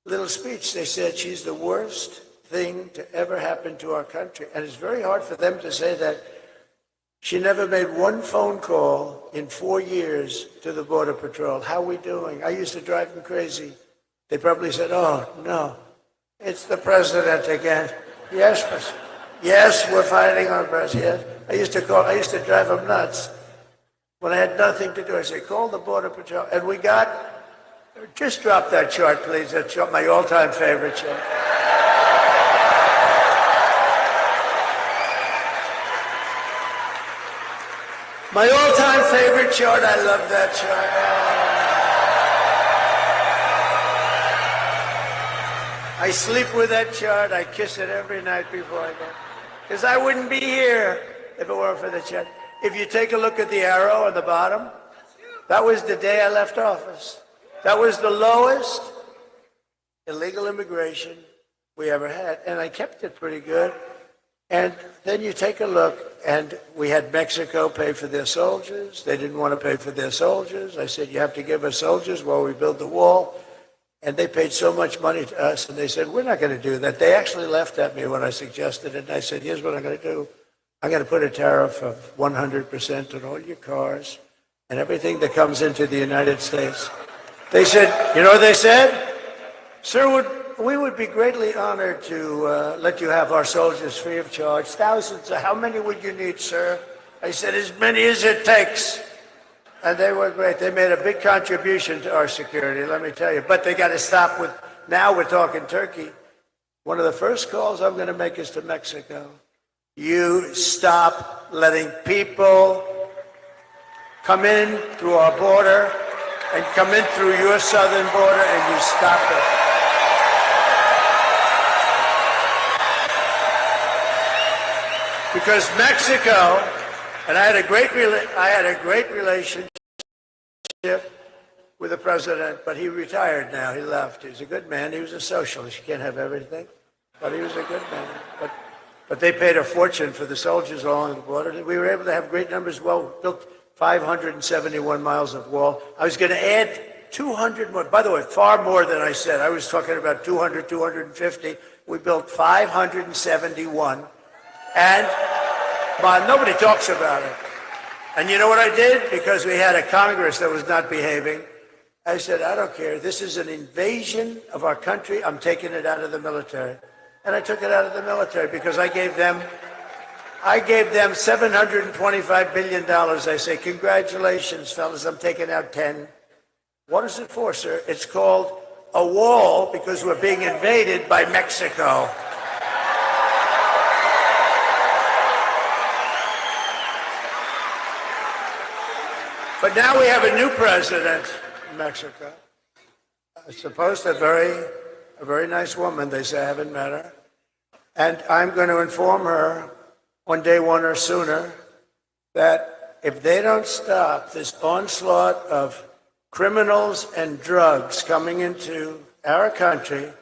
little speech, they said she's the worst thing to ever happen to our country. And it's very hard for them to say that. She never made one phone call in 4 years to the Border Patrol. How we doing? I used to drive them crazy. They probably said, oh, no, it's the president again. Yes, we're fighting on president. Yes. I used to drive them nuts. When I had nothing to do, I said, call the Border Patrol. And we got, just drop that chart, please. That's my all-time favorite chart. My all-time favorite chart. I love that chart. I sleep with that chart. I kiss it every night before I go. Because I wouldn't be here if it weren't for the chart. If you take a look at the arrow on the bottom, that was the day I left office. That was the lowest illegal immigration we ever had. And I kept it pretty good. And then you take a look, and we had Mexico pay for their soldiers. They didn't want to pay for their soldiers. I said, you have to give us soldiers while we build the wall. And they paid so much money to us, and they said, we're not going to do that. They actually laughed at me when I suggested it, and I said, here's what I'm going to do. I'm going to put a tariff of 100% on all your cars and everything that comes into the United States. They said, you know what they said? Sir, we would be greatly honored to let you have our soldiers free of charge. Thousands. How many would you need, sir? I said, as many as it takes. And they were great. They made a big contribution to our security, let me tell you. But they got to stop with, now we're talking Turkey. One of the first calls I'm going to make is to Mexico. You stop letting people come in through our border and come in through your southern border, and you stop it. Because Mexico, and I had a great relationship with the president, but he retired now. He left. He's a good man. He was a socialist. You can't have everything, but he was a good man. But they paid a fortune for the soldiers along the border. We were able to have great numbers. Well, built 571 miles of wall. I was going to add 200 more. By the way, far more than I said. I was talking about 200, 250. We built 571. And nobody talks about it. And you know what I did? Because we had a Congress that was not behaving. I said, I don't care. This is an invasion of our country. I'm taking it out of the military. And I took it out of the military because I gave them $725 billion. I say, congratulations, fellas. I'm taking out 10. What is it for, sir? It's called a wall because we're being invaded by Mexico. But now we have a new president in Mexico. I suppose a very nice woman. They say I haven't met her. And I'm going to inform her on day one or sooner that if they don't stop this onslaught of criminals and drugs coming into our country,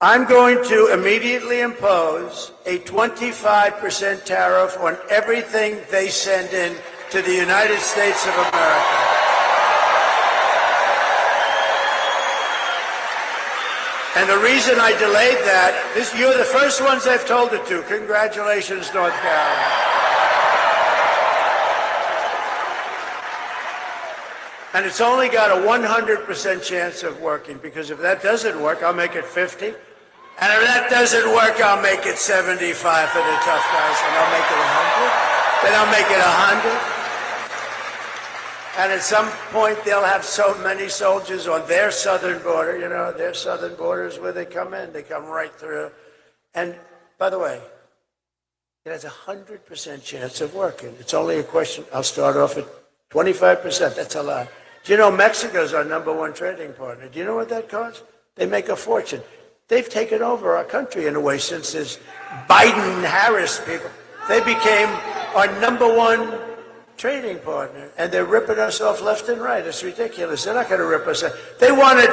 I'm going to immediately impose a 25% tariff on everything they send in to the United States of America. And the reason I delayed that, you're the first ones I've told it to. Congratulations, North Carolina. And it's only got a 100% chance of working, because if that doesn't work, I'll make it 50. And if that doesn't work, I'll make it 75 for the tough guys, and I'll make it 100. Then I'll make it 100. And at some point, they'll have so many soldiers on their southern border. You know, their southern border is where they come in. They come right through. And by the way, it has a 100% chance of working. It's only a question. I'll start off at 25%. That's a lot. Do you know Mexico's our #1 trading partner? Do you know what that costs? They make a fortune. They've taken over our country in a way since this Biden-Harris people. They became our #1 trading partner, and they're ripping us off left and right. It's ridiculous. They're not going to rip us off. They wanted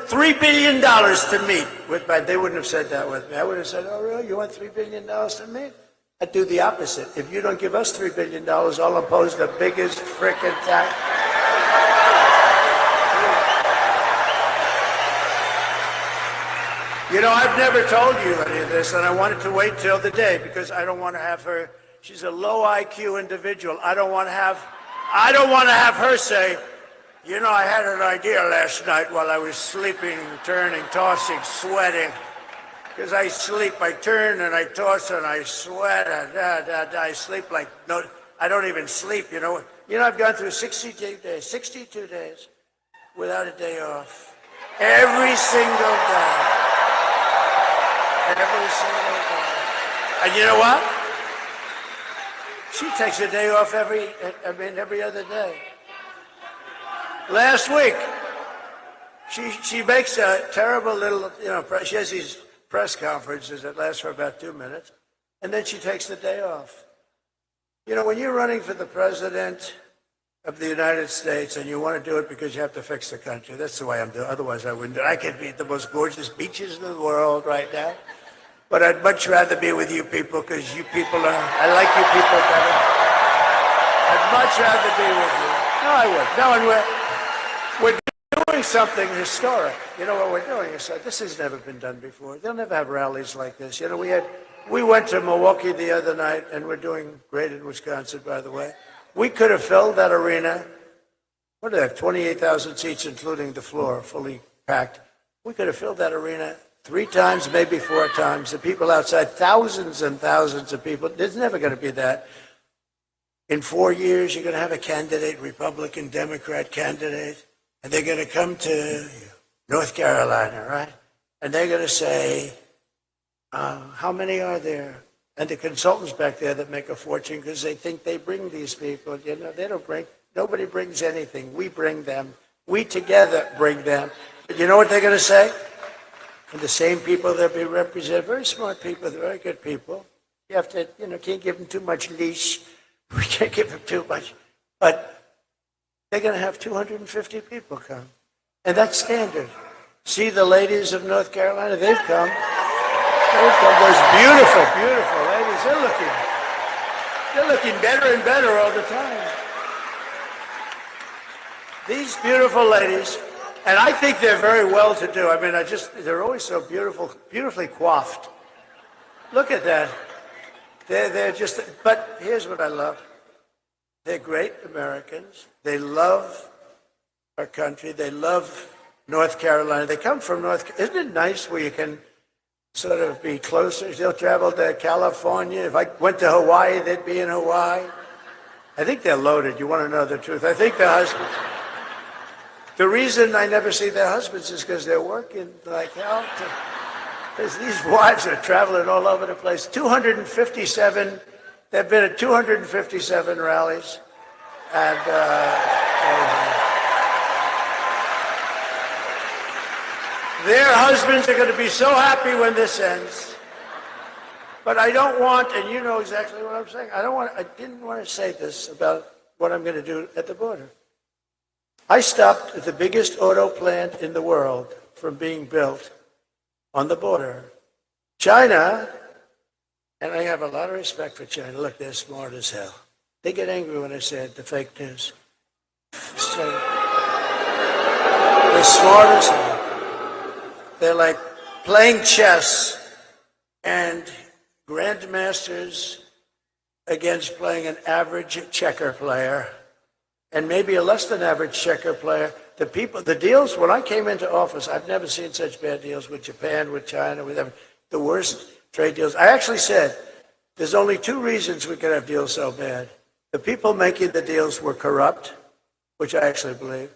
$3 billion to meet with Biden. They wouldn't have said that with me. I would have said, oh, really? You want $3 billion to meet? I'd do the opposite. If you don't give us $3 billion, I'll impose the biggest frickin' tax. I've never told you any of this, and I wanted to wait till the day because I don't want to have her. She's a low IQ individual. I don't want to have her say, you know, I had an idea last night while I was sleeping, turning, tossing, sweating. Because I sleep, I turn and I toss and I sweat and I sleep like no, I don't even sleep. You know, I've gone through 62 days without a day off, every single day, every single day. And you know what? She takes a day off every other day. Last week, she makes a terrible little, she has these press conferences that last for about 2 minutes, and then she takes the day off. You know, when you're running for the president of the United States and you want to do it because you have to fix the country, that's the way I'm doing. Otherwise, I wouldn't do it. I could be at the most gorgeous beaches in the world right now, but I'd much rather be with you people because you people I like you people better. I'd much rather be with you. No, I would. No, and we're doing something historic. You know what we're doing? This has never been done before. They'll never have rallies like this. You know, we went to Milwaukee the other night, and we're doing great in Wisconsin, by the way. We could have filled that arena. What do they have? 28,000 seats, including the floor, fully packed. We could have filled that arena 3 times, maybe 4 times. The people outside, thousands and thousands of people. There's never going to be that. In 4 years, you're going to have a candidate, Republican, Democrat candidate, and they're going to come to North Carolina, right? And they're going to say, how many are there? And the consultants back there that make a fortune because they think they bring these people. You know, they don't bring, nobody brings anything. We bring them. We together bring them. But you know what they're going to say? And the same people that be represented, very smart people, very good people. You have to, can't give them too much leash. We can't give them too much. But they're going to have 250 people come. And that's standard. See the ladies of North Carolina? They've come. Those beautiful, beautiful ladies. They're looking better and better all the time. These beautiful ladies, and I think they're very well to do. I mean, they're always so beautiful, beautifully coiffed. Look at that. They're just, but here's what I love. They're great Americans. They love our country. They love North Carolina. They come from isn't it nice where you can sort of be closer? They'll travel to California. If I went to Hawaii, they'd be in Hawaii. I think they're loaded. You want to know the truth? I think their husbands. The reason I never see their husbands is because they're working like hell. Because these wives are traveling all over the place. 257, they've been at 257 rallies. And their husbands are going to be so happy when this ends. But I don't want, and you know exactly what I'm saying, I didn't want to say this about what I'm going to do at the border. I stopped at the biggest auto plant in the world from being built on the border. China, and I have a lot of respect for China. Look, they're smart as hell. They get angry when I say the fake news. So, they're smart as hell. They're like playing chess and grandmasters against playing an average checker player and maybe a less than average checker player. The deals, when I came into office, I've never seen such bad deals with Japan, with China, with them. The worst trade deals. I actually said, there's only 2 reasons we could have deals so bad. The people making the deals were corrupt, which I actually believe,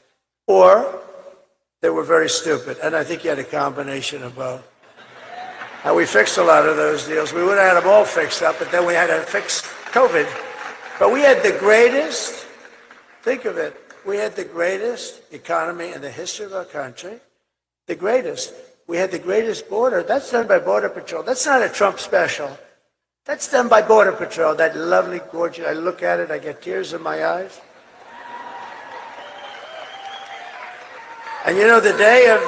or they were very stupid. And I think you had a combination of both. And we fixed a lot of those deals. We would have had them all fixed up, but then we had to fix COVID. But we had the greatest, think of it, we had the greatest economy in the history of our country. The greatest. We had the greatest border. That's done by Border Patrol. That's not a Trump special. That's done by Border Patrol. That lovely, gorgeous, I look at it, I get tears in my eyes. And you know, the day of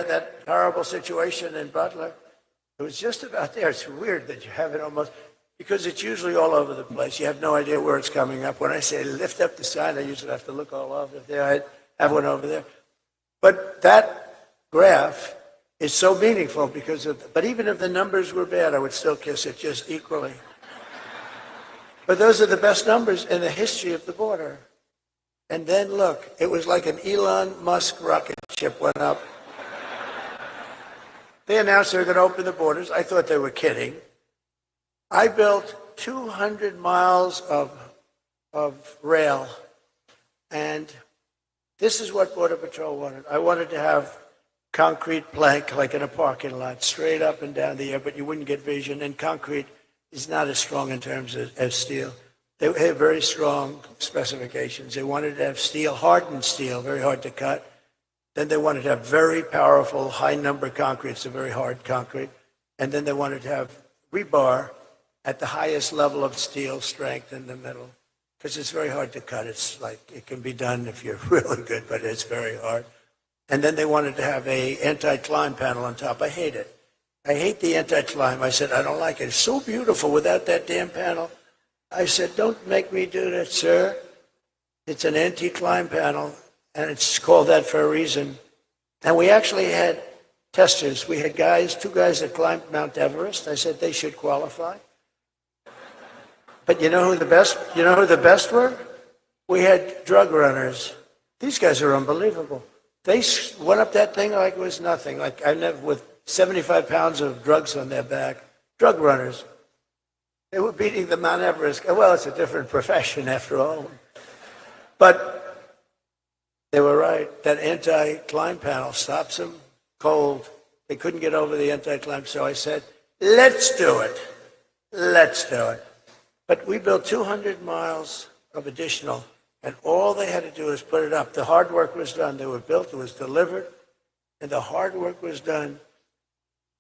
that horrible situation in Butler, it was just about there. It's weird that you have it almost, because it's usually all over the place. You have no idea where it's coming up. When I say lift up the sign, I usually have to look all over there. I have one over there. But that graph is so meaningful because of, but even if the numbers were bad, I would still kiss it just equally. But those are the best numbers in the history of the border. And then look, it was like an Elon Musk rocket ship went up. They announced they were going to open the borders. I thought they were kidding. I built 200 miles of rail. And this is what Border Patrol wanted. I wanted to have concrete plank like in a parking lot, straight up and down the air, but you wouldn't get vision. And concrete is not as strong in terms of steel. They have very strong specifications. They wanted to have steel, hardened steel, very hard to cut. Then they wanted to have very powerful, high number concrete, so very hard concrete. And then they wanted to have rebar at the highest level of steel strength in the middle, because it's very hard to cut. It's like, it can be done if you're really good, but it's very hard. And then they wanted to have a anti-climb panel on top. I hate it. I hate the anti-climb. I said, I don't like it. It's so beautiful without that damn panel. I said, don't make me do that, sir. It's an anti-climb panel, and it's called that for a reason. And we actually had testers. We had guys, 2 guys that climbed Mount Everest. I said they should qualify. But you know who the best were? We had drug runners. These guys are unbelievable. They went up that thing like it was nothing. Like I never, with 75 pounds of drugs on their back. Drug runners. They were beating the Mount Everest. Well, it's a different profession after all. But they were right. That anti-climb panel stops them cold. They couldn't get over the anti-climb. So I said, let's do it. Let's do it. But we built 200 miles of additional, and all they had to do was put it up. The hard work was done. They were built. It was delivered. And the hard work was done.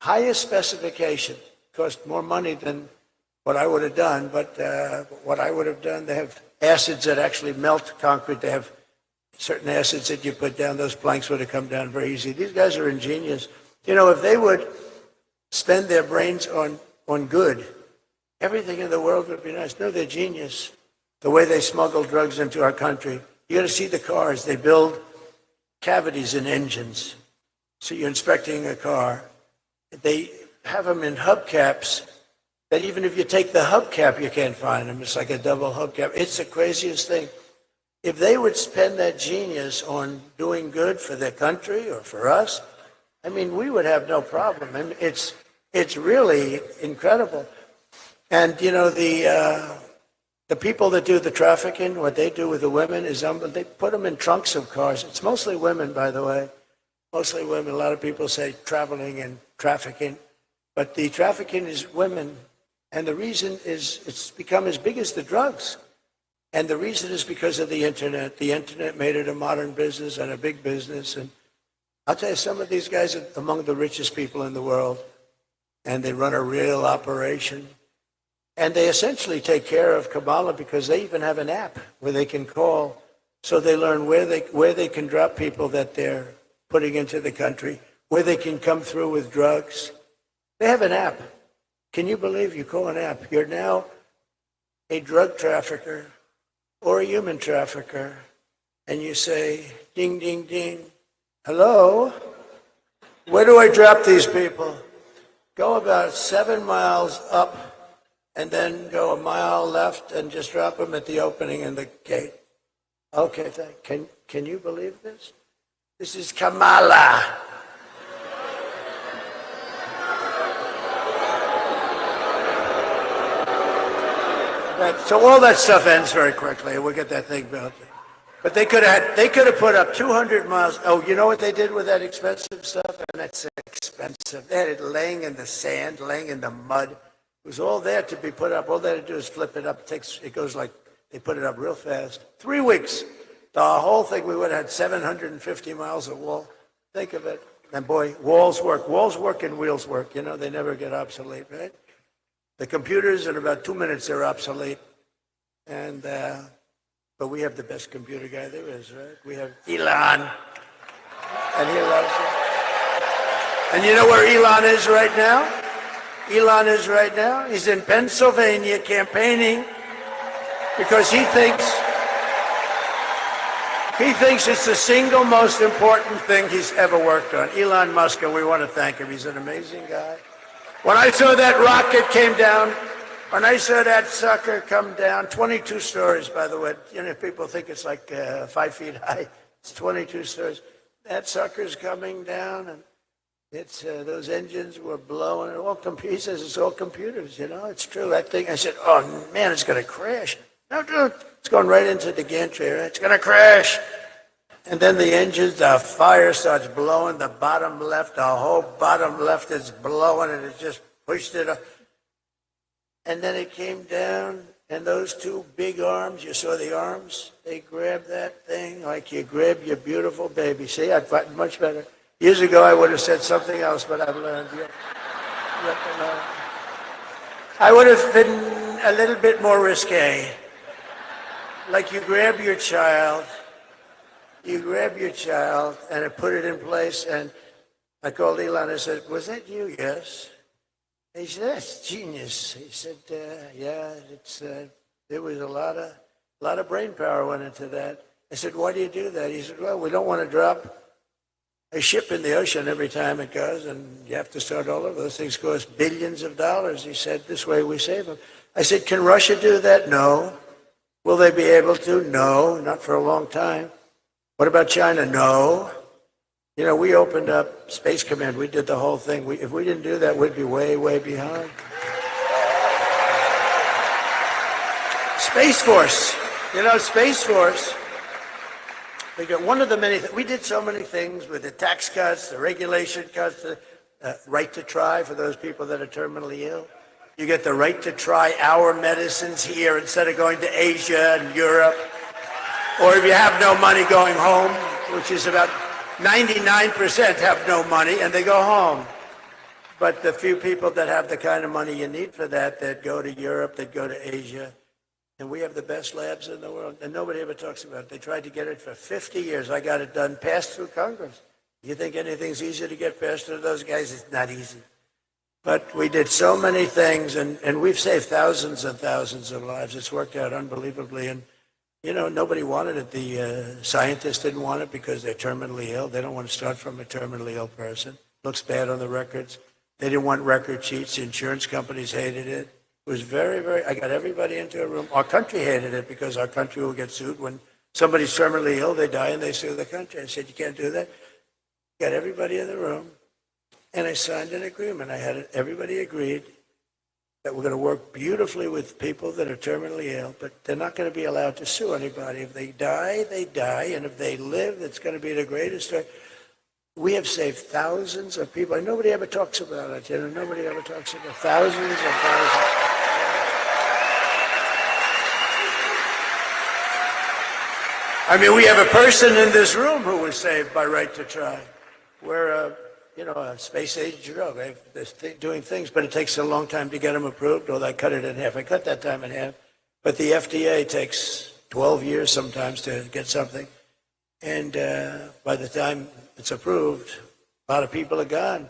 Highest specification. Cost more money than what I would have done, but what I would have done, they have acids that actually melt concrete. They have certain acids that you put down. Those planks would have come down very easy. These guys are ingenious. You know, if they would spend their brains on good, everything in the world would be nice. No, they're genius. The way they smuggle drugs into our country. You got to see the cars. They build cavities in engines. So you're inspecting a car. They have them in hubcaps that even if you take the hubcap, you can't find them. It's like a double hubcap. It's the craziest thing. If they would spend that genius on doing good for their country or for us, I mean, we would have no problem. I mean, it's really incredible. And, you know, the people that do the trafficking, what they do with the women is they put them in trunks of cars. It's mostly women, by the way. Mostly women. A lot of people say traveling and trafficking. But the trafficking is women. And the reason is it's become as big as the drugs. And the reason is because of the internet. The internet made it a modern business and a big business. And I'll tell you, some of these guys are among the richest people in the world. And they run a real operation. And they essentially take care of Kabbalah because they even have an app where they can call. So they learn where they can drop people that they're putting into the country, where they can come through with drugs. They have an app. Can you believe you call an app? You're now a drug trafficker or a human trafficker, and you say, ding, ding, ding, hello? Where do I drop these people? Go about 7 miles up and then go a mile left and just drop them at the opening in the gate. Okay, can you believe this? This is Kamala. So all that stuff ends very quickly. We'll get that thing built. But they could have put up 200 miles. Oh, you know what they did with that expensive stuff? And that's expensive. They had it laying in the sand, laying in the mud. It was all there to be put up. All they had to do is flip it up. It goes like, they put it up real fast. 3 weeks. The whole thing, we would have had 750 miles of wall. Think of it. And boy, walls work. Walls work and wheels work. You know, they never get obsolete, right? The computers, in about 2 minutes, they're obsolete. And, but we have the best computer guy there is, right? We have Elon. And he loves it. And you know where Elon is right now? Elon is right now. He's in Pennsylvania campaigning because he thinks He thinks it's the single most important thing he's ever worked on. Elon Musk, and we want to thank him. He's an amazing guy. When I saw that rocket came down, when I saw that sucker come down, 22 stories, by the way. You know, people think it's like 5 feet high. It's 22 stories. That sucker's coming down, and it's those engines were blowing. He says it's all computers. You know, it's true. That thing. I said, oh man, it's going to crash. No, dude, it's going right into the gantry. Right? It's going to crash. And then the engines, the fire starts blowing. The bottom left, the whole bottom left is blowing, and it just pushed it up. And then it came down, and those two big arms, you saw the arms? They grabbed that thing like you grab your beautiful baby. See, I've gotten much better. Years ago, I would have said something else, but I've learned. You have to learn. I would have been a little bit more risque. Like you grab your child, and put it in place, and I called Elon, I said, was that you? Yes. He said, that's genius. He said, yeah, there was a lot of brain power went into that. I said, why do you do that? He said, well, we don't want to drop a ship in the ocean every time it goes, and you have to start all over. Those things cost billions of dollars. He said, this way we save them. I said, can Russia do that? No. Will they be able to? No, not for a long time. What about China? No. You know, we opened up Space Command. We did the whole thing. If we didn't do that, we'd be way, way behind. Space Force. You know, Space Force. We got one of the many. We did so many things with the tax cuts, the regulation cuts, the right to try for those people that are terminally ill. You get the right to try our medicines here instead of going to Asia and Europe. Or if you have no money going home, which is about 99% have no money and they go home. But the few people that have the kind of money you need for that, that go to Europe, that go to Asia, and we have the best labs in the world, and nobody ever talks about it. They tried to get it for 50 years. I got it done, passed through Congress. You think anything's easier to get passed through those guys? It's not easy. But we did so many things, and we've saved thousands and thousands of lives. It's worked out unbelievably. And, you know, nobody wanted it. The scientists didn't want it because they're terminally ill. They don't want to start from a terminally ill person. Looks bad on the records. They didn't want record sheets. The insurance companies hated it. It was very, very, I got everybody into a room. Our country hated it because our country will get sued. When somebody's terminally ill, they die and they sue the country. I said, you can't do that. Got everybody in the room. And I signed an agreement. Everybody agreed that we're going to work beautifully with people that are terminally ill, but they're not going to be allowed to sue anybody. If they die, they die. And if they live, it's going to be the greatest story. We have saved thousands of people. And nobody ever talks about it. You know, nobody ever talks about thousands and thousands. I mean, we have a person in this room who was saved by right to try. We're a space-age drug. They're doing things, but it takes a long time to get them approved, or I cut it in half. I cut that time in half. But the FDA takes 12 years sometimes to get something. And by the time it's approved, a lot of people are gone.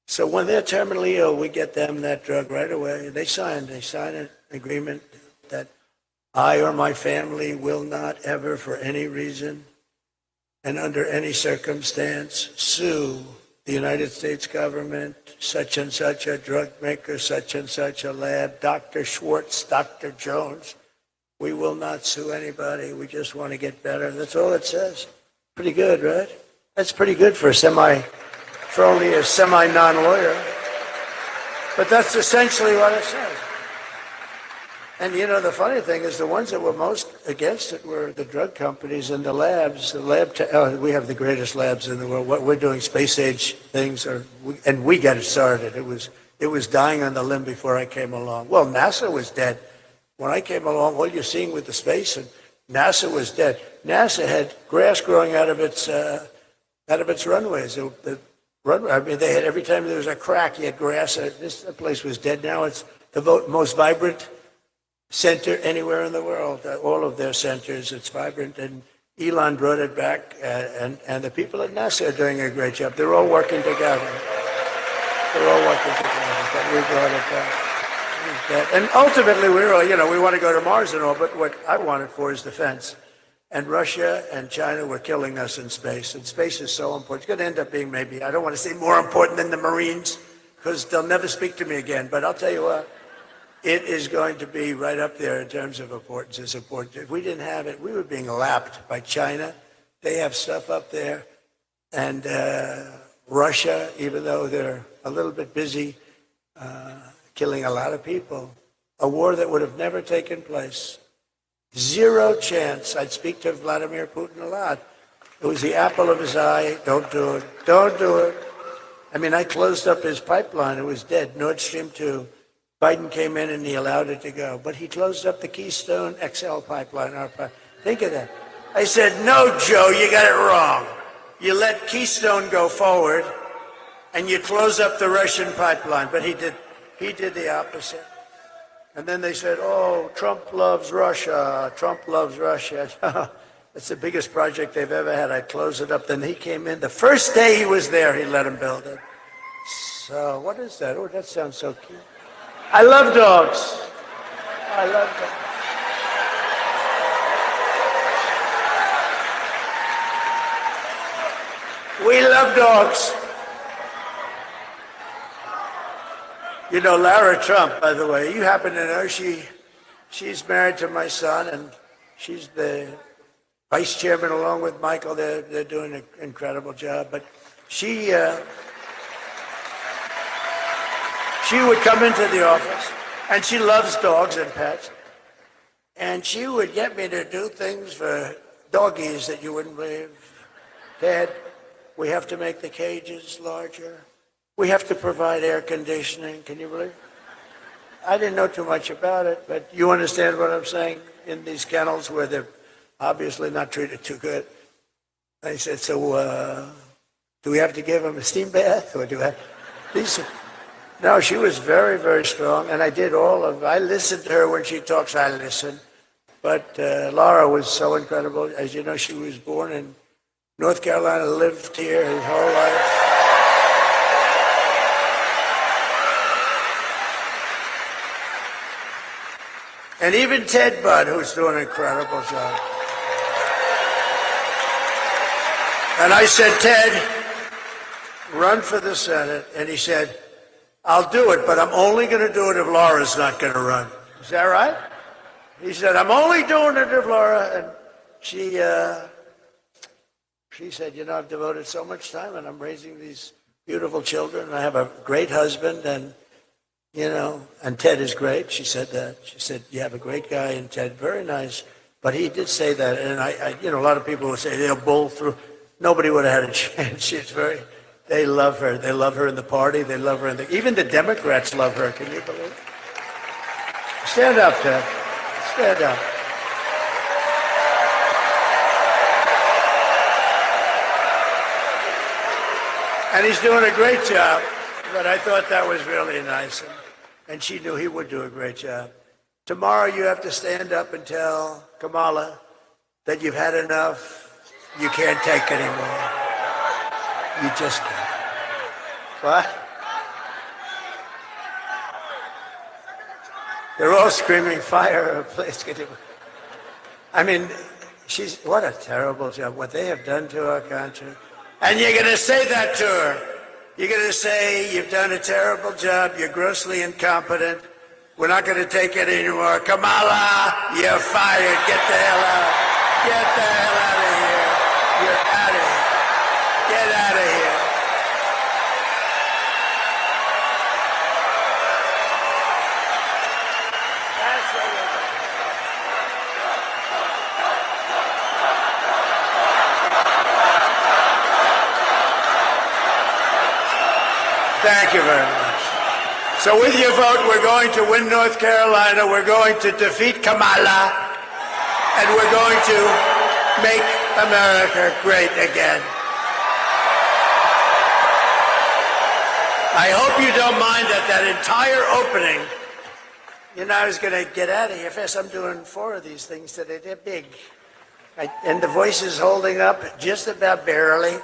So when they're terminally ill, we get them that drug right away. They sign an agreement that I or my family will not ever, for any reason and under any circumstance, sue the United States government, such and such a drug maker, such and such a lab, Dr. Schwartz, Dr. Jones. We will not sue anybody. We just want to get better. That's all it says. Pretty good, right? That's pretty good for only a semi-non-lawyer. But that's essentially what it says. And you know, the funny thing is the ones that were most against it were the drug companies and the labs. We have the greatest labs in the world. What we're doing, space-age things, and we got it started. It was dying on the limb before I came along. Well, NASA was dead. When I came along, all you're seeing with the space, and NASA was dead. NASA had grass growing out of its runways. They had, every time there was a crack, you had grass. This place was dead. Now it's the most vibrant center anywhere in the world. All of their centers, it's vibrant. And Elon brought it back, and the people at NASA are doing a great job. They're all working together. But we brought it back. And ultimately, we want to go to Mars and all, but what I want it for is defense. And Russia and China were killing us in space. And space is so important. It's going to end up being maybe, I don't want to say more important than the Marines, because they'll never speak to me again. But I'll tell you what, it is going to be right up there in terms of importance. It's important. If we didn't have it, we were being lapped by China. They have stuff up there. And Russia, even though they're a little bit busy killing a lot of people, a war that would have never taken place. Zero chance. I'd speak to Vladimir Putin a lot. It was the apple of his eye. Don't do it. Don't do it. I mean, I closed up his pipeline. It was dead. Nord Stream 2. Biden came in and he allowed it to go. But he closed up the Keystone XL pipeline. Think of that. I said, no, Joe, you got it wrong. You let Keystone go forward and you close up the Russian pipeline. But he did the opposite. And then they said, oh, Trump loves Russia. Trump loves Russia. That's the biggest project they've ever had. I closed it up. Then he came in. The first day he was there, he let him build it. So what is that? Oh, that sounds so cute. I love dogs. I love dogs. We love dogs. You know, Lara Trump, by the way, you happen to know she's married to my son, and she's the vice chairman along with Michael. They're doing an incredible job. But she would come into the office, and she loves dogs and pets, and she would get me to do things for doggies that you wouldn't believe. Dad, we have to make the cages larger. We have to provide air conditioning. Can you believe it? I didn't know too much about it, but you understand what I'm saying? In these kennels where they're obviously not treated too good. I said, so do we have to give them a steam bath? Or do I? No, she was very, very strong, and I listened to her when she talks, I listen. But Laura was so incredible. As you know, she was born in North Carolina, lived here her whole life. And even Ted Budd, who's doing an incredible job. And I said, Ted, run for the Senate. And he said, I'll do it, but I'm only going to do it if Laura's not going to run. Is that right? He said, I'm only doing it if Laura. And she said, you know, I've devoted so much time and I'm raising these beautiful children. And I have a great husband and, you know, and Ted is great. She said that. She said, you have a great guy and Ted, very nice. But he did say that. And I you know, a lot of people would say they'll bull through. Nobody would have had a chance. They love her. They love her in the party. They love her even the Democrats love her. Can you believe it? Stand up, Ted. Stand up. And he's doing a great job. But I thought that was really nice. And she knew he would do a great job. Tomorrow you have to stand up and tell Kamala that you've had enough. You can't take anymore. You just can't. What? They're all screaming fire, please. I mean, what a terrible job, what they have done to our country. And you're going to say that to her. You're going to say, you've done a terrible job, you're grossly incompetent, we're not going to take it anymore. Kamala, you're fired, get the hell out. Get the hell out of here. You're out of here. Get out of here. That's what we're doing. Thank you very much. So with your vote, we're going to win North Carolina, we're going to defeat Kamala, and we're going to make America great again. I hope you don't mind that entire opening, you know, I was going to get out of here fast. I'm doing 4 of these things today. They're big. And the voice is holding up just about barely.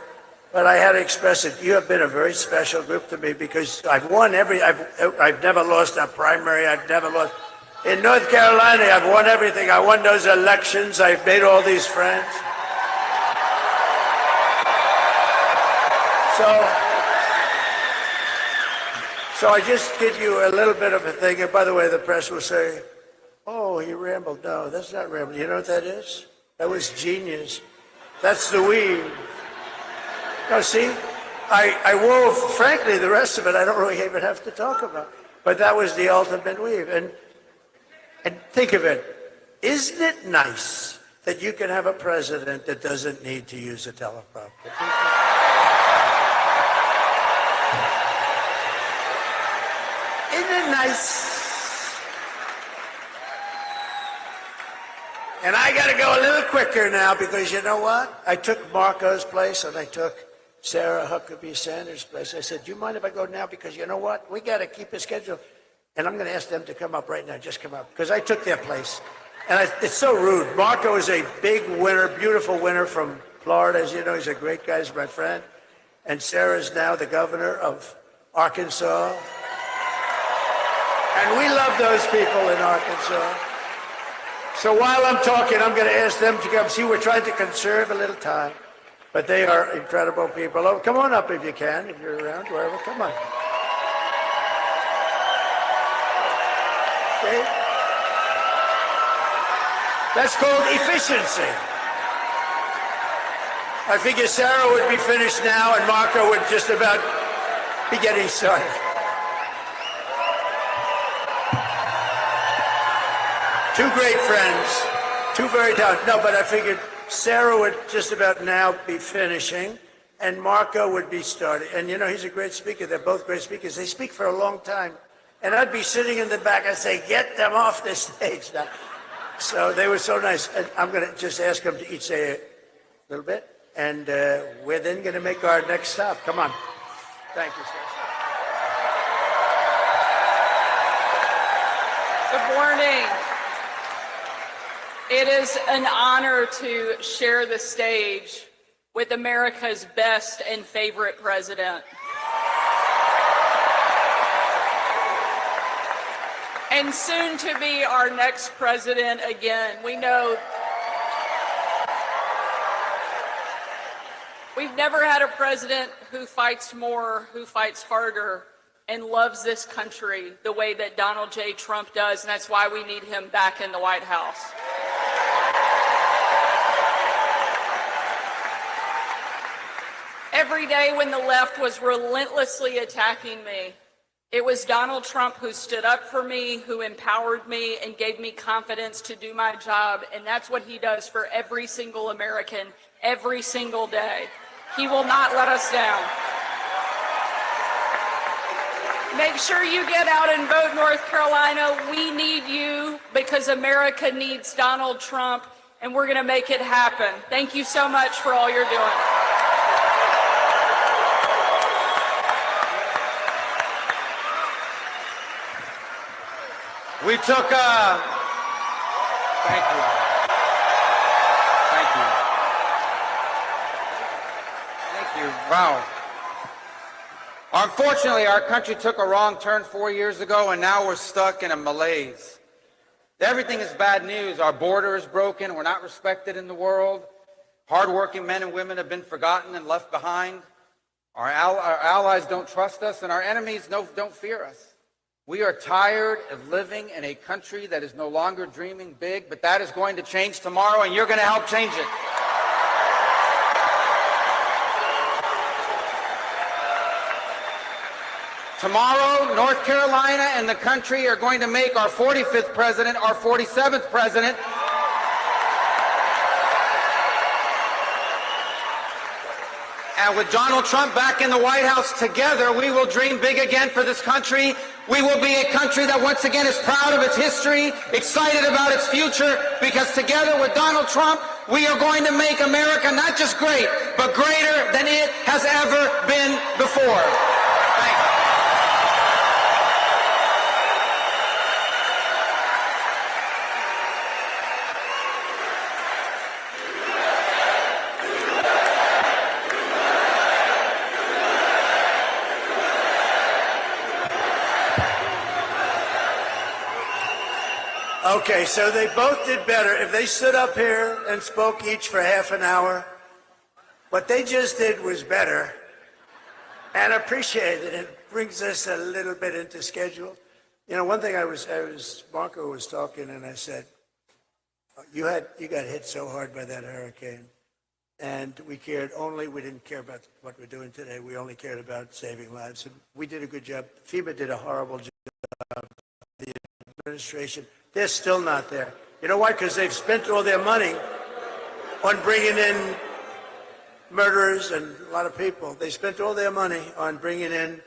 But I had to express it. You have been a very special group to me because I've won I've never lost a primary. I've never lost. In North Carolina, I've won everything. I won those elections. I've made all these friends. So I just give you a little bit of a thing. And by the way, the press will say, oh, he rambled. No, that's not rambling. You know what that is? That was genius. That's the weave. No, see, I wove, frankly, the rest of it, I don't really even have to talk about. But that was the ultimate weave. And think of it. Isn't it nice that you can have a president that doesn't need to use a teleprompter? Isn't it nice? And I got to go a little quicker now because you know what? I took Marco's place and I took Sarah Huckabee Sanders' place. I said, do you mind if I go now? Because you know what? We got to keep a schedule. And I'm going to ask them to come up right now. Just come up. Because I took their place. And it's so rude. Marco is a big winner, beautiful winner from Florida. As you know, he's a great guy. He's my friend. And Sarah is now the governor of Arkansas. And we love those people in Arkansas. So while I'm talking, I'm going to ask them to come. See, we're trying to conserve a little time. But they are incredible people. Oh, come on up if you can, if you're around, wherever. Come on. See? That's called efficiency. I figure Sarah would be finished now and Marco would just about be getting started. Two great friends, two very talented. No, but I figured Sarah would just about now be finishing and Marco would be starting. And you know, he's a great speaker. They're both great speakers. They speak for a long time. And I'd be sitting in the back. I'd say, get them off the stage now. So they were so nice. And I'm going to just ask them to each say a little bit. And we're then going to make our next stop. Come on. Thank you, sir. Good morning. It is an honor to share the stage with America's best and favorite president. And soon to be our next president again. We know we've never had a president who fights more, who fights harder, and loves this country the way that Donald J. Trump does, and that's why we need him back in the White House. Every day when the left was relentlessly attacking me, it was Donald Trump who stood up for me, who empowered me, and gave me confidence to do my job, and that's what he does for every single American, every single day. He will not let us down. Make sure you get out and vote, North Carolina. We need you because America needs Donald Trump, and we're going to make it happen. Thank you so much for all you're doing. We took, thank you. Thank you. Thank you. Wow. Unfortunately, our country took a wrong turn 4 years ago, and now we're stuck in a malaise. Everything is bad news. Our border is broken. We're not respected in the world. Hardworking men and women have been forgotten and left behind. Our allies don't trust us, and our enemies don't fear us. We are tired of living in a country that is no longer dreaming big, but that is going to change tomorrow, and you're going to help change it. Tomorrow, North Carolina and the country are going to make our 45th president our 47th president. And with Donald Trump back in the White House, together we will dream big again for this country. We will be a country that once again is proud of its history, excited about its future, because together with Donald Trump, we are going to make America not just great, but greater than it has ever been before. Thank you. Okay, so they both did better. If they stood up here and spoke each for half an hour, what they just did was better and appreciated. It brings us a little bit into schedule. You know, one thing Marco was talking and I said, you got hit so hard by that hurricane. And we didn't care about what we're doing today. We only cared about saving lives. And we did a good job. FEMA did a horrible job. The administration, they're still not there. You know why? Because they've spent all their money on bringing in murderers and a lot of people. They spent all their money on bringing in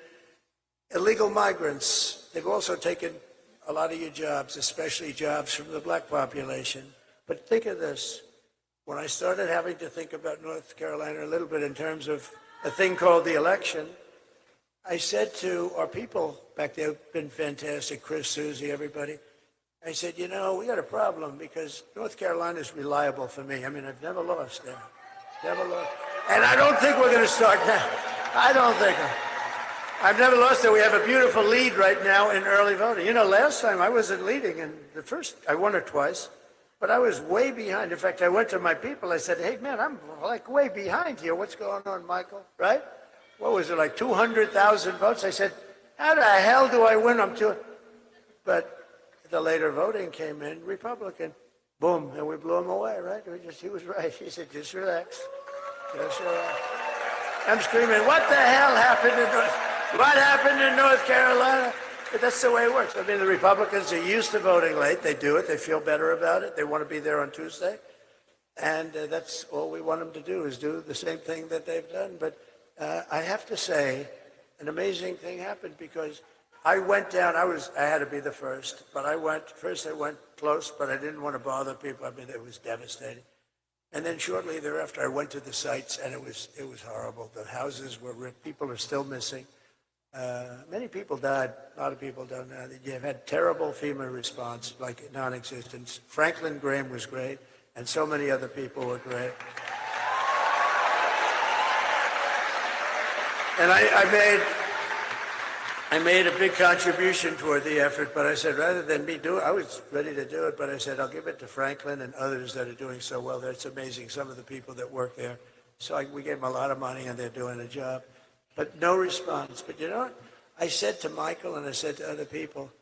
illegal migrants. They've also taken a lot of your jobs, especially jobs from the black population. But think of this. When I started having to think about North Carolina a little bit in terms of a thing called the election, I said to our people back there, who've been fantastic, Chris, Susie, everybody, I said, you know, we got a problem because North Carolina is reliable for me. I mean, I've never lost there. Never lost. And I don't think we're going to start now. I don't think. I've never lost there. We have a beautiful lead right now in early voting. You know, last time I wasn't leading, and I won it twice. But I was way behind. In fact, I went to my people. I said, hey, man, I'm like way behind here. What's going on, Michael? Right? What was it, like 200,000 votes? I said, how the hell do I win? But the later voting came in, Republican. Boom, and we blew him away, right? He was right. He said, just relax. Just relax. I'm screaming, what the hell happened in North Carolina? But that's the way it works. I mean, the Republicans are used to voting late. They do it. They feel better about it. They want to be there on Tuesday. And that's all we want them to do is do the same thing that they've done. But I have to say, an amazing thing happened because I went down. I had to be the first. But I went close, but I didn't want to bother people. I mean, it was devastating. And then shortly thereafter, I went to the sites, and it was horrible. The houses were ripped. People are still missing. Many people died. A lot of people don't know. You've had terrible FEMA response, like non-existence. Franklin Graham was great, and so many other people were great. And I made a big contribution toward the effort, but I said rather than me do it, I was ready to do it, but I said I'll give it to Franklin and others that are doing so well. It's amazing, some of the people that work there. So we gave them a lot of money, and they're doing a job. But no response. But you know what? I said to Michael and I said to other people,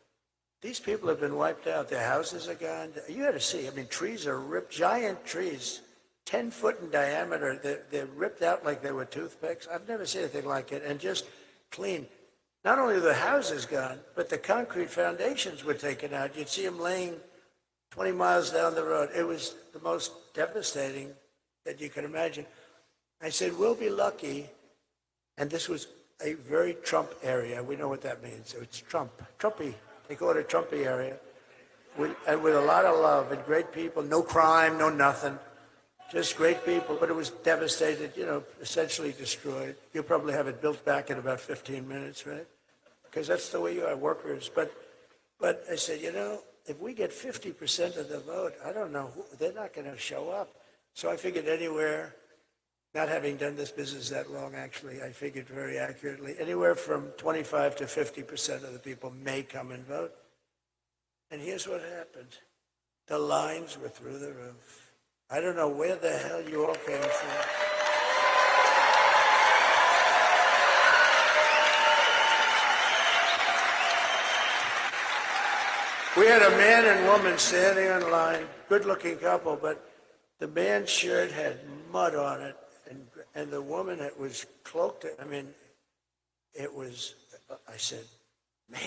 these people have been wiped out. Their houses are gone. You had to see. I mean, trees are ripped, giant trees, 10 foot in diameter. They're ripped out like they were toothpicks. I've never seen anything like it. And just clean. Not only the houses gone, but the concrete foundations were taken out. You'd see them laying 20 miles down the road. It was the most devastating that you can imagine. I said, we'll be lucky. And this was a very Trump area. We know what that means. So it's Trumpy. They call it a Trumpy area. And with a lot of love and great people, no crime, no nothing. Just great people, but it was devastated, essentially destroyed. You'll probably have it built back in about 15 minutes, right? Because that's the way you are, workers. But I said, if we get 50% of the vote, I don't know, they're not going to show up. So I figured anywhere, not having done this business that long, actually, I figured very accurately, anywhere from 25 to 50% of the people may come and vote. And here's what happened. The lines were through the roof. I don't know where the hell you all came from. We had a man and woman standing in line, good-looking couple, but the man's shirt had mud on it, and the woman, it was cloaked. I mean, it was, I said, man,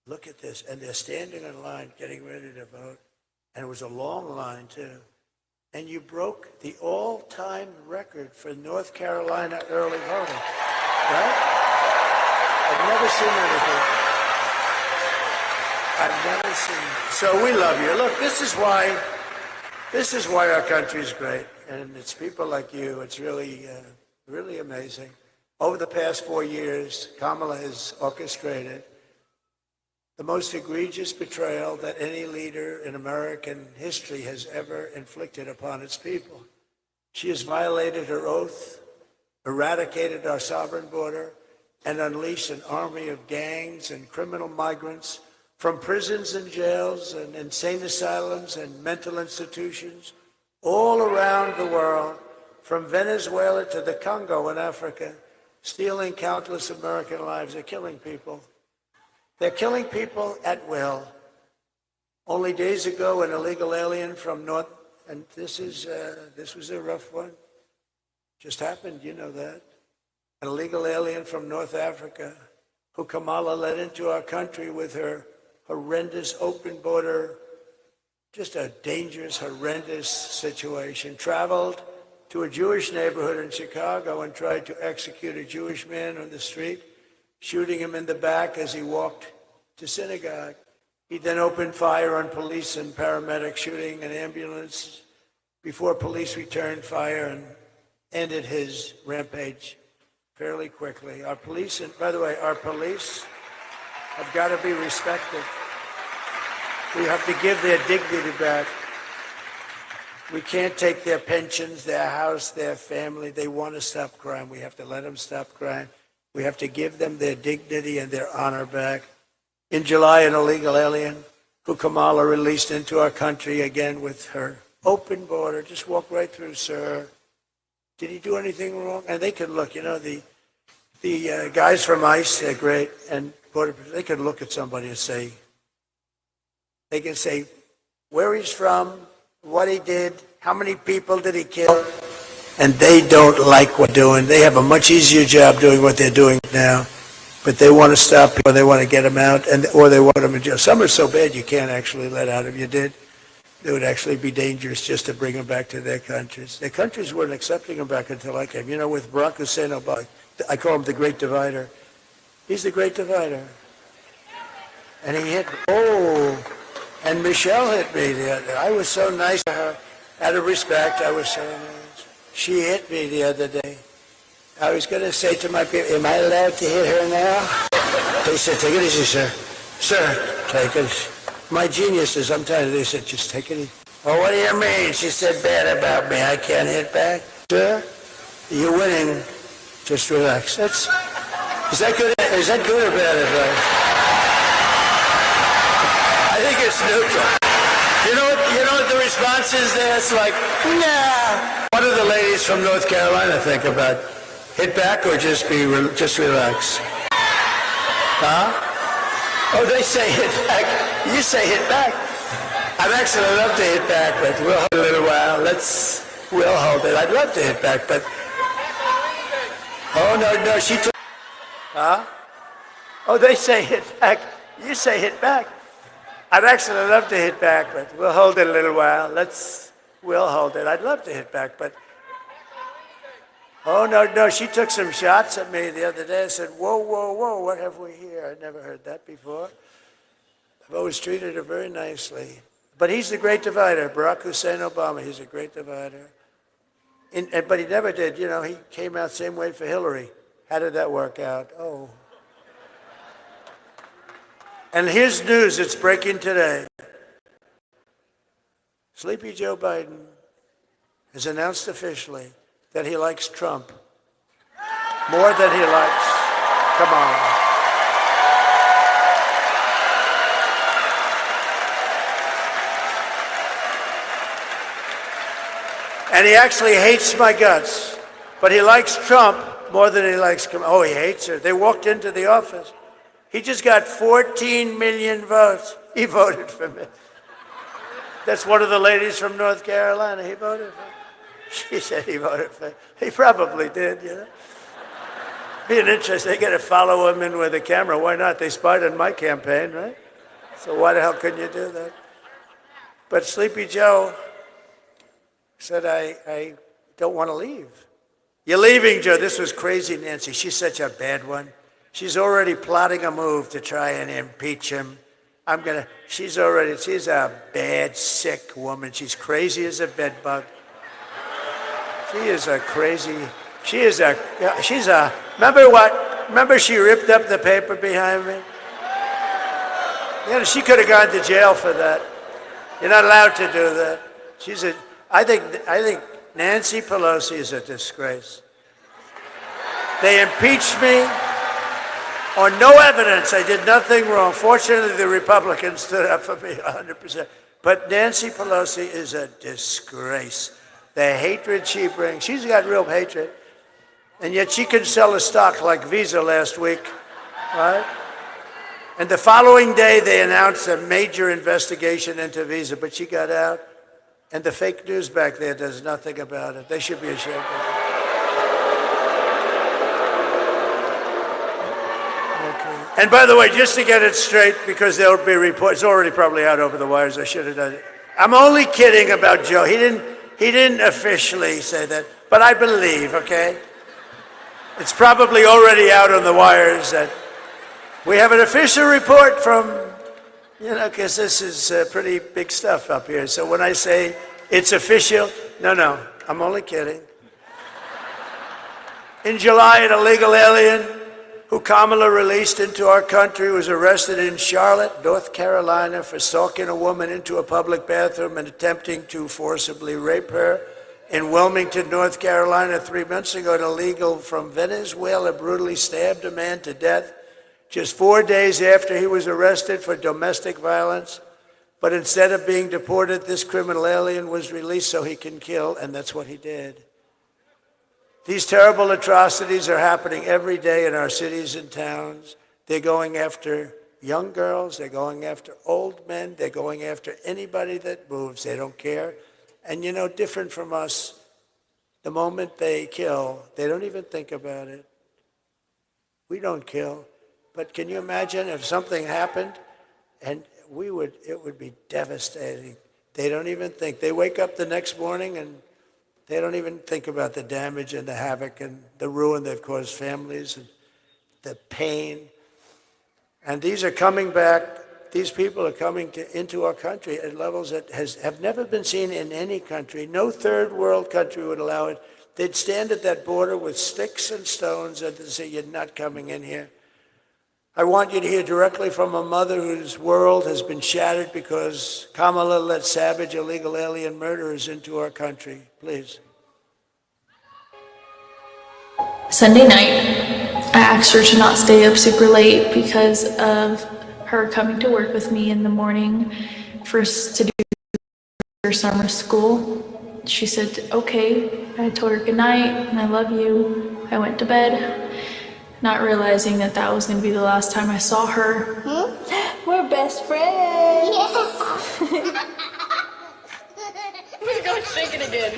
look at this. And they're standing in line, getting ready to vote, and it was a long line, too. And you broke the all-time record for North Carolina early voting, right? I've never seen anything. I've never seen. So we love you. Look, this is why our country is great, and it's people like you. It's really, really amazing. Over the past 4 years, Kamala has orchestrated the most egregious betrayal that any leader in American history has ever inflicted upon its people. She has violated her oath, eradicated our sovereign border, and unleashed an army of gangs and criminal migrants from prisons and jails and insane asylums and mental institutions all around the world, from Venezuela to the Congo in Africa, stealing countless American lives. They're killing people. They're killing people at will. Only days ago, an illegal alien from North, and this was a rough one. Just happened, you know that. An illegal alien from North Africa, who Kamala let into our country with her horrendous open border, just a dangerous, horrendous situation, traveled to a Jewish neighborhood in Chicago and tried to execute a Jewish man on the street, shooting him in the back as he walked to synagogue. He then opened fire on police and paramedics, shooting an ambulance before police returned fire and ended his rampage fairly quickly. Our police, and by the way, our police have got to be respected. We have to give their dignity back. We can't take their pensions, their house, their family. They want to stop crime. We have to let them stop crime. We have to give them their dignity and their honor back. In July, an illegal alien who Kamala released into our country again with her open border, just walk right through, sir. Did he do anything wrong? And they could look, you know, the guys from ICE, they're great, and border, they could look at somebody and say, they can say where he's from, what he did, how many people did he kill, and they don't like what they're doing. They have a much easier job doing what they're doing now, but they want to stop people, they want to get them out, or they want them in jail. Some are so bad you can't actually let out. If you did, it would actually be dangerous just to bring them back to their countries. Their countries weren't accepting them back until I came. You know, with Barack Hussein Obama, I call him the Great Divider. He's the Great Divider. And he hit, and Michelle hit me the other day. I was so nice to her. Out of respect, I was so nice. She hit me the other day. I was going to say to my people, am I allowed to hit her now? They said, take it easy, sir. Sir, take it. My geniuses, sometimes they said, just take it easy. Oh, what do you mean? She said bad about me. I can't hit back. Sir, you're winning. Just relax. Is that good? Is that good or bad advice? I think it's neutral. You know what the response is there? It's like, nah. What do the ladies from North Carolina think about hit back or just relax? Huh? Oh, they say hit back. You say hit back. I'd actually love to hit back, but we'll hold it a little while. We'll hold it. I'd love to hit back, but oh no, she took. Huh? Oh, they say hit back. You say hit back. I'd actually love to hit back, but we'll hold it a little while. We'll hold it. I'd love to hit back, but oh no, she took some shots at me the other day. I said, whoa, what have we here? I'd never heard that before. I've always treated her very nicely. But he's the great divider, Barack Hussein Obama. He's a great divider. But he never did, you know, he came out same way for Hillary. How did that work out? Oh. And here's news, it's breaking today. Sleepy Joe Biden has announced officially that he likes Trump more than he likes Kamala. And he actually hates my guts, but he likes Trump more than he likes Kamala. Oh, he hates her. They walked into the office. He just got 14 million votes. He voted for me. That's one of the ladies from North Carolina. He voted for me. She said he voted for me. He probably did, you know. Being interesting, they got to follow him in with a camera. Why not? They spied on my campaign, right? So why the hell couldn't you do that? But Sleepy Joe said, I don't want to leave. You're leaving, Joe. This was crazy, Nancy. She's such a bad one. She's already plotting a move to try and impeach him. She's a bad, sick woman. She's crazy as a bedbug. Remember she ripped up the paper behind me? Yeah, she could have gone to jail for that. You're not allowed to do that. I think Nancy Pelosi is a disgrace. They impeached me. On no evidence, I did nothing wrong. Fortunately, the Republicans stood up for me 100%. But Nancy Pelosi is a disgrace. The hatred she brings, she's got real hatred. And yet she could sell a stock like Visa last week, right? And the following day, they announced a major investigation into Visa, but she got out. And the fake news back there does nothing about it. They should be ashamed of it. Okay. And by the way, just to get it straight, because there'll be reports, it's already probably out over the wires, I should have done it. I'm only kidding about Joe. He didn't officially say that, but I believe, okay? It's probably already out on the wires that we have an official report from, because this is pretty big stuff up here. So when I say it's official, no, I'm only kidding. In July, an illegal alien who Kamala released into our country was arrested in Charlotte, North Carolina, for stalking a woman into a public bathroom and attempting to forcibly rape her. In Wilmington, North Carolina, 3 months ago, an illegal from Venezuela brutally stabbed a man to death just 4 days after he was arrested for domestic violence. But instead of being deported, this criminal alien was released so he can kill, and that's what he did. These terrible atrocities are happening every day in our cities and towns. They're going after young girls, they're going after old men, they're going after anybody that moves. They don't care. And different from us, the moment they kill, they don't even think about it. We don't kill. But can you imagine if something happened and it would be devastating. They don't even think. They wake up the next morning and they don't even think about the damage and the havoc and the ruin they've caused families and the pain. And these are coming back. These people are coming into our country at levels that have never been seen in any country. No third world country would allow it. They'd stand at that border with sticks and stones and say, "You're not coming in here." I want you to hear directly from a mother whose world has been shattered because Kamala let savage illegal alien murderers into our country. Please. Sunday night, I asked her to not stay up super late because of her coming to work with me in the morning to do her summer school. She said, okay. I told her good night and I love you. I went to bed, not realizing that that was going to be the last time I saw her. We're best friends. We're going to shake it again.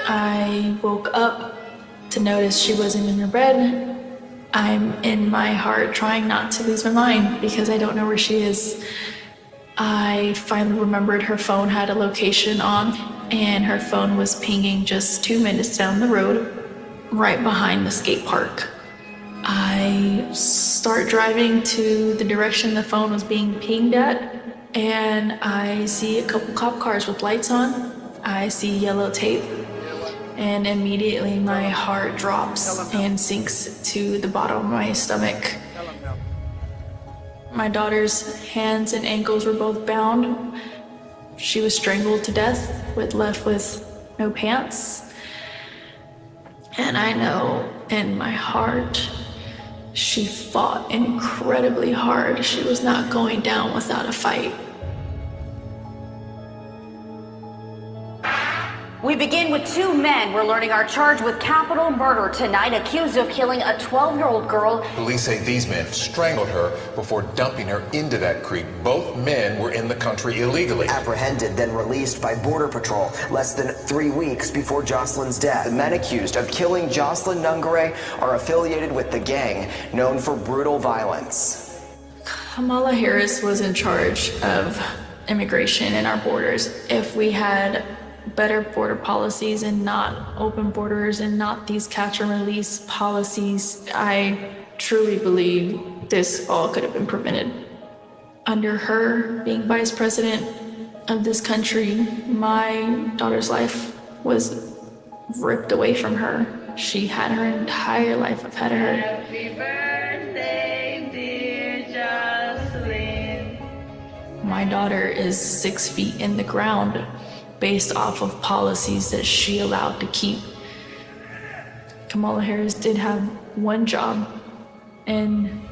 I woke up to notice she wasn't in her bed. I'm in my heart trying not to lose my mind because I don't know where she is. I finally remembered her phone had a location on and her phone was pinging just 2 minutes down the road, right behind the skate park. I start driving to the direction the phone was being pinged at, and I see a couple cop cars with lights on. I see yellow tape, and immediately my heart drops and sinks to the bottom of my stomach. My daughter's hands and ankles were both bound. She was strangled to death, left with no pants. And I know in my heart, she fought incredibly hard. She was not going down without a fight. We begin with 2 men. We're learning are charged with capital murder tonight, accused of killing a 12-year-old girl. Police say these men strangled her before dumping her into that creek. Both men were in the country illegally. Apprehended, then released by Border Patrol less than 3 weeks before Jocelyn's death. The men accused of killing Jocelyn Nungare are affiliated with the gang known for brutal violence. Kamala Harris was in charge of immigration and our borders. If we had better border policies and not open borders and not these catch and release policies, I truly believe this all could have been prevented. Under her being vice president of this country, my daughter's life was ripped away from her. She had her entire life ahead of her. Happy birthday, dear Jocelyn. My daughter is 6 feet in the ground based off of policies that she allowed to keep. Kamala Harris did have one job, And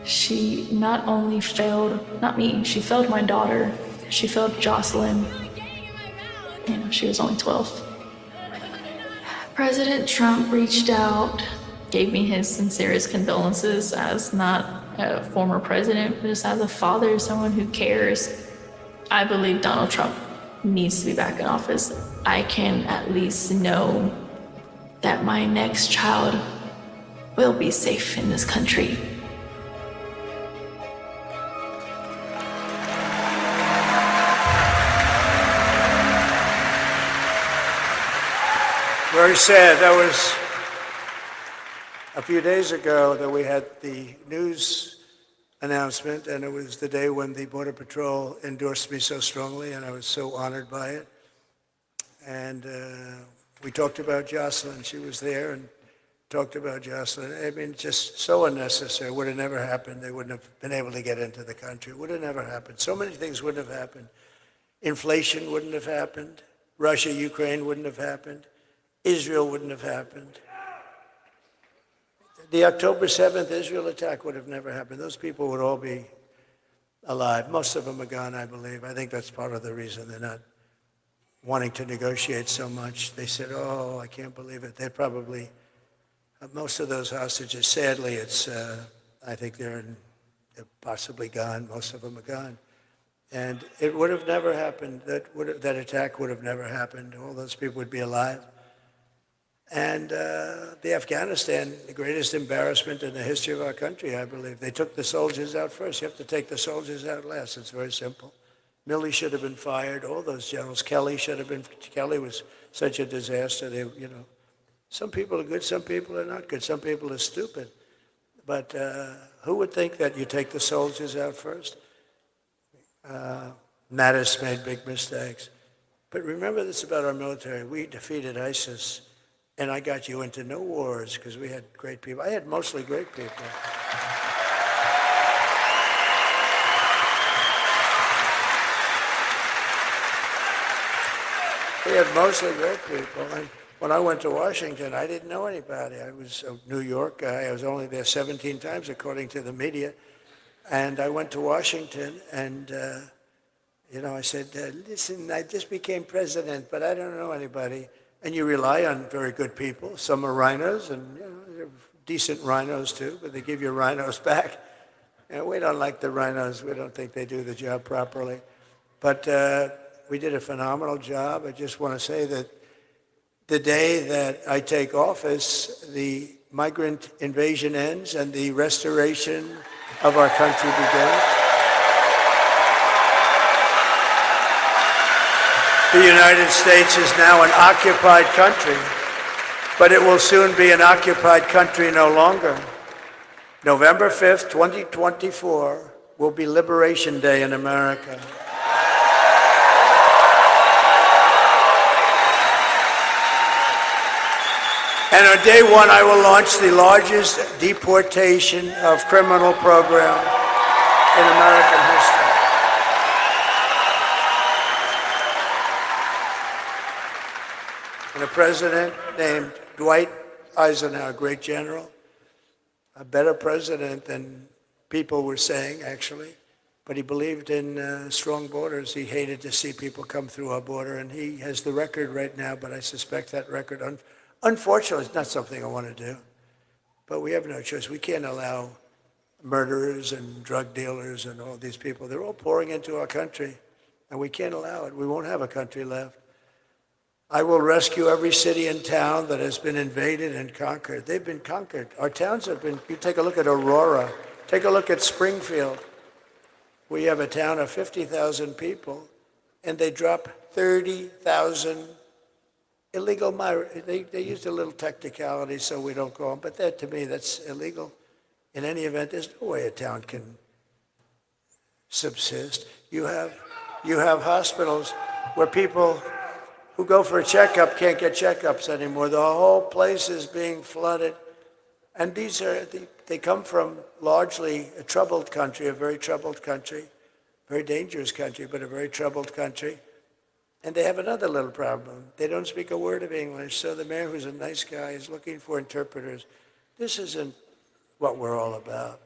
she not only failed, not me, she failed my daughter. She failed Jocelyn. You know, she was only 12. President Trump reached out, gave me his sincerest condolences as not a former president, but just as a father, someone who cares. I believe Donald Trump needs to be back in office. I can at least know that my next child will be safe in this country. Very sad. That was a few days ago that we had the news announcement, and it was the day when the Border Patrol endorsed me so strongly, and I was so honored by it. And we talked about Jocelyn. She was there and talked about Jocelyn. I mean, just so unnecessary. Would have never happened. They wouldn't have been able to get into the country. Would have never happened. So many things wouldn't have happened. Inflation wouldn't have happened. Russia, Ukraine wouldn't have happened. Israel wouldn't have happened. The October 7th Israel attack would have never happened. Those people would all be alive. Most of them are gone, I believe. I think that's part of the reason they're not wanting to negotiate so much. They said, oh, I can't believe it. They're probably, most of those hostages, sadly, I think they're possibly gone. Most of them are gone. And it would have never happened. That attack would have never happened. All those people would be alive. And the Afghanistan, the greatest embarrassment in the history of our country, I believe. They took the soldiers out first. You have to take the soldiers out last. It's very simple. Milley should have been fired. All those generals. Kelly should have been. Kelly was such a disaster. They, you know, some people are good, some people are not good. Some people are stupid. But who would think that you take the soldiers out first? Mattis made big mistakes. But remember this about our military. We defeated ISIS. And I got you into no wars because we had great people. I had mostly great people. We had mostly great people. And when I went to Washington, I didn't know anybody. I was a New York guy. I was only there 17 times, according to the media. And I went to Washington, and you know, I said, listen, I just became president, but I don't know anybody. And you rely on very good people. Some are rhinos, and you know, they're decent rhinos too, but they give you rhinos back. And we don't like the rhinos. We don't think they do the job properly. But we did a phenomenal job. I just want to say that the day that I take office, the migrant invasion ends and the restoration of our country begins. The United States is now an occupied country, but it will soon be an occupied country no longer. November 5th, 2024 will be Liberation Day in America. And on day one, I will launch the largest deportation of criminal program in American history. And a president named Dwight Eisenhower, great general, a better president than people were saying, actually. But he believed in strong borders. He hated to see people come through our border, and he has the record right now, but I suspect that record, unfortunately, it's not something I want to do. But we have no choice. We can't allow murderers and drug dealers and all these people. They're all pouring into our country, and we can't allow it. We won't have a country left. I will rescue every city and town that has been invaded and conquered. They've been conquered. Our towns have been, you take a look at Aurora, take a look at Springfield. We have a town of 50,000 people, and they drop 30,000 illegal migrants. They used a little technicality so we don't go on, but that, to me, that's illegal. In any event, there's no way a town can subsist. You have hospitals where people who go for a checkup can't get checkups anymore. The whole place is being flooded. And they come from largely a troubled country, a very troubled country, very dangerous country, but a very troubled country. And they have another little problem. They don't speak a word of English, so the mayor, who's a nice guy, is looking for interpreters. This isn't what we're all about.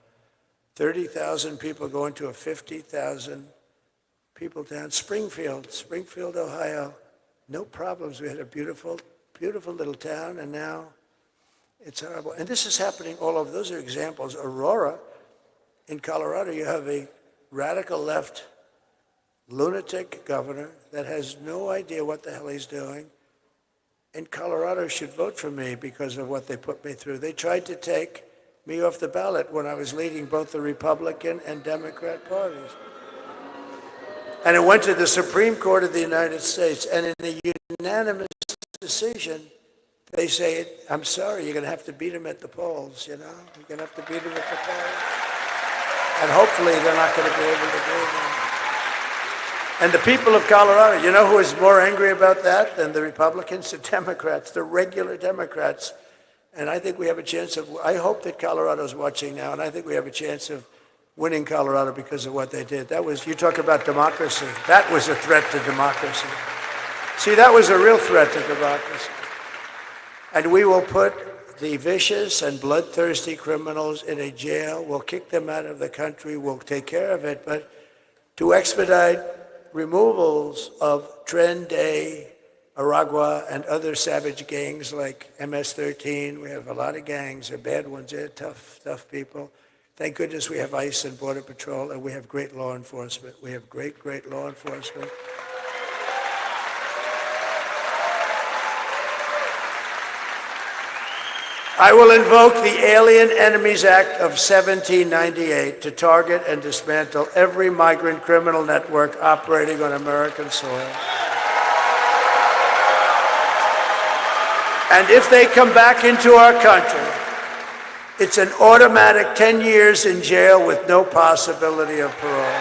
30,000 people going to a 50,000 people town. Springfield, Ohio, no problems. We had a beautiful, beautiful little town, and now it's horrible. And this is happening all over. Those are examples. Aurora, in Colorado, you have a radical left lunatic governor that has no idea what the hell he's doing. And Colorado should vote for me because of what they put me through. They tried to take me off the ballot when I was leading both the Republican and Democrat parties. And it went to the Supreme Court of the United States, and in a unanimous decision, they say, I'm sorry, you're going to have to beat them at the polls, you know? You're going to have to beat them at the polls. And hopefully they're not going to be able to do that. And the people of Colorado, you know who is more angry about that than the Republicans? The Democrats, the regular Democrats. And I think we have a chance of, I hope that Colorado's watching now, and I think we have a chance of winning Colorado because of what they did. That was, you talk about democracy. That was a threat to democracy. See, that was a real threat to democracy. And we will put the vicious and bloodthirsty criminals in a jail. We'll kick them out of the country. We'll take care of it. But to expedite removals of Tren Day, Aragua, and other savage gangs like MS-13. We have a lot of gangs. They're bad ones. They're tough people. Thank goodness we have ICE and Border Patrol, and we have great law enforcement. We have great law enforcement. I will invoke the Alien Enemies Act of 1798 to target and dismantle every migrant criminal network operating on American soil. And if they come back into our country, it's an automatic 10 years in jail with no possibility of parole.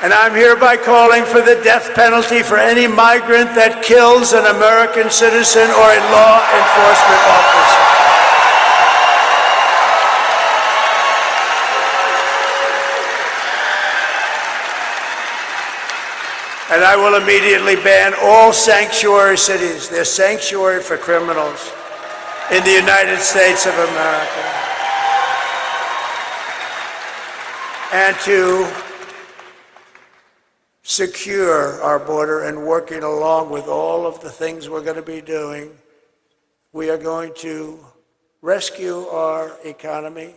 And I'm hereby calling for the death penalty for any migrant that kills an American citizen or a law enforcement officer. And I will immediately ban all sanctuary cities. They're sanctuary for criminals in the United States of America. And to secure our border and working along with all of the things we're going to be doing, we are going to rescue our economy.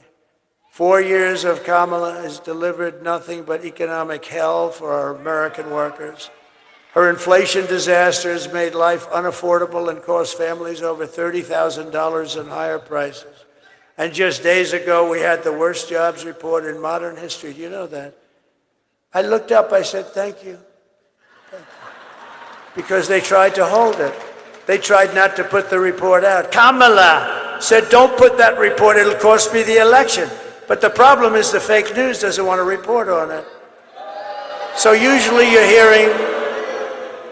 4 years of Kamala has delivered nothing but economic hell for our American workers. Her inflation disaster has made life unaffordable and cost families over $30,000 in higher prices. And just days ago, we had the worst jobs report in modern history. Do you know that? I looked up, I said, thank you. Thank you. Because they tried to hold it. They tried not to put the report out. Kamala said, don't put that report, it'll cost me the election. But the problem is the fake news doesn't want to report on it. So usually you're hearing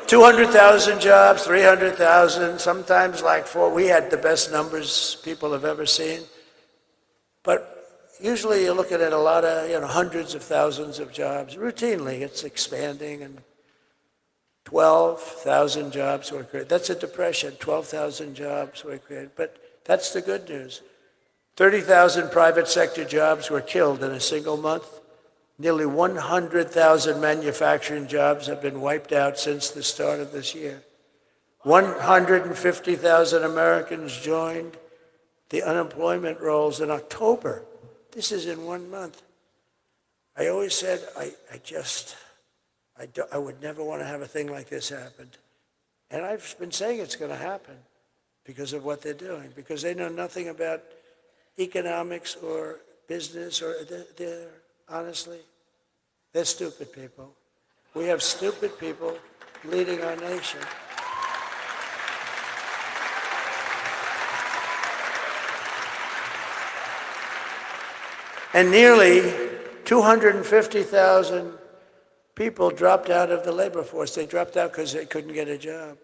200,000 jobs, 300,000, sometimes like 4. We had the best numbers people have ever seen. But usually you're looking at a lot of, hundreds of thousands of jobs. Routinely, it's expanding, and 12,000 jobs were created. That's a depression. 12,000 jobs were created. But that's the good news. 30,000 private sector jobs were killed in a single month. Nearly 100,000 manufacturing jobs have been wiped out since the start of this year. 150,000 Americans joined the unemployment rolls in October. This is in 1 month. I always said I would never want to have a thing like this happen. And I've been saying it's going to happen because of what they're doing, because they know nothing about economics or business, or honestly, they're stupid people. We have stupid people leading our nation. And nearly 250,000 people dropped out of the labor force. They dropped out because they couldn't get a job.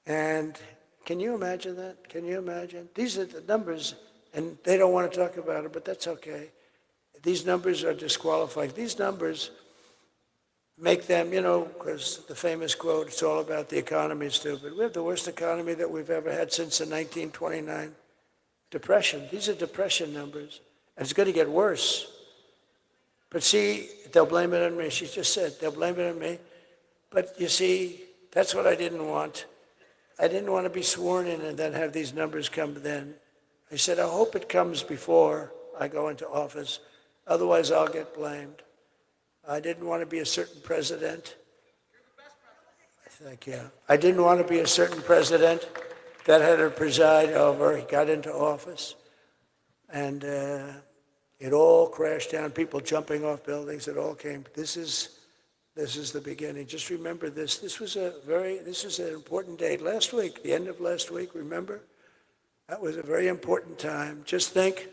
And can you imagine that? Can you imagine? These are the numbers, and they don't want to talk about it, but that's okay. These numbers are disqualifying. These numbers make them, because the famous quote, it's all about the economy, stupid. We have the worst economy that we've ever had since the 1929 Depression. These are depression numbers, and it's going to get worse. But see, they'll blame it on me. She just said, they'll blame it on me. But you see, that's what I didn't want. I didn't want to be sworn in and then have these numbers come then. I said, I hope it comes before I go into office. Otherwise, I'll get blamed. I didn't want to be a certain president. Thank you. I didn't want to be a certain president that had to preside over. He got into office, and it all crashed down. People jumping off buildings. It all came. This is the beginning. Just remember this. This was an important date last week. The end of last week. Remember, that was a very important time. Just think,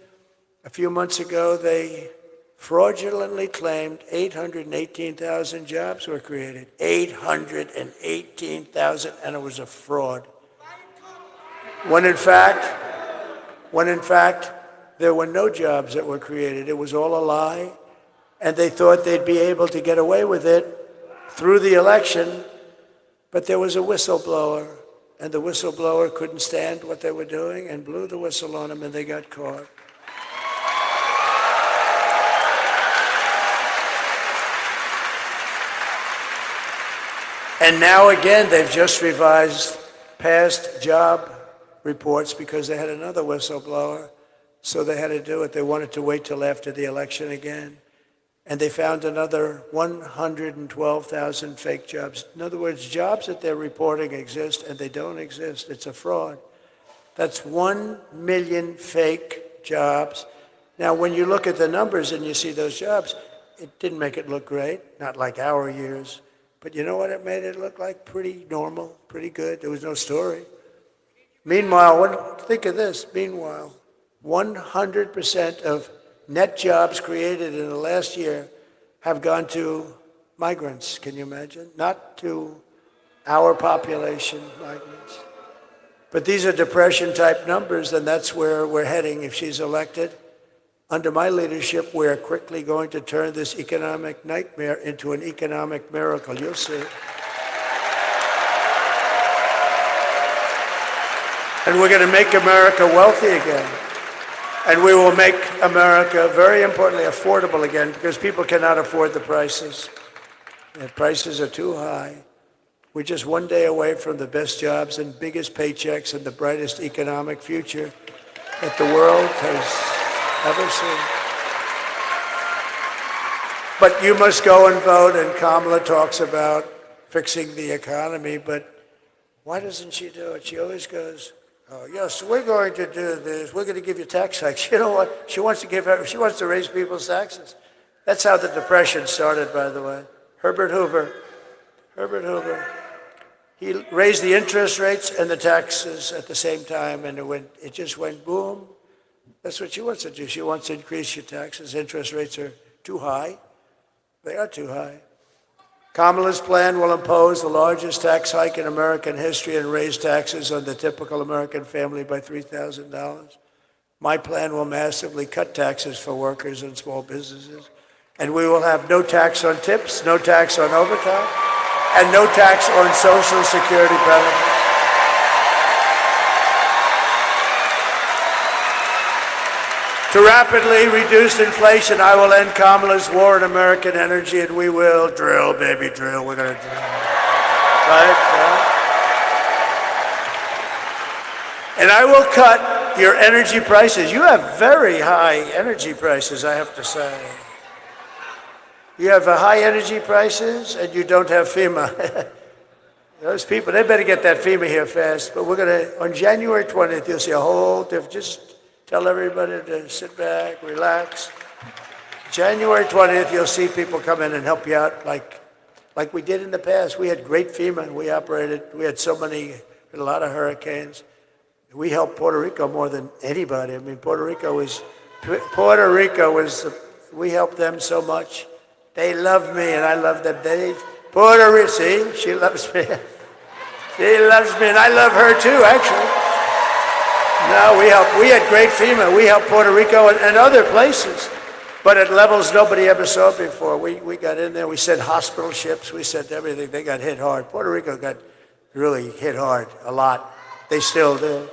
a few months ago they fraudulently claimed 818,000 jobs were created. 818,000, and it was a fraud. When in fact, there were no jobs that were created. It was all a lie, and they thought they'd be able to get away with it through the election, but there was a whistleblower, and the whistleblower couldn't stand what they were doing and blew the whistle on them, and they got caught. And now again, they've just revised past job reports because they had another whistleblower, so they had to do it. They wanted to wait till after the election again. And they found another 112,000 fake jobs. In other words, jobs that they're reporting exist and they don't exist. It's a fraud. That's 1 million fake jobs. Now, when you look at the numbers and you see those jobs, it didn't make it look great, not like our years. But you know what it made it look like? Pretty normal, pretty good. There was no story. Meanwhile, think of this. Meanwhile, 100% of net jobs created in the last year have gone to migrants. Can you imagine? Not to our population, migrants. But these are depression-type numbers, and that's where we're heading if she's elected. Under my leadership, we're quickly going to turn this economic nightmare into an economic miracle. You'll see. And we're going to make America wealthy again. And we will make America, very importantly, affordable again, because people cannot afford the prices. The prices are too high. We're just one day away from the best jobs and biggest paychecks and the brightest economic future that the world has ever seen. But you must go and vote, and Kamala talks about fixing the economy, but why doesn't she do it? She always goes, oh, yes, we're going to do this. We're going to give you tax hikes. You know what? She wants to raise people's taxes. That's how the Depression started, by the way. Herbert Hoover. He raised the interest rates and the taxes at the same time, and it just went boom. That's what she wants to do. She wants to increase your taxes. Interest rates are too high. They are too high. Kamala's plan will impose the largest tax hike in American history and raise taxes on the typical American family by $3,000. My plan will massively cut taxes for workers and small businesses. And we will have no tax on tips, no tax on overtime, and no tax on Social Security benefits. To rapidly reduce inflation, I will end Kamala's war on American energy, and we will drill, baby, drill. We're going to drill. Right? And I will cut your energy prices. You have very high energy prices, I have to say. You have high energy prices, and you don't have FEMA. Those people, they better get that FEMA here fast. But we're going to, on January 20th, you'll see a whole different, just tell everybody to sit back, relax. January 20th, you'll see people come in and help you out like we did in the past. We had great FEMA. We had a lot of hurricanes. We helped Puerto Rico more than anybody. I mean, we helped them so much. They love me and I love them. Puerto Rico, see, she loves me. She loves me and I love her too, actually. No, we had great FEMA. We helped Puerto Rico and other places. but at levels nobody ever saw before. We got in there, we sent hospital ships, we sent everything. They got hit hard. Puerto Rico got really hit hard, a lot. They still do.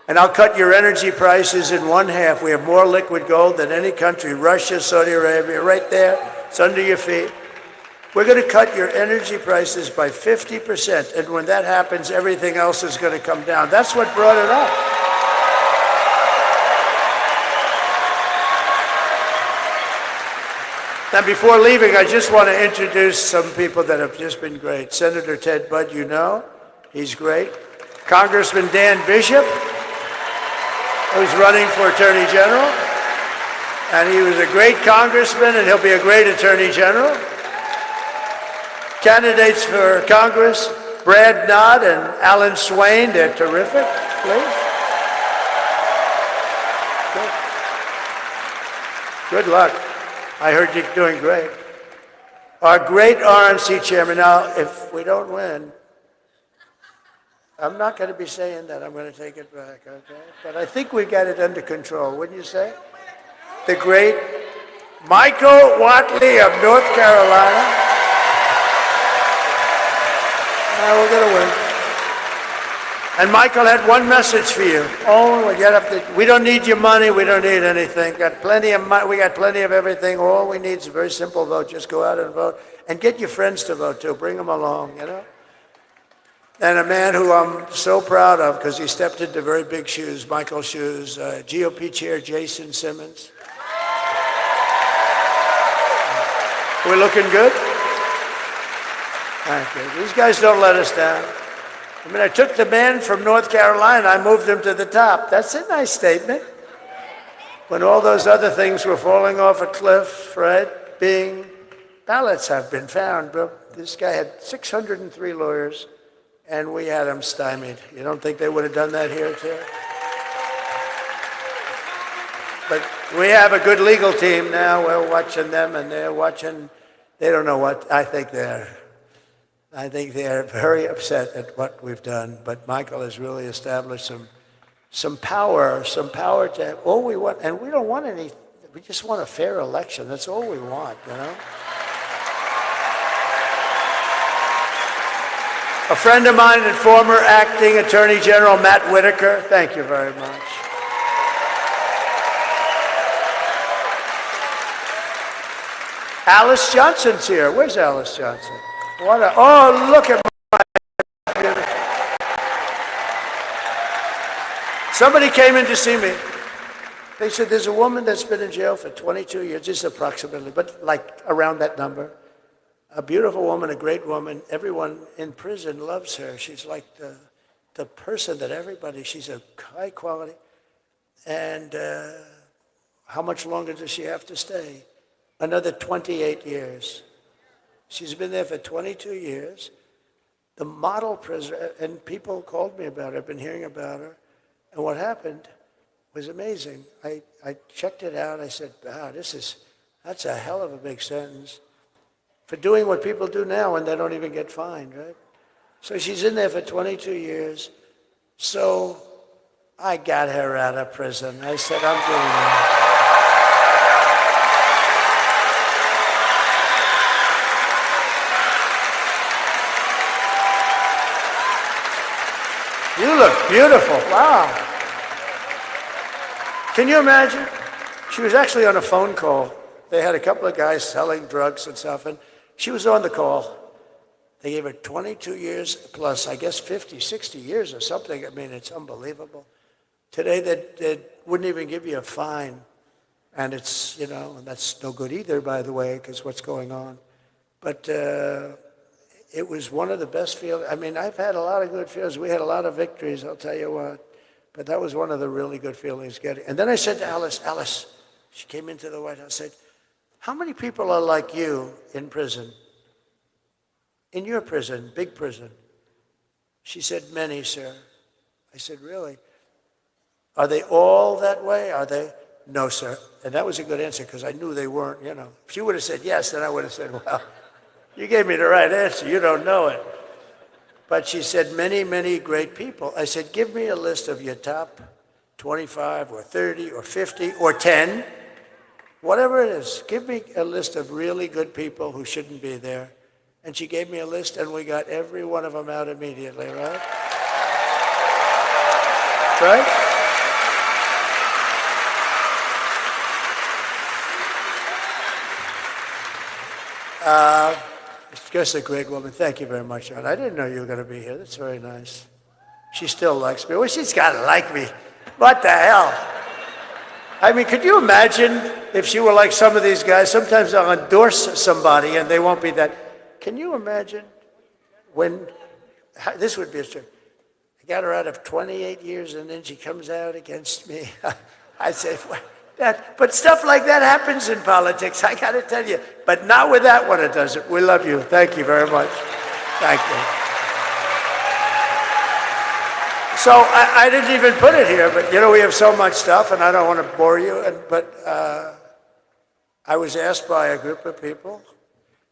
And I'll cut your energy prices in one half. We have more liquid gold than any country. Russia, Saudi Arabia, right there. It's under your feet. We're going to cut your energy prices by 50%. And when that happens, everything else is going to come down. That's what brought it up. Now, before leaving, I just want to introduce some people that have just been great. Senator Ted Budd, you know, he's great. Congressman Dan Bishop, who's running for Attorney General. And he was a great congressman, and he'll be a great Attorney General. Candidates for Congress, Brad Nod and Alan Swain, they're terrific, please. Good luck. I heard you're doing great. Our great RNC chairman. Now, if we don't win, I'm not going to be saying that. I'm going to take it back, okay? But I think we got it under control, wouldn't you say? The great Michael Whatley of North Carolina. We're going to win. And Michael had one message for you. We don't need your money. We don't need anything. Got plenty of money. We got plenty of everything. All we need is a very simple vote. Just go out and vote. And get your friends to vote, too. Bring them along, you know? And a man who I'm so proud of because he stepped into very big shoes, Michael's shoes, GOP Chair Jason Simmons. We're looking good? Thank you. These guys don't let us down. I mean, I took the man from North Carolina, I moved him to the top. That's a nice statement. When all those other things were falling off a cliff, Fred, Bing, ballots have been found. But this guy had 603 lawyers, and we had him stymied. You don't think they would have done that here, too? But we have a good legal team now. We're watching them, and they're watching. They don't know what I think they're very upset at what we've done. But Michael has really established some power to all we want. And we don't want any, we just want a fair election. That's all we want, you know? A friend of mine and former acting Attorney General Matt Whitaker, thank you very much. Alice Johnson's here. Where's Alice Johnson? Look at my beautiful. Somebody came in to see me. They said, there's a woman that's been in jail for 22 years, just approximately, but like around that number. A beautiful woman, a great woman. Everyone in prison loves her. She's like the person that everybody, she's a high quality. And how much longer does she have to stay? Another 28 years. She's been there for 22 years. The model prisoner, and people called me about her, I've been hearing about her. And what happened was amazing. I checked it out. I said, wow, that's a hell of a big sentence for doing what people do now and they don't even get fined, right? So she's in there for 22 years. So I got her out of prison. I said, I'm doing that. You look beautiful. Wow. Can you imagine? She was actually on a phone call. They had a couple of guys selling drugs and stuff, and she was on the call. They gave her 22 years plus, I guess 50, 60 years or something. I mean, it's unbelievable. Today, they wouldn't even give you a fine. And it's, you know, and that's no good either, by the way, because what's going on. But it was one of the best feelings. I mean, I've had a lot of good feelings. We had a lot of victories, I'll tell you what. But that was one of the really good feelings getting. And then I said to Alice, she came into the White House, I said, how many people are like you in prison? In your prison, big prison? She said, many, sir. I said, really? Are they all that way? Are they? No, sir. And that was a good answer because I knew they weren't, you know. If she would have said yes, then I would have said, well, you gave me the right answer. You don't know it. But she said, many, many great people. I said, give me a list of your top 25 or 30 or 50 or 10 whatever it is, give me a list of really good people who shouldn't be there. And she gave me a list, and we got every one of them out immediately, right? Right? It's just a great woman. Thank you very much, John. I didn't know you were going to be here. That's very nice. She still likes me. Well, she's got to like me. What the hell? I mean, could you imagine if she were like some of these guys? Sometimes they'll endorse somebody and they won't be that. Can you imagine when, this would be a story. I got her out of 28 years and then she comes out against me. I say, but stuff like that happens in politics, I got to tell you. But not with that one, it doesn't. We love you. Thank you very much. Thank you. So I didn't even put it here, but you know, we have so much stuff and I don't want to bore you. But I was asked by a group of people,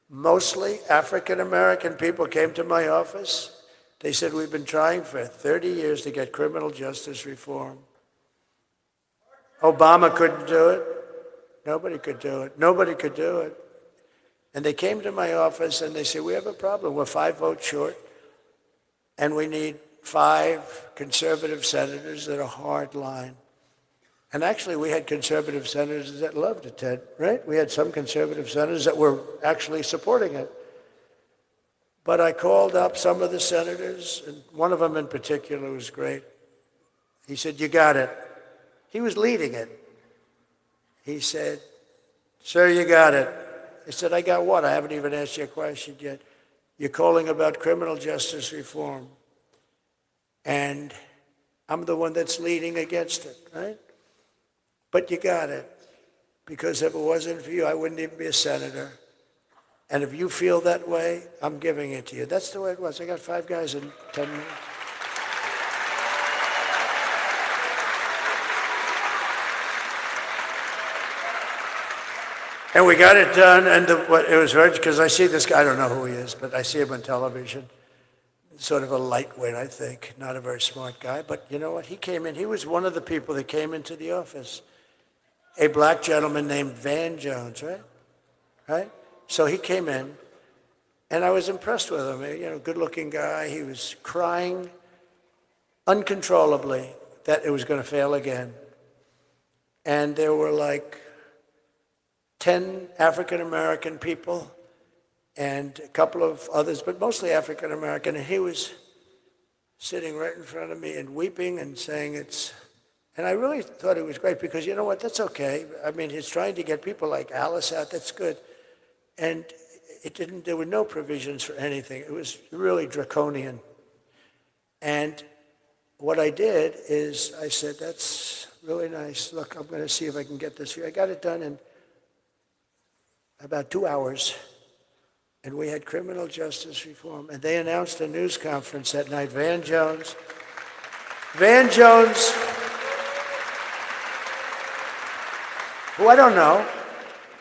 mostly African-American people, came to my office. They said, we've been trying for 30 years to get criminal justice reform. Obama couldn't do it. Nobody could do it. Nobody could do it. And they came to my office and they said, we have a problem. We're 5 votes short and we need 5 conservative senators that are hard line. And actually, we had conservative senators that loved it, Ted, right? We had some conservative senators that were actually supporting it. But I called up some of the senators, and one of them in particular was great. He said, you got it. He was leading it. He said, sir, you got it. I said, I got what? I haven't even asked you a question yet. You're calling about criminal justice reform. And I'm the one that's leading against it, right? But you got it. Because if it wasn't for you, I wouldn't even be a senator. And if you feel that way, I'm giving it to you. That's the way it was. I got 5 guys in 10 minutes. And we got it done, and it was hard because I see this guy, I don't know who he is, but I see him on television. Sort of a lightweight, I think, not a very smart guy. But you know what? He came in, he was one of the people that came into the office. A black gentleman named Van Jones, right? Right? So he came in, and I was impressed with him. You know, good-looking guy. He was crying uncontrollably that it was going to fail again. And there were like 10 African-American people and a couple of others, but mostly African-American. And he was sitting right in front of me and weeping and saying it's, and I really thought it was great because you know what, that's okay. I mean, he's trying to get people like Alice out, that's good. And it didn't, there were no provisions for anything. It was really draconian. And what I did is I said, that's really nice. Look, I'm going to see if I can get this for you. I got it done in about 2 hours. And we had criminal justice reform. And they announced a news conference that night. Van Jones, who I don't know.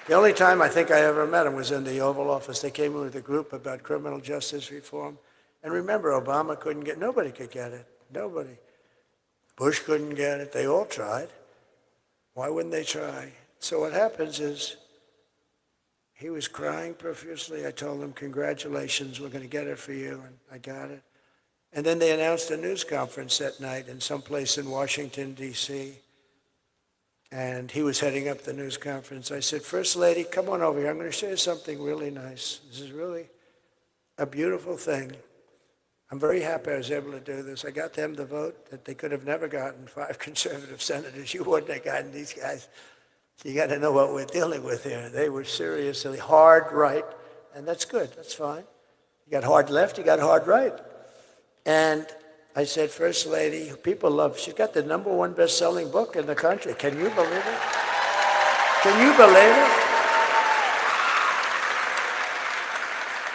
The only time I think I ever met him was in the Oval Office. They came in with a group about criminal justice reform. And remember, Obama couldn't get, nobody could get it. Nobody. Bush couldn't get it. They all tried. Why wouldn't they try? So what happens is, he was crying profusely. I told him, congratulations, we're going to get it for you, and I got it. And then they announced a news conference that night in some place in Washington, D.C., and he was heading up the news conference. I said, First Lady, come on over here. I'm going to show you something really nice. This is really a beautiful thing. I'm very happy I was able to do this. I got them the vote that they could have never gotten, 5 conservative senators. You wouldn't have gotten these guys. So you got to know what we're dealing with here. They were seriously hard right, and that's good. That's fine. You got hard left, you got hard right. And I said, First Lady, people love, she's got the #1 best-selling book in the country. Can you believe it? Can you believe it?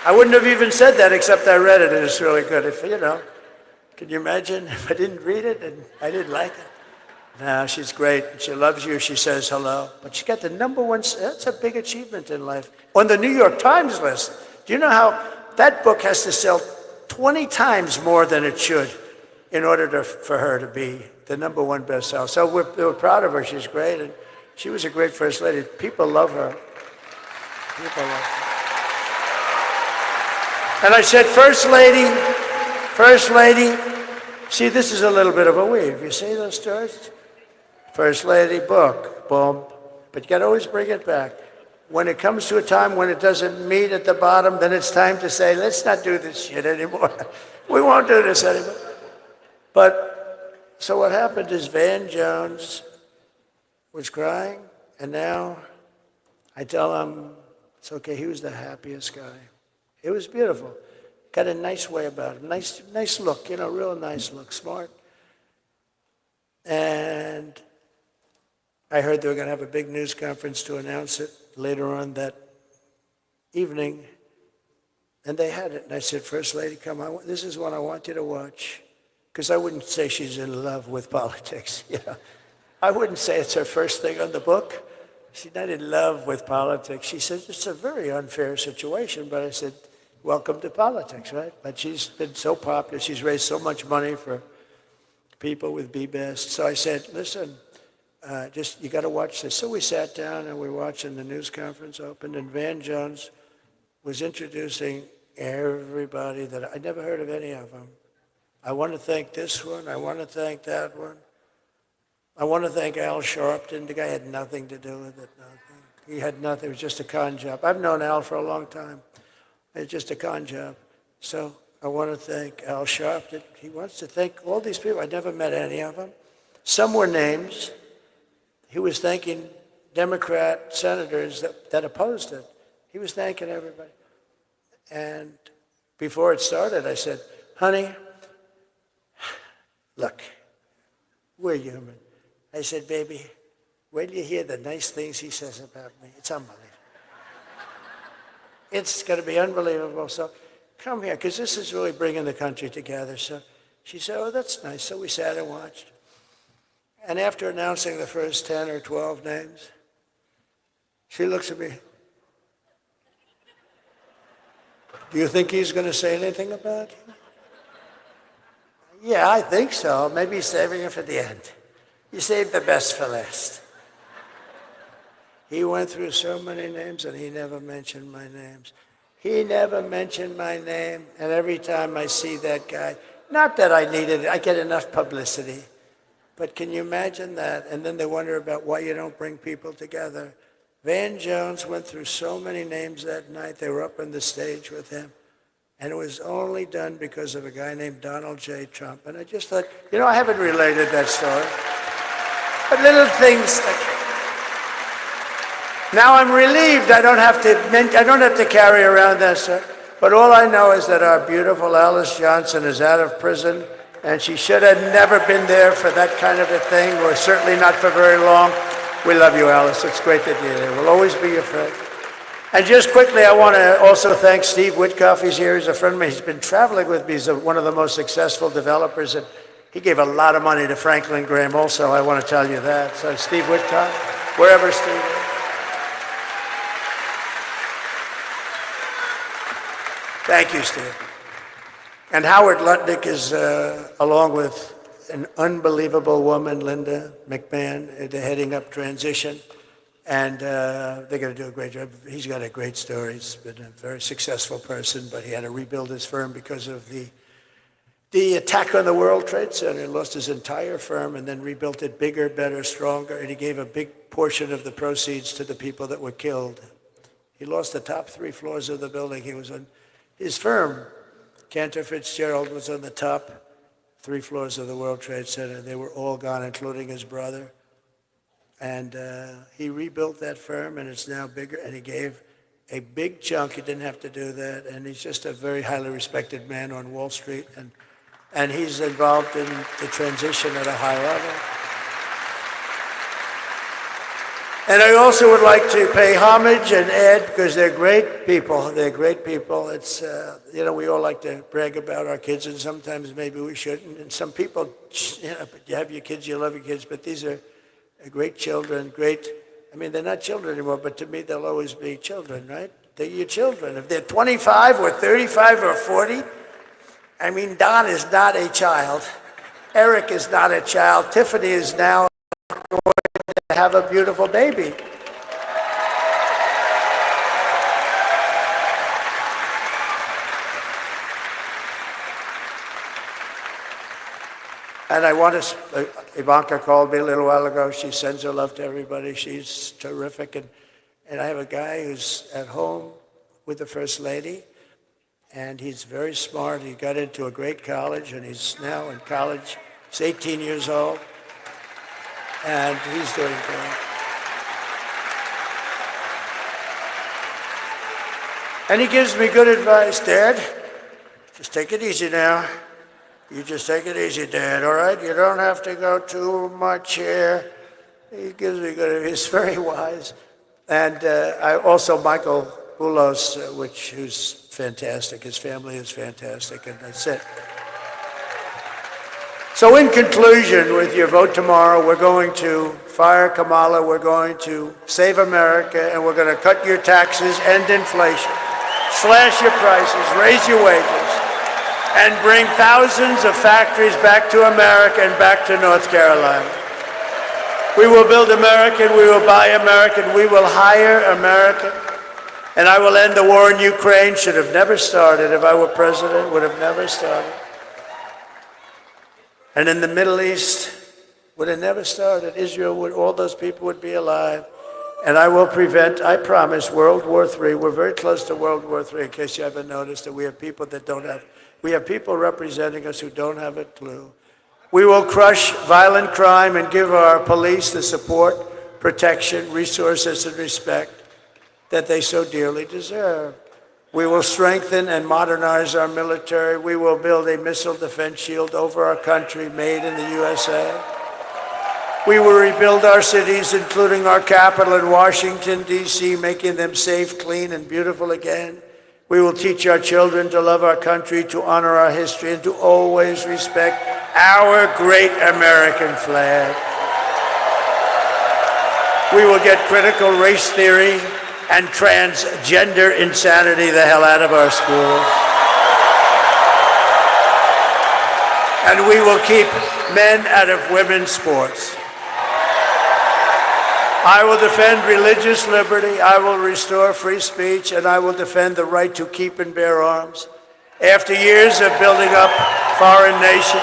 I wouldn't have even said that except I read it, and it's really good. If, you know, can you imagine if I didn't read it and I didn't like it? No, she's great. She loves you. She says hello. But she got the #1. That's a big achievement in life. On the New York Times list. Do you know how that book has to sell 20 times more than it should in order for her to be the #1 bestseller? So we're proud of her. She's great. And She was a great first lady. People love her. People love her. And I said, First Lady, see, this is a little bit of a weave. You see those stories? First Lady, book, boom. But you got to always bring it back. When it comes to a time when it doesn't meet at the bottom, then it's time to say, let's not do this shit anymore. We won't do this anymore. But, so what happened is Van Jones was crying, and now I tell him, it's okay, he was the happiest guy. It was beautiful. Got a nice way about him, nice look, real nice look, smart. And I heard they were going to have a big news conference to announce it later on that evening, and they had it. And I said, First Lady, come on, this is one I want you to watch, because I wouldn't say she's in love with politics. I wouldn't say it's her first thing on the book. She's not in love with politics. She said, it's a very unfair situation, but I said, welcome to politics, right? But she's been so popular. She's raised so much money for people with Be Best. So I said, listen, you got to watch this. So we sat down and we were watching the news conference open, and Van Jones was introducing everybody that I never heard of any of them. I want to thank this one. I want to thank that one. I want to thank Al Sharpton. The guy had nothing to do with it. Nothing. He had nothing. It was just a con job. I've known Al for a long time. It's just a con job. So I want to thank Al Sharpton. He wants to thank all these people. I never met any of them. Some were names. He was thanking Democrat senators that opposed it. He was thanking everybody. And before it started, I said, honey, look, we're human. I said, baby, wait till you hear the nice things he says about me. It's unbelievable. It's going to be unbelievable. So come here, because this is really bringing the country together. So she said, oh, that's nice. So we sat and watched. And after announcing the first 10 or 12 names, she looks at me. Do you think he's going to say anything about you? Yeah, I think so. Maybe he's saving it for the end. You saved the best for last. He went through so many names, and he never mentioned my names. He never mentioned my name, and every time I see that guy, not that I needed it, I get enough publicity, but can you imagine that? And then they wonder about why you don't bring people together. Van Jones went through so many names that night. They were up on the stage with him. And it was only done because of a guy named Donald J. Trump. And I just thought, I haven't related that story. But little things like, now I'm relieved I don't have to carry around that story. But all I know is that our beautiful Alice Johnson is out of prison, and she should have never been there for that kind of a thing, or certainly not for very long. We love you, Alice. It's great that you're there. We'll always be your friend. And just quickly, I want to also thank Steve Witkoff. He's here. He's a friend of mine. He's been traveling with me. He's one of the most successful developers. And he gave a lot of money to Franklin Graham also. I want to tell you that. So Steve Witkoff, wherever Steve is. Thank you, Steve. And Howard Lutnick is, along with an unbelievable woman, Linda McMahon, they're heading up transition. And they're going to do a great job. He's got a great story. He's been a very successful person, but he had to rebuild his firm because of the attack on the World Trade Center. He lost his entire firm and then rebuilt it bigger, better, stronger, and he gave a big portion of the proceeds to the people that were killed. He lost the top 3 floors of the building he was on. His firm, Cantor Fitzgerald, was on the top 3 floors of the World Trade Center. They were all gone, including his brother. And he rebuilt that firm, and it's now bigger, and he gave a big chunk. He didn't have to do that, and he's just a very highly respected man on Wall Street, and he's involved in the transition at a high level. And I also would like to pay homage and Ed, because they're great people. They're great people. It's, we all like to brag about our kids, and sometimes maybe we shouldn't. And some people, but you have your kids, you love your kids, but these are great children, they're not children anymore, but to me, they'll always be children, right? They're your children. If they're 25 or 35 or 40, Don is not a child. Eric is not a child. Tiffany is now going have a beautiful baby. And I want to, Ivanka called me a little while ago. She sends her love to everybody. She's terrific. And I have a guy who's at home with the First Lady, and he's very smart. He got into a great college, and he's now in college. He's 18 years old, and he's doing great. And he gives me good advice. Dad, just take it easy now. You just take it easy, Dad, all right? You don't have to go too much here. He gives me good, he's very wise. And I also, Michael Boulos, who's fantastic. His family is fantastic, and that's it. So in conclusion, with your vote tomorrow, we're going to fire Kamala, we're going to save America, and we're going to cut your taxes, end inflation, slash your prices, raise your wages, and bring thousands of factories back to America and back to North Carolina. We will build American, we will buy American, we will hire American, and I will end the war in Ukraine. Should have never started. If I were president, would have never started. And in the Middle East, would have never started. Israel, all those people would be alive. And I will prevent, I promise, World War III. We're very close to World War III, in case you haven't noticed that we have people that don't have. We have people representing us who don't have a clue. We will crush violent crime and give our police the support, protection, resources, and respect that they so dearly deserve. We will strengthen and modernize our military. We will build a missile defense shield over our country made in the USA. We will rebuild our cities, including our capital in Washington, D.C., making them safe, clean, and beautiful again. We will teach our children to love our country, to honor our history, and to always respect our great American flag. We will get critical race theory and transgender insanity the hell out of our schools. And we will keep men out of women's sports. I will defend religious liberty, I will restore free speech, and I will defend the right to keep and bear arms. After years of building up foreign nations,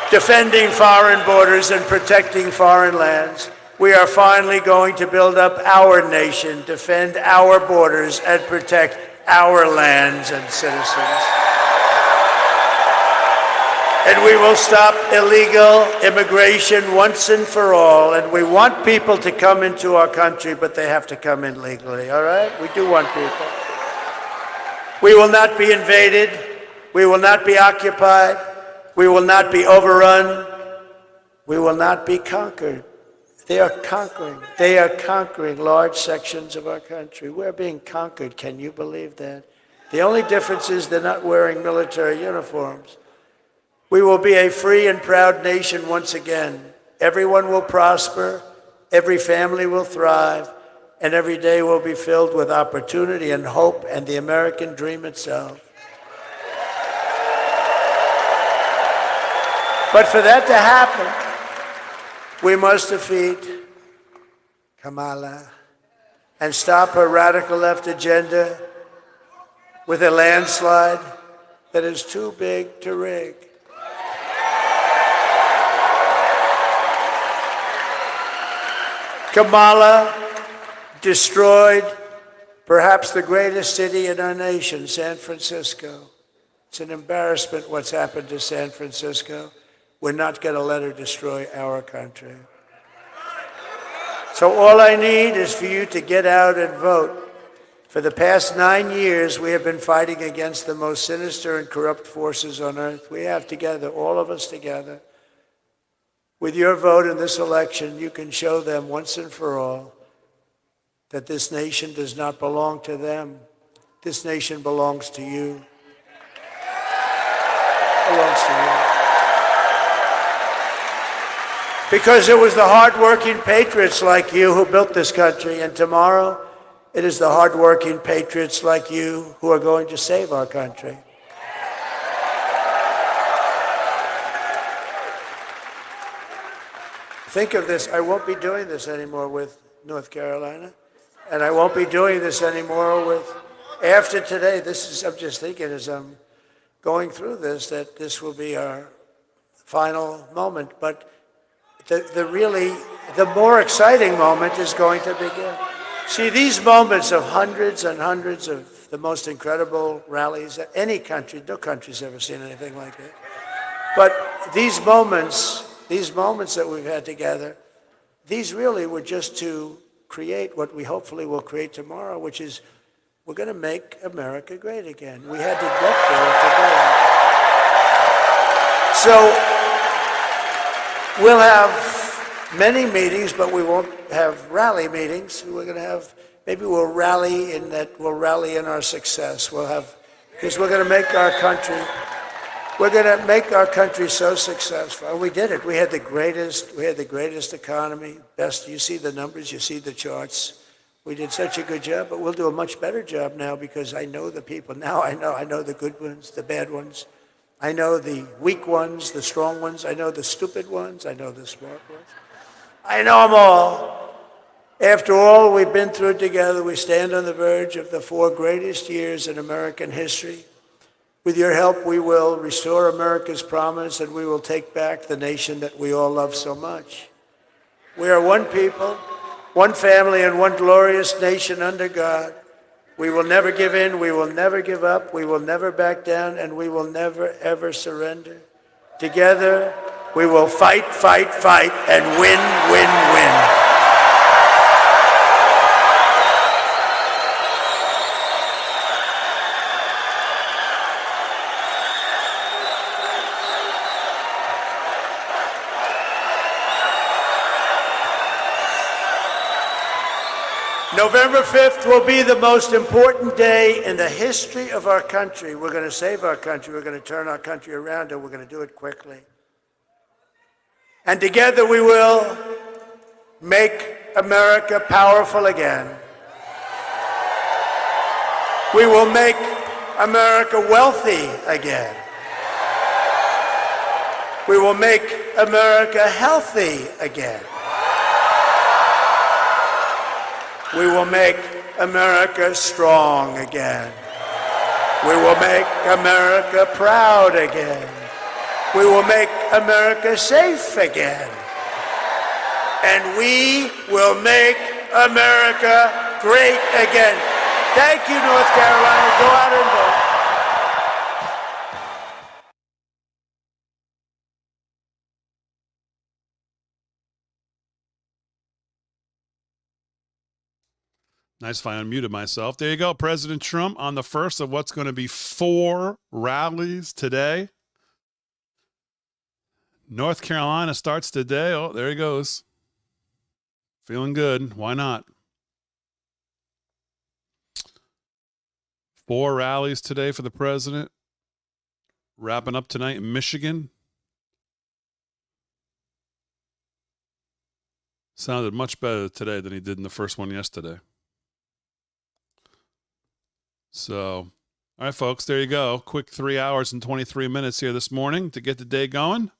defending foreign borders, and protecting foreign lands, we are finally going to build up our nation, defend our borders, and protect our lands and citizens. And we will stop illegal immigration once and for all. And we want people to come into our country, but they have to come in legally, all right? We do want people. We will not be invaded. We will not be occupied. We will not be overrun. We will not be conquered. They are conquering. They are conquering large sections of our country. We're being conquered. Can you believe that? The only difference is they're not wearing military uniforms. We will be a free and proud nation once again. Everyone will prosper, every family will thrive, and every day will be filled with opportunity and hope and the American dream itself. But for that to happen, we must defeat Kamala and stop her radical left agenda with a landslide that is too big to rig. Kamala destroyed perhaps the greatest city in our nation, San Francisco. It's an embarrassment what's happened to San Francisco. We're not going to let her destroy our country. So all I need is for you to get out and vote. For the past 9 years, we have been fighting against the most sinister and corrupt forces on earth. We have together, all of us together. With your vote in this election, you can show them once and for all that this nation does not belong to them. This nation belongs to you. It belongs to you. Because it was the hardworking patriots like you who built this country, and tomorrow it is the hardworking patriots like you who are going to save our country. think of this. I won't be doing this anymore with North Carolina, and I won't be doing this anymore with, after today, I'm just thinking as I'm going through this, that this will be our final moment. But the more exciting moment is going to begin. See, these moments of hundreds and hundreds of the most incredible rallies that any country, no country's ever seen anything like that. But these moments that we've had together, these really were just to create what we hopefully will create tomorrow, which is we're going to make America great again. We had to get there today. So we'll have many meetings, but we won't have rally meetings. We're going to have, maybe we'll rally in in our success. Because we're going to make our country, so successful. And we did it. We had the greatest economy, best. You see the numbers, you see the charts. We did such a good job, but we'll do a much better job now because I know the people. Now I know the good ones, the bad ones. I know the weak ones, the strong ones. I know the stupid ones. I know the smart ones. I know them all. After all we've been through together, we stand on the verge of the 4 greatest years in American history. With your help, we will restore America's promise and we will take back the nation that we all love so much. We are one people, one family, and one glorious nation under God. We will never give in, we will never give up, we will never back down, and we will never, ever surrender. Together, we will fight, fight, fight, and win, win, win. November 5th will be the most important day in the history of our country. We're going to save our country. We're going to turn our country around, and we're going to do it quickly. And together we will make America powerful again. We will make America wealthy again. We will make America healthy again. We will make America strong again. We will make America proud again. We will make America safe again. And we will make America great again. Thank you, North Carolina. Go out and vote. Nice if I unmuted myself. There you go. President Trump on the first of what's going to be 4 rallies today. North Carolina starts today. Oh, there he goes. Feeling good. Why not? 4 rallies today for the president. Wrapping up tonight in Michigan. Sounded much better today than he did in the first one yesterday. So, all right, folks, there you go. Quick 3 hours and 23 minutes here this morning to get the day going.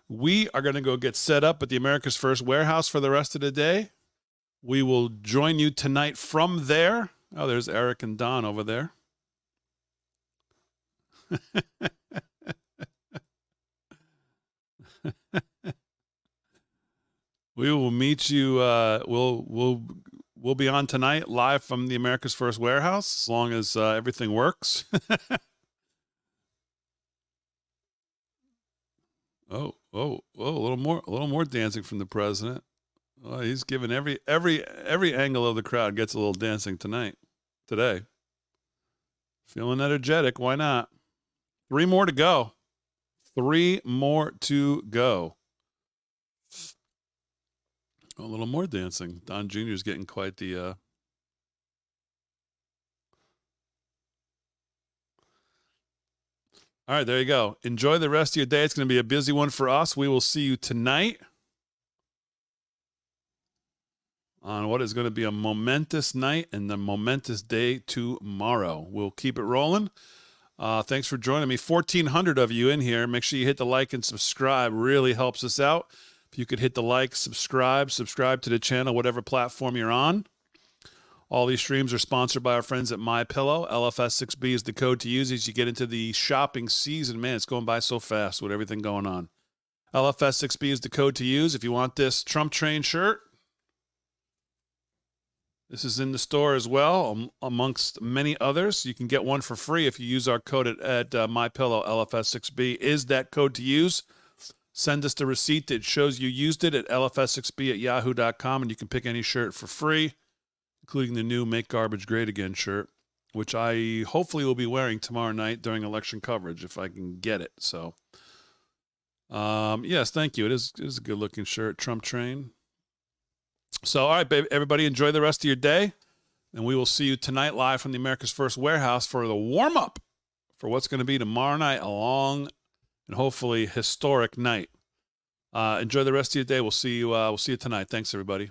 We are going to go get set up at the America's First Warehouse for the rest of the day. We will join you tonight from there. Oh, there's Eric and Don over there. We will meet you. We'll be on tonight live from the America's First Warehouse as long as everything works. Oh, a little more dancing from the president. Oh, he's giving every angle of the crowd gets a little dancing today. Feeling energetic, why not? 3 more to go. 3 more to go. A little more dancing. Don Jr. is getting quite the all right, there you go. Enjoy the rest of your day. It's going to be a busy one for us. We will see you tonight on what is going to be a momentous night and the momentous day tomorrow. We'll keep it rolling. Thanks for joining me. 1,400 of you in here. Make sure you hit the like and subscribe. Really helps us out. If you could hit the like, subscribe to the channel, whatever platform you're on. All these streams are sponsored by our friends at MyPillow. LFS6B is the code to use as you get into the shopping season. Man, it's going by so fast with everything going on. LFS6B is the code to use if you want this Trump Train shirt. This is in the store as well, amongst many others. You can get one for free if you use our code at MyPillow. LFS6B is that code to use. Send us the receipt that shows you used it at lfs6b@yahoo.com, and you can pick any shirt for free, including the new Make Garbage Great Again shirt, which I hopefully will be wearing tomorrow night during election coverage if I can get it. So, yes, thank you. It is a good-looking shirt, Trump Train. So, all right, baby, everybody, enjoy the rest of your day, and we will see you tonight live from the America's First Warehouse for the warm-up for what's going to be tomorrow night, a long and hopefully historic night. Enjoy the rest of your day. We'll see you tonight. Thanks, everybody.